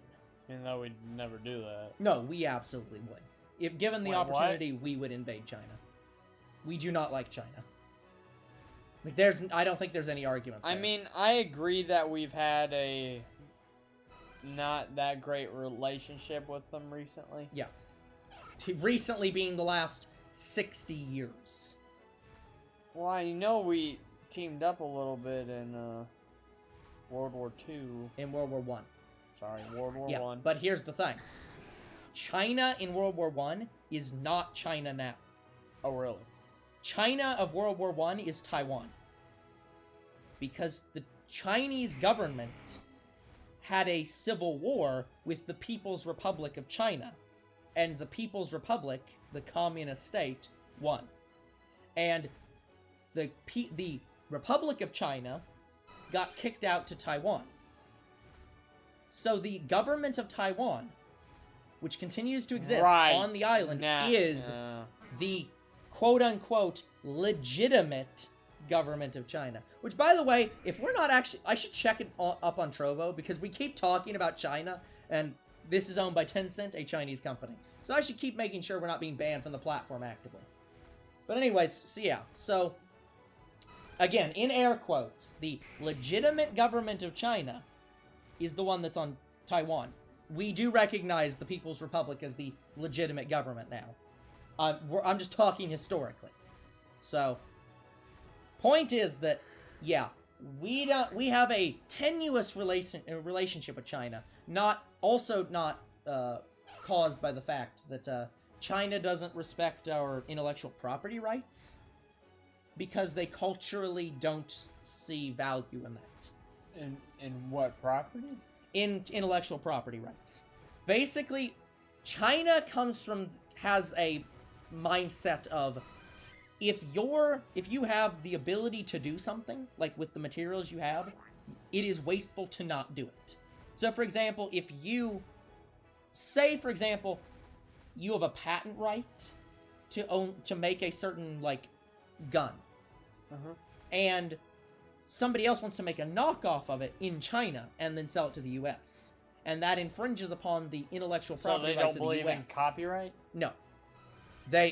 Even though we'd never do that. No, we absolutely would. If given the opportunity, we would invade China. We do not like China. Like, I don't think there's any arguments there. I mean, I agree that we've had a not that great relationship with them recently. Yeah. Recently being the last 60 years. Well, I know we teamed up a little bit in World War II. In World War One. Sorry, World War Yeah, One. but here's the thing. China in World War One is not China now. Oh, really? China of World War One is Taiwan. Because the Chinese government had a civil war with the People's Republic of China. And the People's Republic, the communist state, won. And the Republic of China got kicked out to Taiwan. So the government of Taiwan, which continues to exist on the island, is the quote-unquote legitimate government of China. Which, by the way, if we're not actually... I should check it up on Trovo, because we keep talking about China, and this is owned by Tencent, a Chinese company. So I should keep making sure we're not being banned from the platform actively. But anyways, so yeah. So, again, in air quotes, the legitimate government of China is the one that's on Taiwan. We do recognize the People's Republic as the legitimate government now. I'm just talking historically. So, point is that, yeah, we have a tenuous relationship with China. Not caused by the fact that China doesn't respect our intellectual property rights, because they culturally don't see value in that. In what property? In intellectual property rights. Basically, China has a mindset of, if you have the ability to do something, like with the materials you have, it is wasteful to not do it. So, for example, if you say, for example, you have a patent right to make a certain, like, gun, and somebody else wants to make a knockoff of it in China and then sell it to the U.S., and that infringes upon the intellectual property rights of the U.S. So they don't believe in copyright? No. They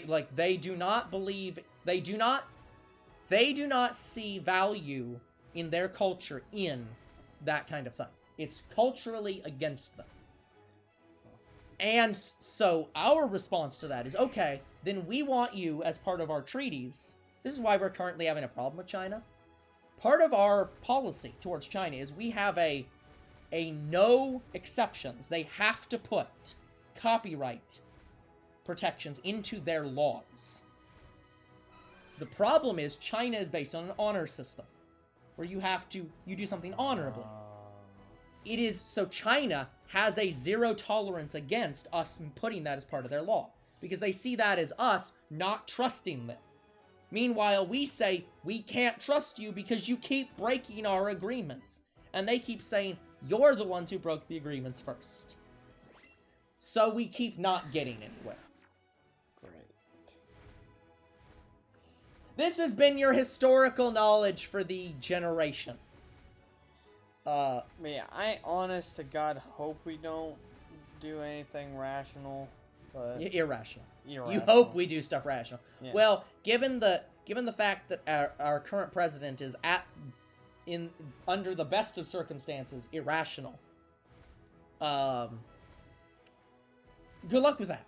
do not see value in their culture in that kind of thing. It's culturally against them. And so our response to that is, okay, then we want you as part of our treaties. This is why we're currently having a problem with China. Part of our policy towards China is we have a no exceptions. They have to put copyright protections into their laws. The problem is China is based on an honor system, where you do something honorably. So China has a zero tolerance against us putting that as part of their law, because they see that as us not trusting them. Meanwhile, we say, we can't trust you because you keep breaking our agreements. And they keep saying, you're the ones who broke the agreements first. So we keep not getting anywhere. Great. This has been your historical knowledge for the generation. Yeah, I honest to God hope we don't do anything rational, but Irrational. irrational. You hope we do stuff rational. Yeah. Well, given the fact that our current president is under the best of circumstances irrational, good luck with that.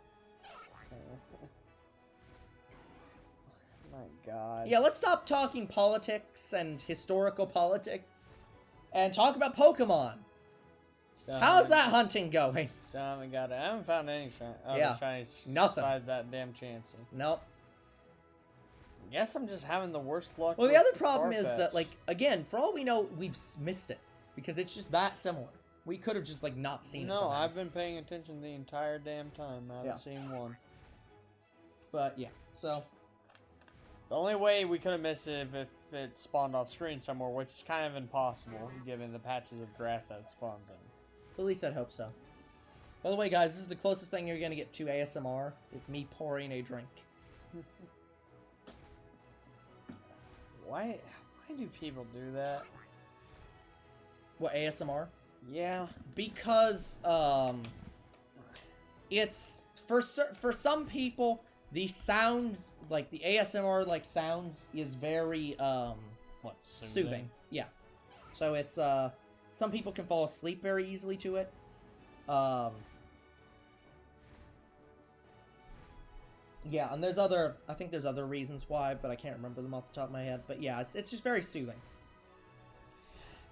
My God. Yeah, let's stop talking politics and historical politics and talk about Pokemon. How's that hunting going? Still haven't got it. I haven't found any Yeah, shinies nothing. besides that damn Chansey. Nope. Guess I'm just having the worst luck. Well, the with other problem is that, Farfetch'd. like, again, for all we know, we've missed it. Because it's just that similar. We could have just, like, not seen it No, somehow. I've been paying attention the entire damn time. I haven't seen one. But, yeah, so... The only way we could have missed it if it spawned off screen somewhere, which is kind of impossible, given the patches of grass that it spawns in. At least I'd hope so. By the way, guys, this is the closest thing you're gonna get to ASMR, is me pouring a drink. Why do people do that? What, ASMR? Yeah. Because, it's, for some people, the sounds, like, the ASMR, like, sounds is very, What, soothing. Yeah. So it's, some people can fall asleep very easily to it. Yeah, and I think there's other reasons why, but I can't remember them off the top of my head. But yeah, it's just very soothing.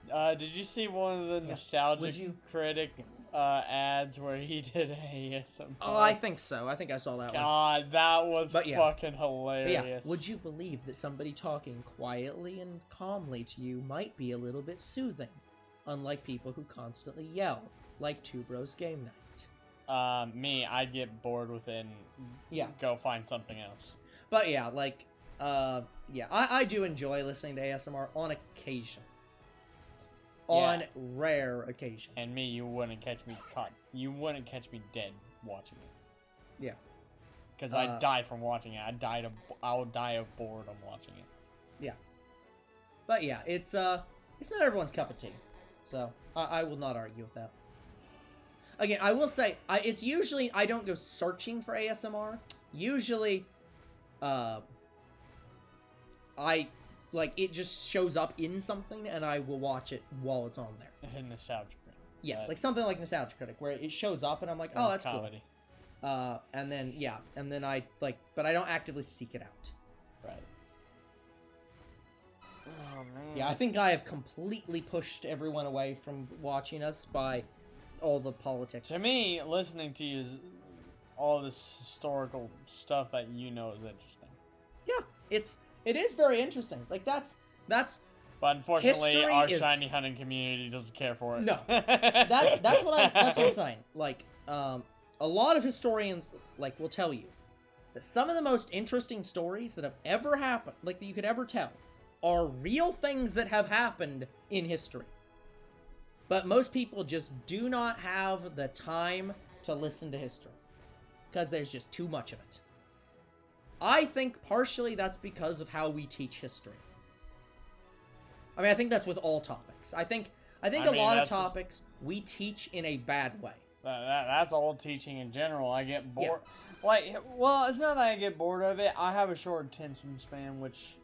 Did you see one of the nostalgic Would you? critic ads where he did ASMR? Oh, I think so. I think I saw that one. God, that was But yeah. fucking But hilarious. yeah, would you believe that somebody talking quietly and calmly to you might be a little bit soothing? Unlike people who constantly yell, like Two Bros Game Night. Me, I'd get bored with it and Yeah. go find something else. But yeah, like, yeah, I do enjoy listening to ASMR on occasion. On rare occasion. And me, you wouldn't catch me dead watching it. Yeah. Because I'd die from watching it. I'll die of boredom watching it. Yeah. But yeah, it's not everyone's cup of tea. So, I will not argue with that. Again, I will say, it's usually, I don't go searching for ASMR. Usually, it just shows up in something, and I will watch it while it's on there. Nostalgia critic. Yeah, like something like Nostalgia Critic, where it shows up, and I'm like, oh, that's comedy. Cool. And then I, but I don't actively seek it out. Right. Oh, man. Yeah, I think I have completely pushed everyone away from watching us by all the politics. To me, listening to you is all this historical stuff that you know is interesting. Yeah, it is very interesting. Like, that's But unfortunately, history our is... shiny hunting community doesn't care for it. No. That's what I'm saying. Like, a lot of historians, like, will tell you that some of the most interesting stories that have ever happened, like, that you could ever tell, are real things that have happened in history. But most people just do not have the time to listen to history. Because there's just too much of it. I think partially that's because of how we teach history. I mean, I think that's with all topics. I think a lot of topics we teach in a bad way. That's all teaching in general. I get bored. Yeah. It's not that I get bored of it. I have a short attention span, which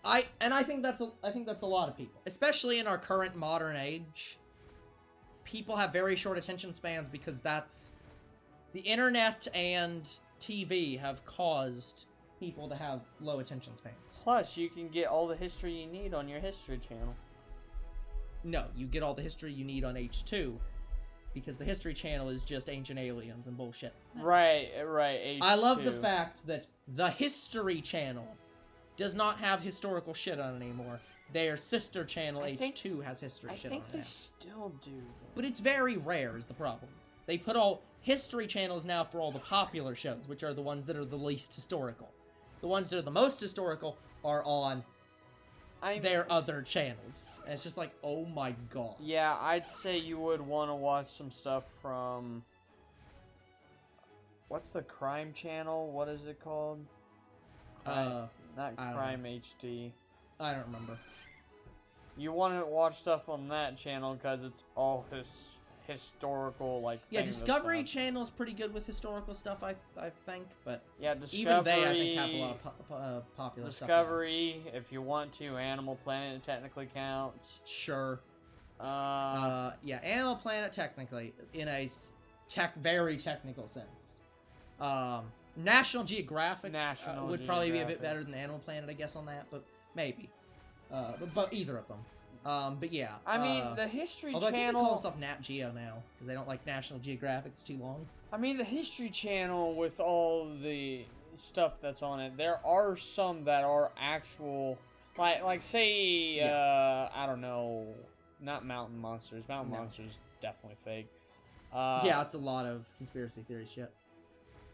I think that's a lot of people, especially in our current modern age. People have very short attention spans because that's the internet and TV have caused people to have low attention spans. Plus, you can get all the history you need on your history channel. No, you get all the history you need on H2 because the history channel is just ancient aliens and bullshit. Right, H2. I love the fact that the history channel does not have historical shit on it anymore. their sister channel I think- H2 has history I shit think on it they now. still do. But it's very rare is the problem. They put all history channels now for all the popular shows, which are the ones that are the least historical. The ones that are the most historical are on their other channels. And it's just like, oh my god. Yeah, I'd say you would want to watch some stuff from... What's the crime channel? What is it called? Not I don't Crime HD. I don't remember. You want to watch stuff on that channel because it's all historical, like. Yeah, thing that's Discovery on. Channel's pretty good with historical stuff, I think, but Yeah, Discovery. even they, I think, have a lot of popular stuff. Discovery, if you want to, Animal Planet technically counts. Sure. Uh, Yeah, Animal Planet technically, in a very technical sense. National Geographic would probably be a bit better than Animal Planet, I guess, on that, but maybe. But either of them. But yeah. I mean, the History although Channel. I think they call themselves Nat Geo now because they don't like National Geographic; it's too long. I mean, the History Channel with all the stuff that's on it, there are some that are actual, like say, I don't know, not Mountain Monsters. Mountain Monsters definitely fake. Yeah, it's a lot of conspiracy theory shit.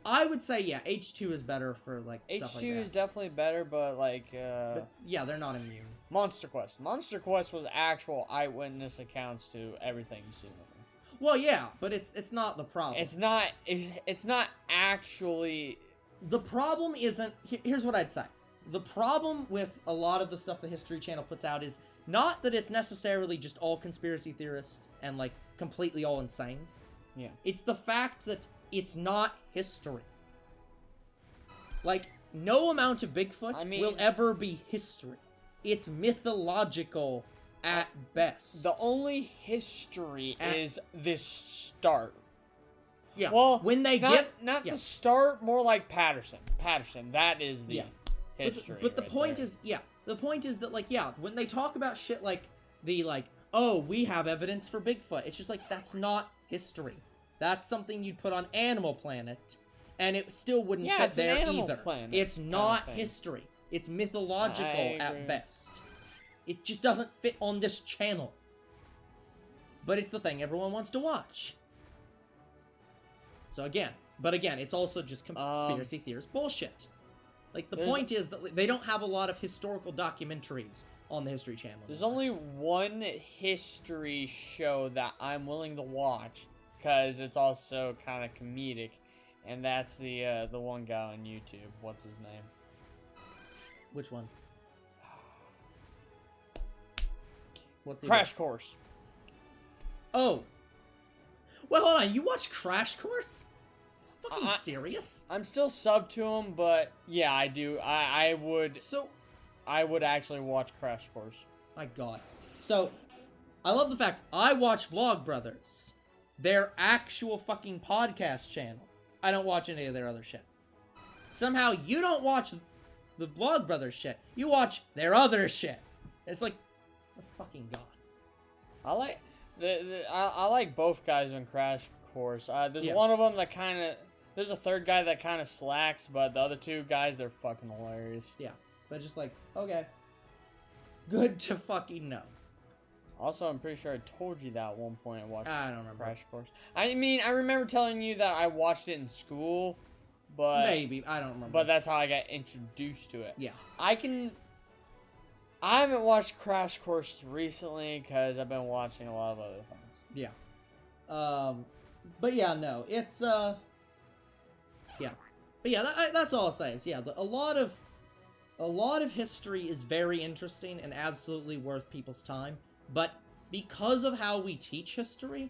I would say, yeah, H2 is better for, like, stuff like that. H2 is definitely better, but, like, But, yeah, they're not immune. Monster Quest. Monster Quest was actual eyewitness accounts to everything you see in them. Well, yeah, but it's not the problem. It's not actually... The problem isn't... Here's what I'd say. The problem with a lot of the stuff the History Channel puts out is not that it's necessarily just all conspiracy theorists and, like, completely all insane. Yeah. It's the fact that it's not history. Like, no amount of Bigfoot will ever be history. It's mythological at best. The only history is this start. Yeah. Well, when they not the start, more like Patterson. Patterson, that is the history. But the point is, the point is that, like, when they talk about shit like oh, we have evidence for Bigfoot, it's just like, that's not history. That's something you'd put on Animal Planet, and it still wouldn't fit there either. It's not history. It's mythological at best. It just doesn't fit on this channel. But it's the thing everyone wants to watch. So again, it's also just conspiracy theorist bullshit. Like, the point is that they don't have a lot of historical documentaries on the History Channel. There's only one history show that I'm willing to watch, because it's also kind of comedic, and that's the one guy on YouTube. What's his name? Which one? What's Crash Course. Oh. Well, hold on. You watch Crash Course? Fucking serious? I'm still sub to him, but yeah, I do. I would actually watch Crash Course. My god. So, I love the fact I watch Vlogbrothers. Their actual fucking podcast channel. I don't watch any of their other shit. Somehow, you don't watch the Vlogbrothers shit. You watch their other shit. It's like, oh fucking god. I like I like both guys on Crash Course. There's one of them that kind of... There's a third guy that kind of slacks, but the other two guys, they're fucking hilarious. Yeah, but just like, okay. Good to fucking know. Also, I'm pretty sure I told you that at one point I watched I don't remember. Crash Course. I mean, I remember telling you that I watched it in school, but... Maybe, I don't remember. But that's how I got introduced to it. Yeah. I haven't watched Crash Course recently because I've been watching a lot of other things. Yeah. But yeah, no, it's, yeah. But yeah, that's all I'll say is, yeah, a lot of history is very interesting and absolutely worth people's time, but because of how we teach history,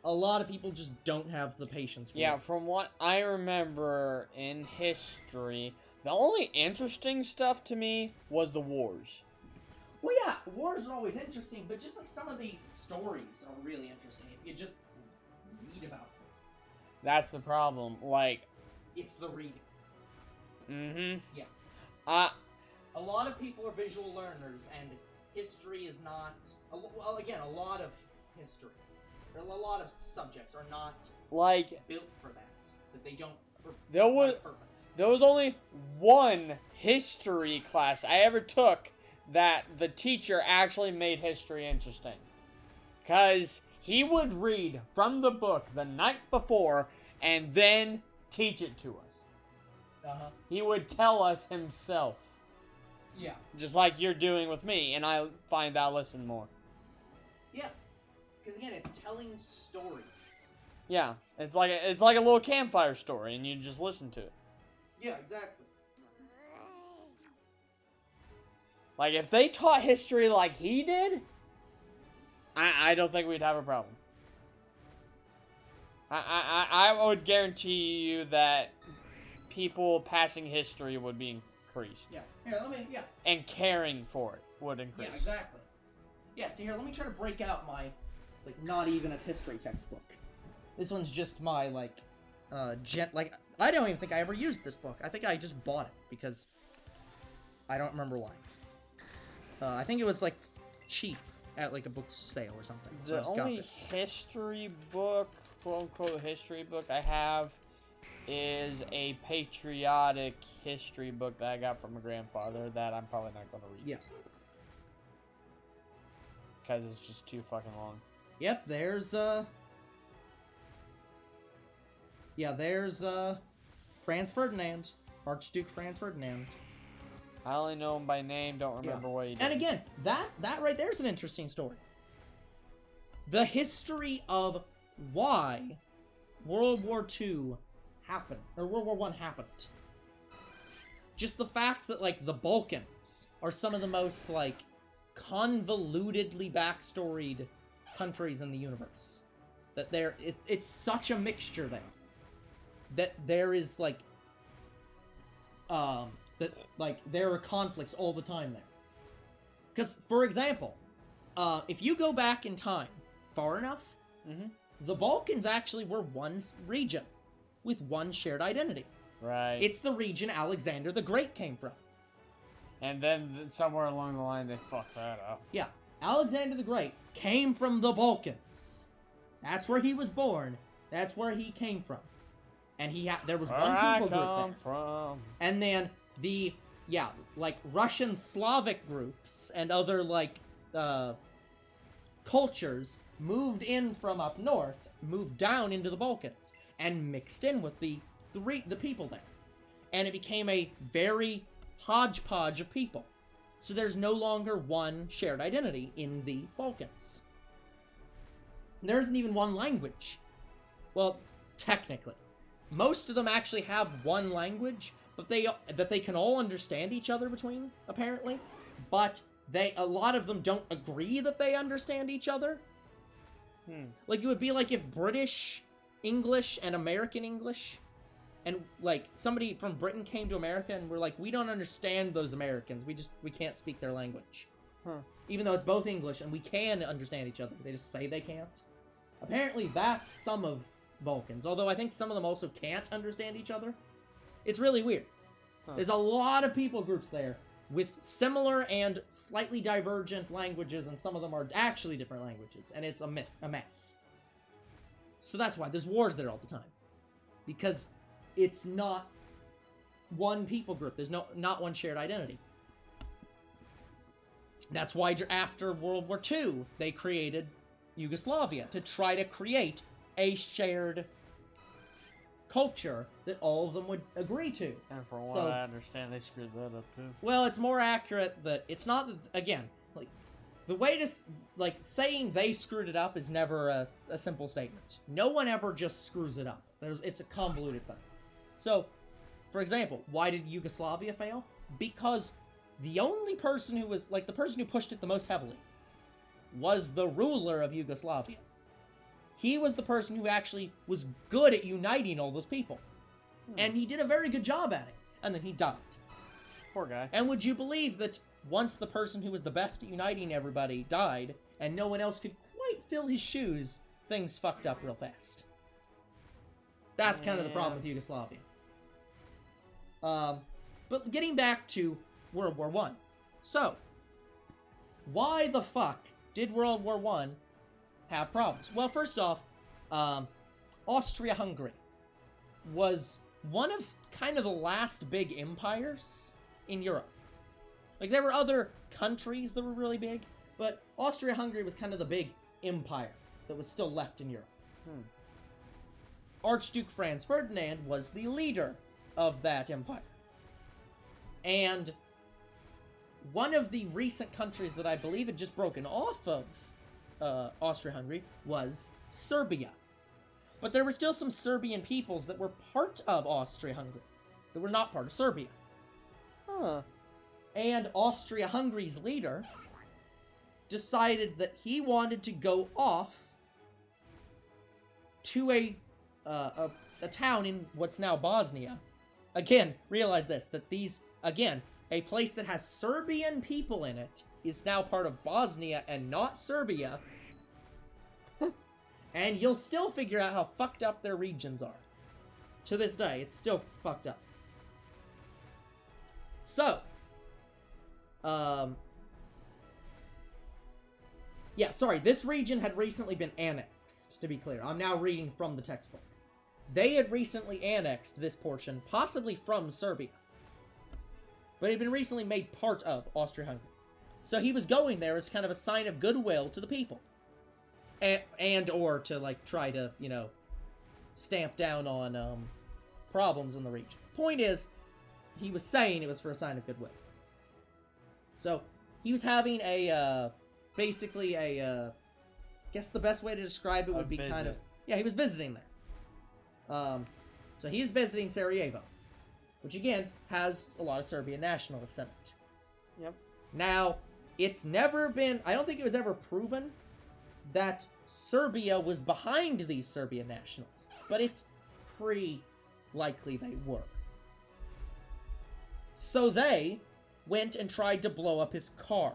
a lot of people just don't have the patience for it. Yeah, from what I remember in history, the only interesting stuff to me was the wars. Well, yeah, wars are always interesting, but just like some of the stories are really interesting if you just read about them. That's the problem. Like, it's the reading. Mm-hmm. Yeah. A lot of people are visual learners, and history is not... Well, again, a lot of history, a lot of subjects are not like built for that. That they don't... There was only one history class I ever took that the teacher actually made history interesting. Because he would read from the book the night before and then teach it to us. He would tell us himself. Yeah. Just like you're doing with me, and I find that listen more. Yeah. Because again, it's telling stories. Yeah, it's like a little campfire story, and you just listen to it. Yeah, exactly. Like, if they taught history like he did, I don't think we'd have a problem. I would guarantee you that people passing history would be increased. Yeah. Here, let me. Yeah. And caring for it would increase. Yeah, exactly. Yeah. See here, let me try to break out my, like, not even a history textbook. This one's just my like, I don't even think I ever used this book. I think I just bought it because I don't remember why. I think it was like cheap at like a book sale or something. So I The just got only this. history book, quote-unquote history book I have is a patriotic history book that I got from my grandfather that I'm probably not going to read. Yeah. Because it's just too fucking long. Yep. There's Yeah, there's Franz Ferdinand, Archduke Franz Ferdinand. I only know him by name, don't remember what he did. And again, that right there's an interesting story. The history of why World War II happened, or World War I happened. Just the fact that, like, the Balkans are some of the most, like, convolutedly backstoried countries in the universe. That it's such a mixture there. That there is, like, there are conflicts all the time there. Because, for example, if you go back in time far enough, the Balkans actually were one region with one shared identity. Right. It's the region Alexander the Great came from. And then somewhere along the line, they fucked that up. Yeah, Alexander the Great came from the Balkans. That's where he was born. That's where he came from. And there was one people group there. And then the, Russian Slavic groups and other, cultures moved in from up north, moved down into the Balkans, and mixed in with the people there. And it became a very hodgepodge of people. So there's no longer one shared identity in the Balkans. There isn't even one language. Well, technically. Most of them actually have one language, but that they can all understand each other between, apparently. But a lot of them don't agree that they understand each other. Like, it would be like if British English and American English, and, somebody from Britain came to America and were like, we don't understand those Americans, we can't speak their language. Even though it's both English and we can understand each other, they just say they can't. Apparently that's some of Balkans, although I think some of them also can't understand each other. It's really weird. There's a lot of people groups there with similar and slightly divergent languages, and some of them are actually different languages, and it's a mess. So that's why there's wars there all the time. Because it's not one people group. There's not one shared identity. That's why after World War II, they created Yugoslavia to try to create a shared culture that all of them would agree to. And from what I understand, they screwed that up too. Well, it's more accurate that it's not, again, the way to, saying they screwed it up is never a simple statement. No one ever just screws it up. It's a convoluted thing. So, for example, why did Yugoslavia fail? Because the only person who was, the person who pushed it the most heavily was the ruler of Yugoslavia. He was the person who actually was good at uniting all those people. And he did a very good job at it. And then he died. Poor guy. And would you believe that once the person who was the best at uniting everybody died, and no one else could quite fill his shoes, things fucked up real fast. That's kind of the problem with Yugoslavia. But getting back to World War I. So, why the fuck did World War I have problems? Well, first off, Austria-Hungary was one of kind of the last big empires in Europe. Like, there were other countries that were really big, but Austria-Hungary was kind of the big empire that was still left in Europe. Archduke Franz Ferdinand was the leader of that empire. And one of the recent countries that I believe had just broken off of Austria-Hungary was Serbia. But there were still some Serbian peoples that were part of Austria-Hungary that were not part of Serbia. Huh. And Austria-Hungary's leader decided that he wanted to go off to a town in what's now Bosnia. Again, realize this, that a place that has Serbian people in it is now part of Bosnia and not Serbia. And you'll still figure out how fucked up their regions are. To this day, it's still fucked up. So, yeah, sorry, this region had recently been annexed, to be clear. I'm now reading from the textbook. They had recently annexed this portion, possibly from Serbia. But it had been recently made part of Austria-Hungary. So he was going there as kind of a sign of goodwill to the people. And or to, like, try to, you know, stamp down on, problems in the region. Point is, he was saying it was for a sign of goodwill. So, he was having basically I guess the best way to describe it would be kind of, yeah, he was visiting there. So he's visiting Sarajevo, which again, has a lot of Serbian nationalists in it. Yep. Now, it's never been, I don't think it was ever proven that Serbia was behind these Serbian nationalists, but it's pretty likely they were. So they went and tried to blow up his car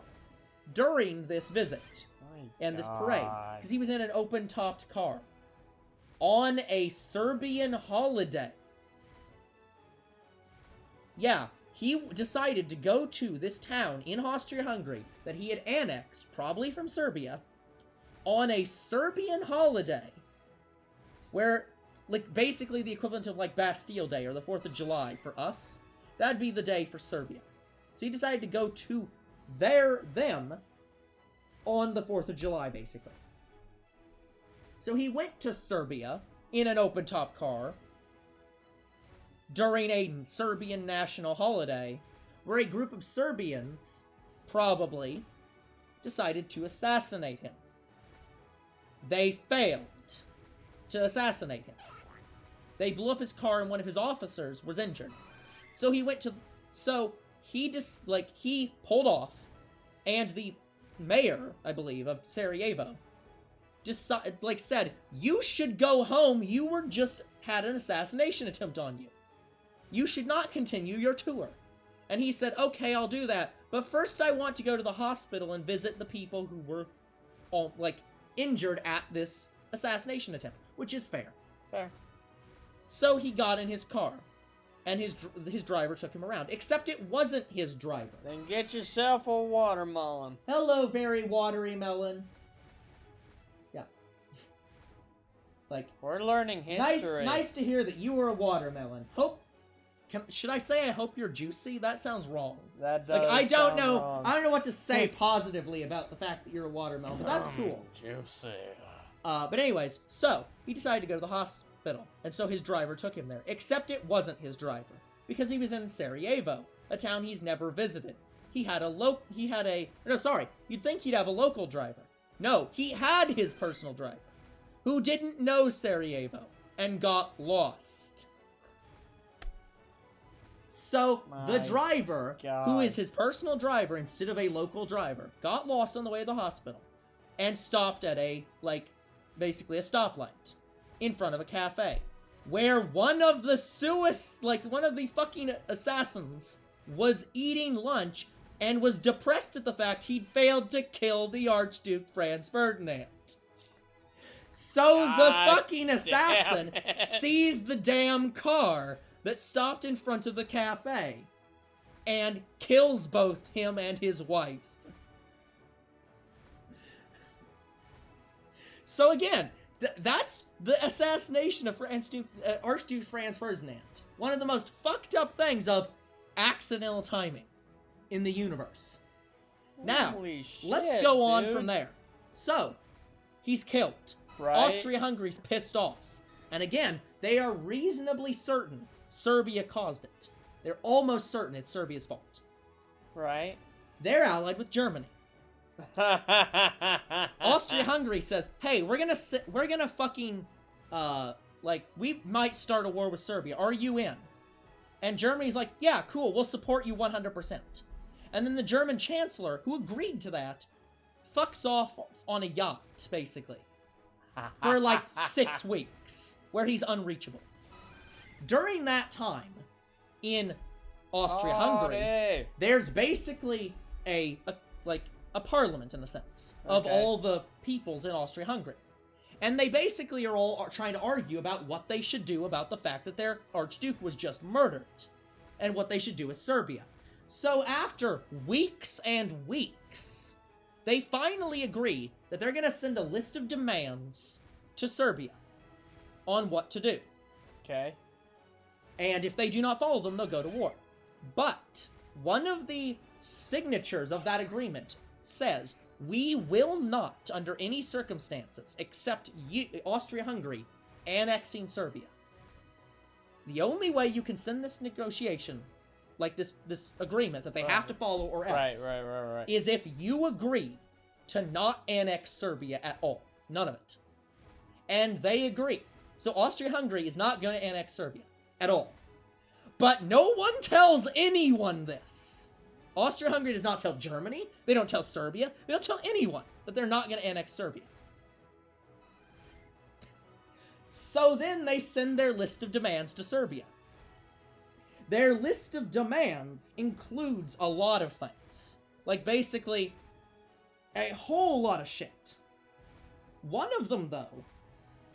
during this visit and this parade, because he was in an open-topped car on a Serbian holiday. Yeah, he decided to go to this town in Austria-Hungary that he had annexed, probably from Serbia, on a Serbian holiday, where, like, basically the equivalent of, like, Bastille Day or the 4th of July for us. That'd be the day for Serbia. So he decided to go to them on the 4th of July, basically. So he went to Serbia in an open-top car during a Serbian national holiday, where a group of Serbians, probably, decided to assassinate him. They failed to assassinate him. They blew up his car and one of his officers was injured. So he he pulled off, and the mayor, I believe, of Sarajevo, said, "You should go home, you were just had an assassination attempt on you. You should not continue your tour." And he said, "Okay, I'll do that, but first I want to go to the hospital and visit the people who were, injured at this assassination attempt," which is fair. Fair. So he got in his car, and his driver took him around. Except it wasn't his driver. Then get yourself a watermelon. Hello, very watery melon. Yeah. Like, we're learning history. Nice to hear that you were a watermelon. Should I say I hope you're juicy? That sounds wrong. That does I don't sound know. wrong. I don't know what to say positively about the fact that you're a watermelon, but that's cool. Juicy. But anyways, so he decided to go to the hospital, and so his driver took him there. Except it wasn't his driver, because he was in Sarajevo, a town he's never visited. You'd think he'd have a local driver. No, he had his personal driver, who didn't know Sarajevo, and got lost. So, the driver, who is his personal driver instead of a local driver, got lost on the way to the hospital, and stopped at basically a stoplight, in front of a cafe, where one of the fucking assassins was eating lunch, and was depressed at the fact he'd failed to kill the Archduke Franz Ferdinand. So the fucking assassin sees the damn car that stopped in front of the cafe, and kills both him and his wife. So again, that's the assassination of Archduke Franz Ferdinand. One of the most fucked up things of accidental timing in the universe. Now, Holy shit, let's go on dude. from there. So, he's killed. Right. Austria-Hungary's pissed off. And again, they are reasonably certain Serbia caused it. They're almost certain it's Serbia's fault. Right. They're allied with Germany. Austria-Hungary says, hey, we're gonna fucking, we might start a war with Serbia. Are you in? And Germany's like, yeah, cool, we'll support you 100%. And then the German chancellor, who agreed to that, fucks off on a yacht, basically. For like 6 weeks, where he's unreachable. During that time, in Austria-Hungary, there's basically a parliament, in a sense, of all the peoples in Austria-Hungary. And they basically are all trying to argue about what they should do about the fact that their Archduke was just murdered, and what they should do with Serbia. So after weeks and weeks, they finally agree that they're going to send a list of demands to Serbia on what to do. Okay. And if they do not follow them, they'll go to war. But one of the signatures of that agreement says, we will not, under any circumstances, accept Austria-Hungary annexing Serbia. The only way you can send this negotiation, like this agreement that they have to follow or else, right. is if you agree to not annex Serbia at all. None of it. And they agree. So Austria-Hungary is not going to annex Serbia at all. But no one tells anyone this. Austria-Hungary does not tell Germany. They don't tell Serbia. They don't tell anyone that they're not going to annex Serbia. So then they send their list of demands to Serbia. Their list of demands includes a lot of things. Like, basically, a whole lot of shit. One of them, though,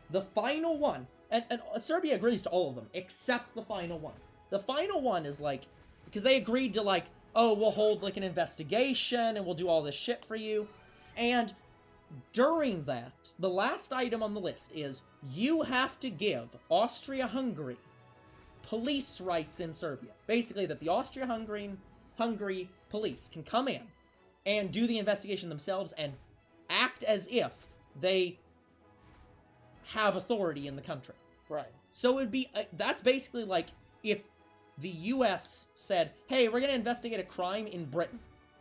the final one, and Serbia agrees to all of them, except the final one. The final one is, like, because they agreed to, like, oh, we'll hold, like, an investigation, and we'll do all this shit for you. And during that, the last item on the list is, you have to give Austria-Hungary police rights in Serbia. Basically, that the Austria-Hungary police can come in and do the investigation themselves and act as if they have authority in the country. Right. So it'd be, that's basically like if the US said, hey, we're going to investigate a crime in Britain,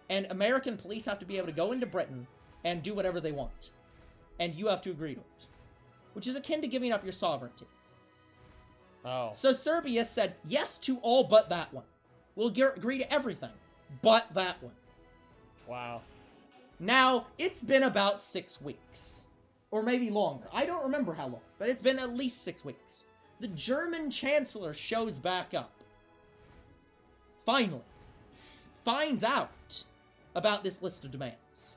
and American police have to be able to go into Britain and do whatever they want. And you have to agree to it. Which is akin to giving up your sovereignty. Oh. So Serbia said yes to all but that one. We'll agree to everything but that one. Wow. Now, it's been about 6 weeks. Or maybe longer. I don't remember how long, but it's been at least 6 weeks. The German Chancellor shows back up. Finally. Finds out about this list of demands.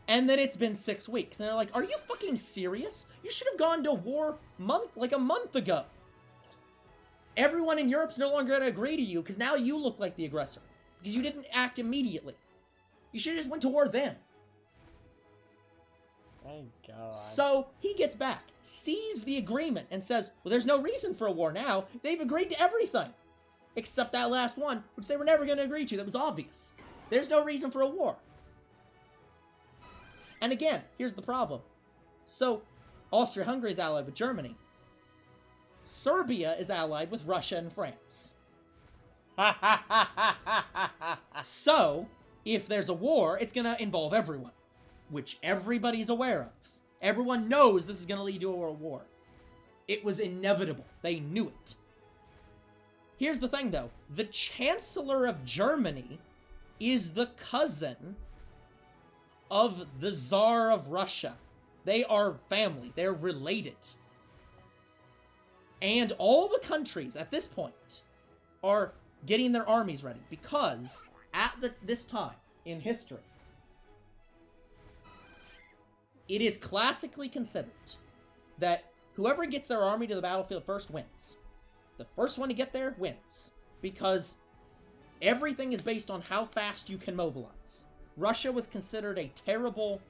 And then it's been 6 weeks. And they're like, are you fucking serious? You should have gone to war a month ago. Everyone in Europe's no longer going to agree to you because now you look like the aggressor. Because you didn't act immediately. You should have just went to war then. Thank God. So he gets back, sees the agreement, and says, well, there's no reason for a war now. They've agreed to everything. Except that last one, which they were never going to agree to. That was obvious. There's no reason for a war. And again, here's the problem. So, Austria-Hungary is allied with Germany. Serbia is allied with Russia and France. So, if there's a war, it's going to involve everyone. Which everybody's aware of. Everyone knows this is going to lead to a world war. It was inevitable. They knew it. Here's the thing, though. The Chancellor of Germany is the cousin of the Tsar of Russia. They are family. They're related. And all the countries at this point are getting their armies ready because at this time in history, it is classically considered that whoever gets their army to the battlefield first wins. The first one to get there wins. Because everything is based on how fast you can mobilize. Russia was considered a terrible...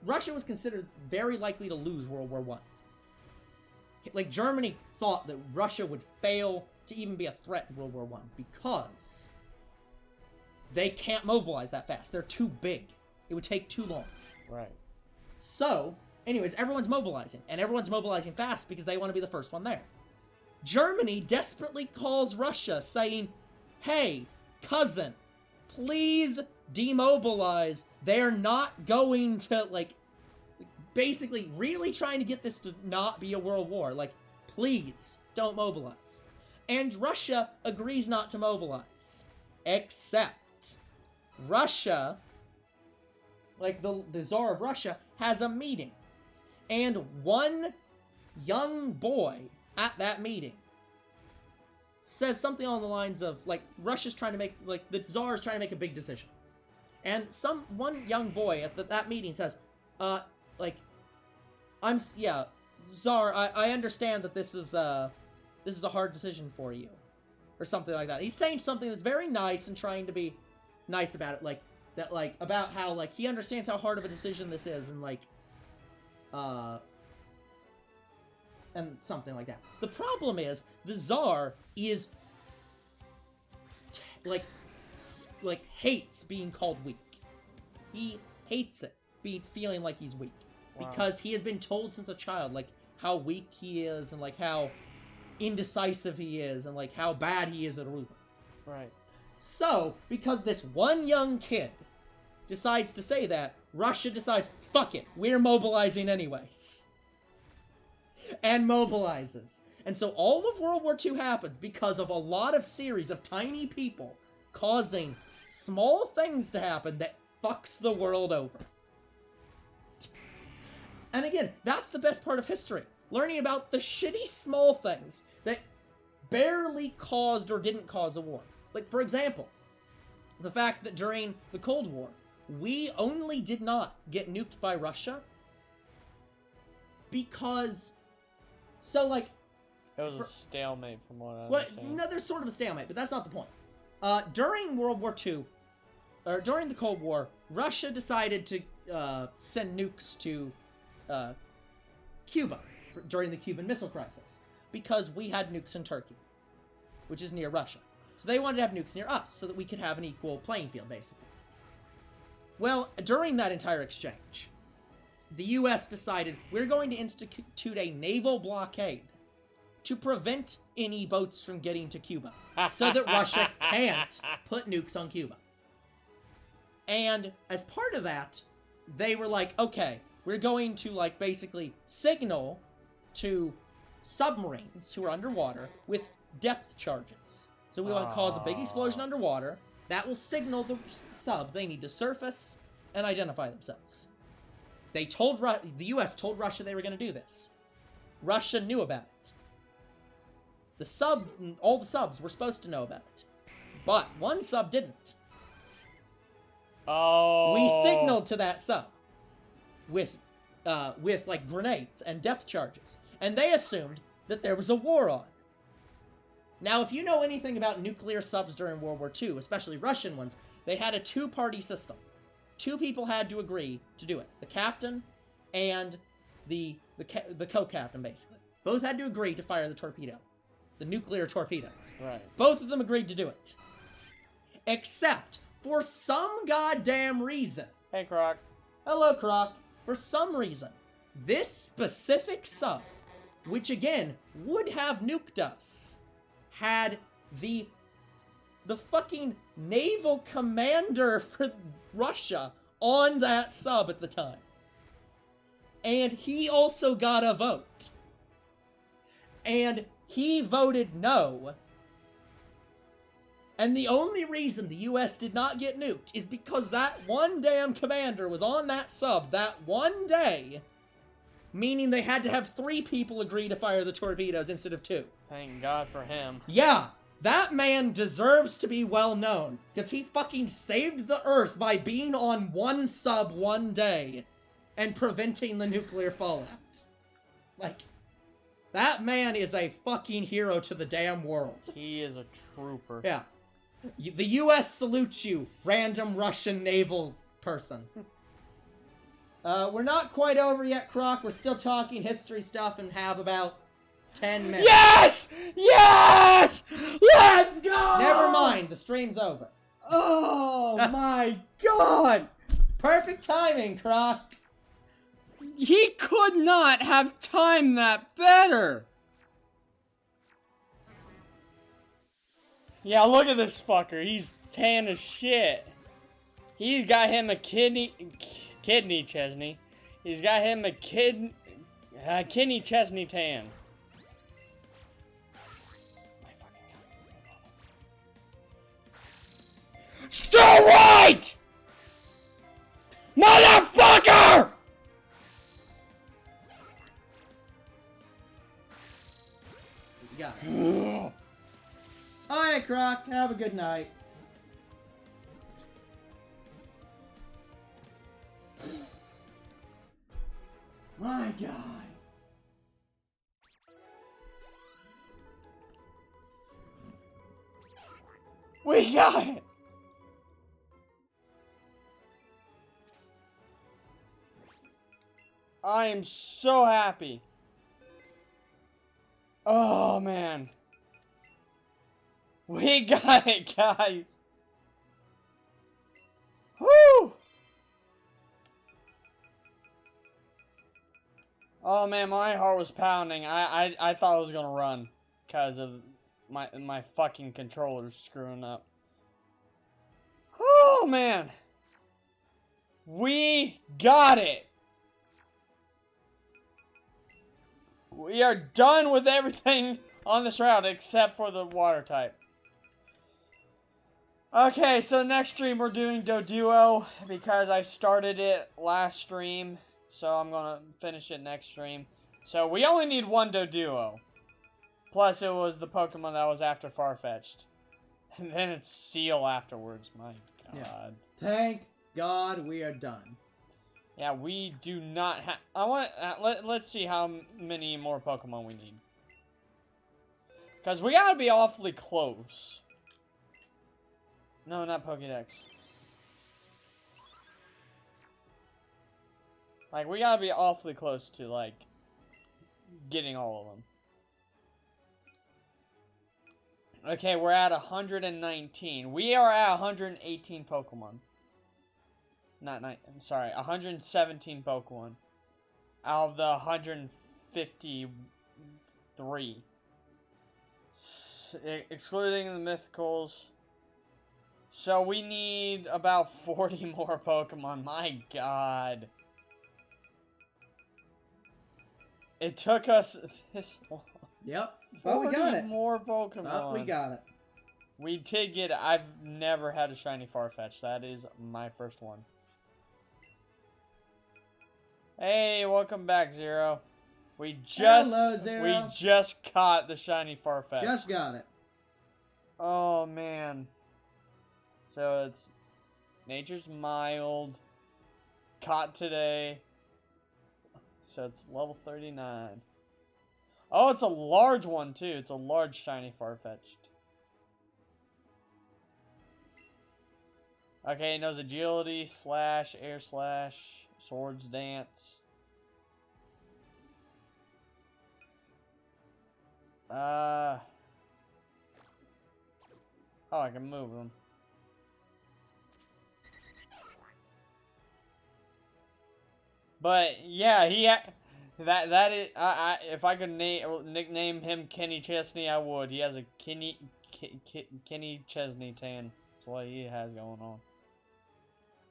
Russia was considered very likely to lose World War I. Germany thought that Russia would fail to even be a threat in World War I. Because they can't mobilize that fast. They're too big. It would take too long. Right. So, anyways, everyone's mobilizing. And everyone's mobilizing fast because they want to be the first one there. Germany desperately calls Russia saying, hey, cousin, please demobilize. They're not going to, like, basically really trying to get this to not be a world war. Like, please don't mobilize. And Russia agrees not to mobilize. Except Russia, like the Tsar of Russia, has a meeting. And one young boy at that meeting says something along the lines of, like, Russia's trying to make, like, the Tsar is trying to make a big decision. And one young boy at that meeting says, Tsar, I understand that this is a hard decision for you. Or something like that. He's saying something that's very nice and trying to be nice about it, about how, like, he understands how hard of a decision this is, and, like, and something like that. The problem is, the Tsar is, hates being called weak. He hates it, feeling like he's weak. Wow. Because he has been told since a child, like, how weak he is, and, like, how indecisive he is, and, like, how bad he is at a ruler. Right. So, because this one young kid decides to say that, Russia decides, fuck it, we're mobilizing anyways. And mobilizes. And so all of World War II happens because of a lot of series of tiny people causing small things to happen that fucks the world over. And again, that's the best part of history. Learning about the shitty small things that barely caused or didn't cause a war. Like, for example, the fact that during the Cold War, we only did not get nuked by Russia because... So, like... It was a stalemate from what I Well, understand. no, there's sort of a stalemate, but that's not the point. During World War II, or during the Cold War, Russia decided to send nukes to Cuba during the Cuban Missile Crisis, because we had nukes in Turkey, which is near Russia. So they wanted to have nukes near us, so that we could have an equal playing field, basically. Well, during that entire exchange, the U.S. decided we're going to institute a naval blockade to prevent any boats from getting to Cuba, so that Russia can't put nukes on Cuba. And as part of that, they were like, okay, we're going to, like, basically signal to submarines who are underwater with depth charges. So we will cause a big explosion underwater. That will signal the sub they need to surface and identify themselves. They told the U.S. told Russia they were going to do this. Russia knew about it. All the subs were supposed to know about it. But one sub didn't. Oh. We signaled to that sub with like grenades and depth charges, and they assumed that there was a war on. Now, if you know anything about nuclear subs during World War II, especially Russian ones, they had a two-party system. Two people had to agree to do it. The captain and the co-captain, basically. Both had to agree to fire the torpedo. The nuclear torpedoes. Right. Both of them agreed to do it. Except, for some goddamn reason... Hey, Croc. Hello, Croc. For some reason, this specific sub, which again, would have nuked us, had the fucking naval commander for Russia on that sub at the time. And he also got a vote. And he voted no. And the only reason the U.S. did not get nuked is because that one damn commander was on that sub that one day, meaning they had to have 3 people agree to fire the torpedoes instead of 2. Thank God for him. Yeah, that man deserves to be well known, because he fucking saved the Earth by being on one sub one day and preventing the nuclear fallout. Like, that man is a fucking hero to the damn world. He is a trooper. Yeah. The U.S. salutes you, random Russian naval person. We're not quite over yet, Croc. We're still talking history stuff and have about 10 minutes. Yes! Yes! Let's go! Never mind, the stream's over. Oh my god! Perfect timing, Croc. He could not have timed that better. Yeah, look at this fucker. He's tan as shit. He's got him a kidney Chesney. He's got him a kidney Chesney tan. My fucking god. Still white! Motherfucker! You got it. Alright, Croc. Have a good night. My god. We got it! I am so happy. Oh, man. We got it, guys. Woo! Oh, man, my heart was pounding. I thought I was gonna run because of my fucking controller screwing up. Oh, man. We got it. We are done with everything on this route except for the water type. Okay, so next stream we're doing Doduo because I started it last stream. So I'm gonna finish it next stream. So we only need one Doduo. Plus it was the Pokemon that was after Farfetch'd. And then it's Seal afterwards. My god. Yeah. Thank God we are done. Yeah, we do not have... I want... let's see how many more Pokemon we need. Because we gotta be awfully close. No, not Pokédex. Like, we gotta be awfully close to, like, getting all of them. Okay, we're at 119. We are at 118 Pokemon. I'm sorry, 117 Pokemon. Out of the 153. Excluding the mythicals. So we need about 40 more Pokemon. My god. It took us this long. Yep. But we got it. More Pokemon. But we got it. We did get it. I've never had a shiny Farfetch'd. That is my first one. Hey, welcome back, Zero. Hello, Zero. We just caught the shiny Farfetch'd. Just got it. Oh man. So it's Nature's Mild. Caught today. So it's level 39. Oh, it's a large one too. It's a large shiny Farfetch'd. Okay, it knows agility, slash, air slash, swords dance. Oh, I can move them. But yeah, that is if I could nickname him Kenny Chesney, I would. He has a Kenny Chesney tan. That's what he has going on.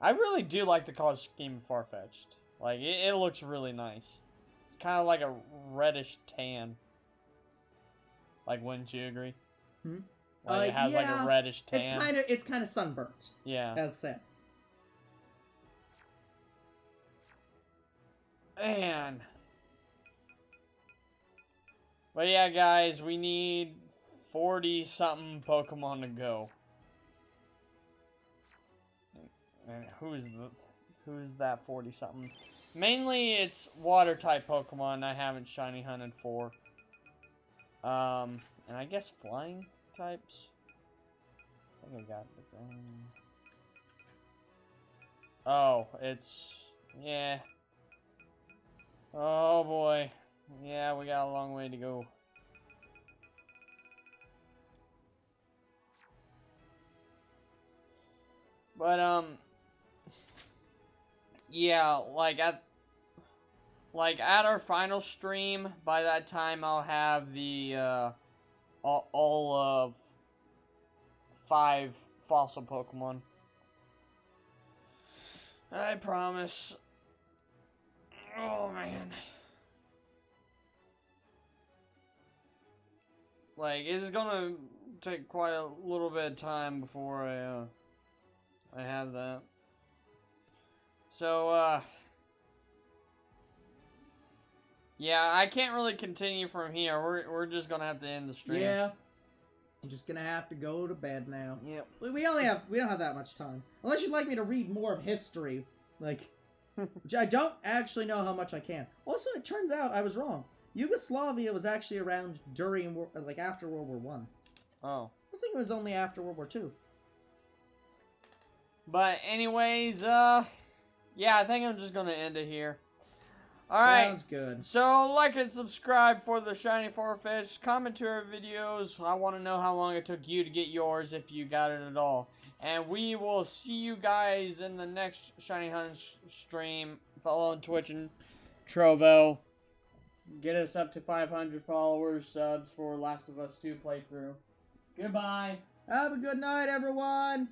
I really do like the color scheme of Farfetch'd. Like it looks really nice. It's kind of like a reddish tan. Like, wouldn't you agree? Hmm? Like it has like a reddish tan. It's kind of sunburnt. Yeah. As said. Man. But yeah, guys, we need 40-something Pokemon to go. And who's that 40-something? Mainly, it's Water-type Pokemon I haven't shiny hunted for. And I guess Flying types. I think I got the Oh, it's yeah. Oh boy. Yeah, we got a long way to go. But yeah, at our final stream, by that time I'll have the all of 5 fossil Pokemon. I promise. Oh man. Like, it's gonna take quite a little bit of time before I have that. So, yeah, I can't really continue from here. We're just gonna have to end the stream. Yeah. I'm just gonna have to go to bed now. Yep. We don't have that much time. Unless you'd like me to read more of history. Like, which I don't actually know how much I can. Also, it turns out I was wrong. Yugoslavia was actually around during, like, after World War One. Oh. I was thinking it was only after World War Two. But anyways, yeah, I think I'm just gonna end it here. Alright. Sounds good. So, like and subscribe for the Shiny Farfetch'd. Comment to our videos. I want to know how long it took you to get yours, if you got it at all. And we will see you guys in the next Shiny Hunt stream. Follow on Twitch and Trovo. Get us up to 500 followers, subs for Last of Us 2 playthrough. Goodbye. Have a good night, everyone.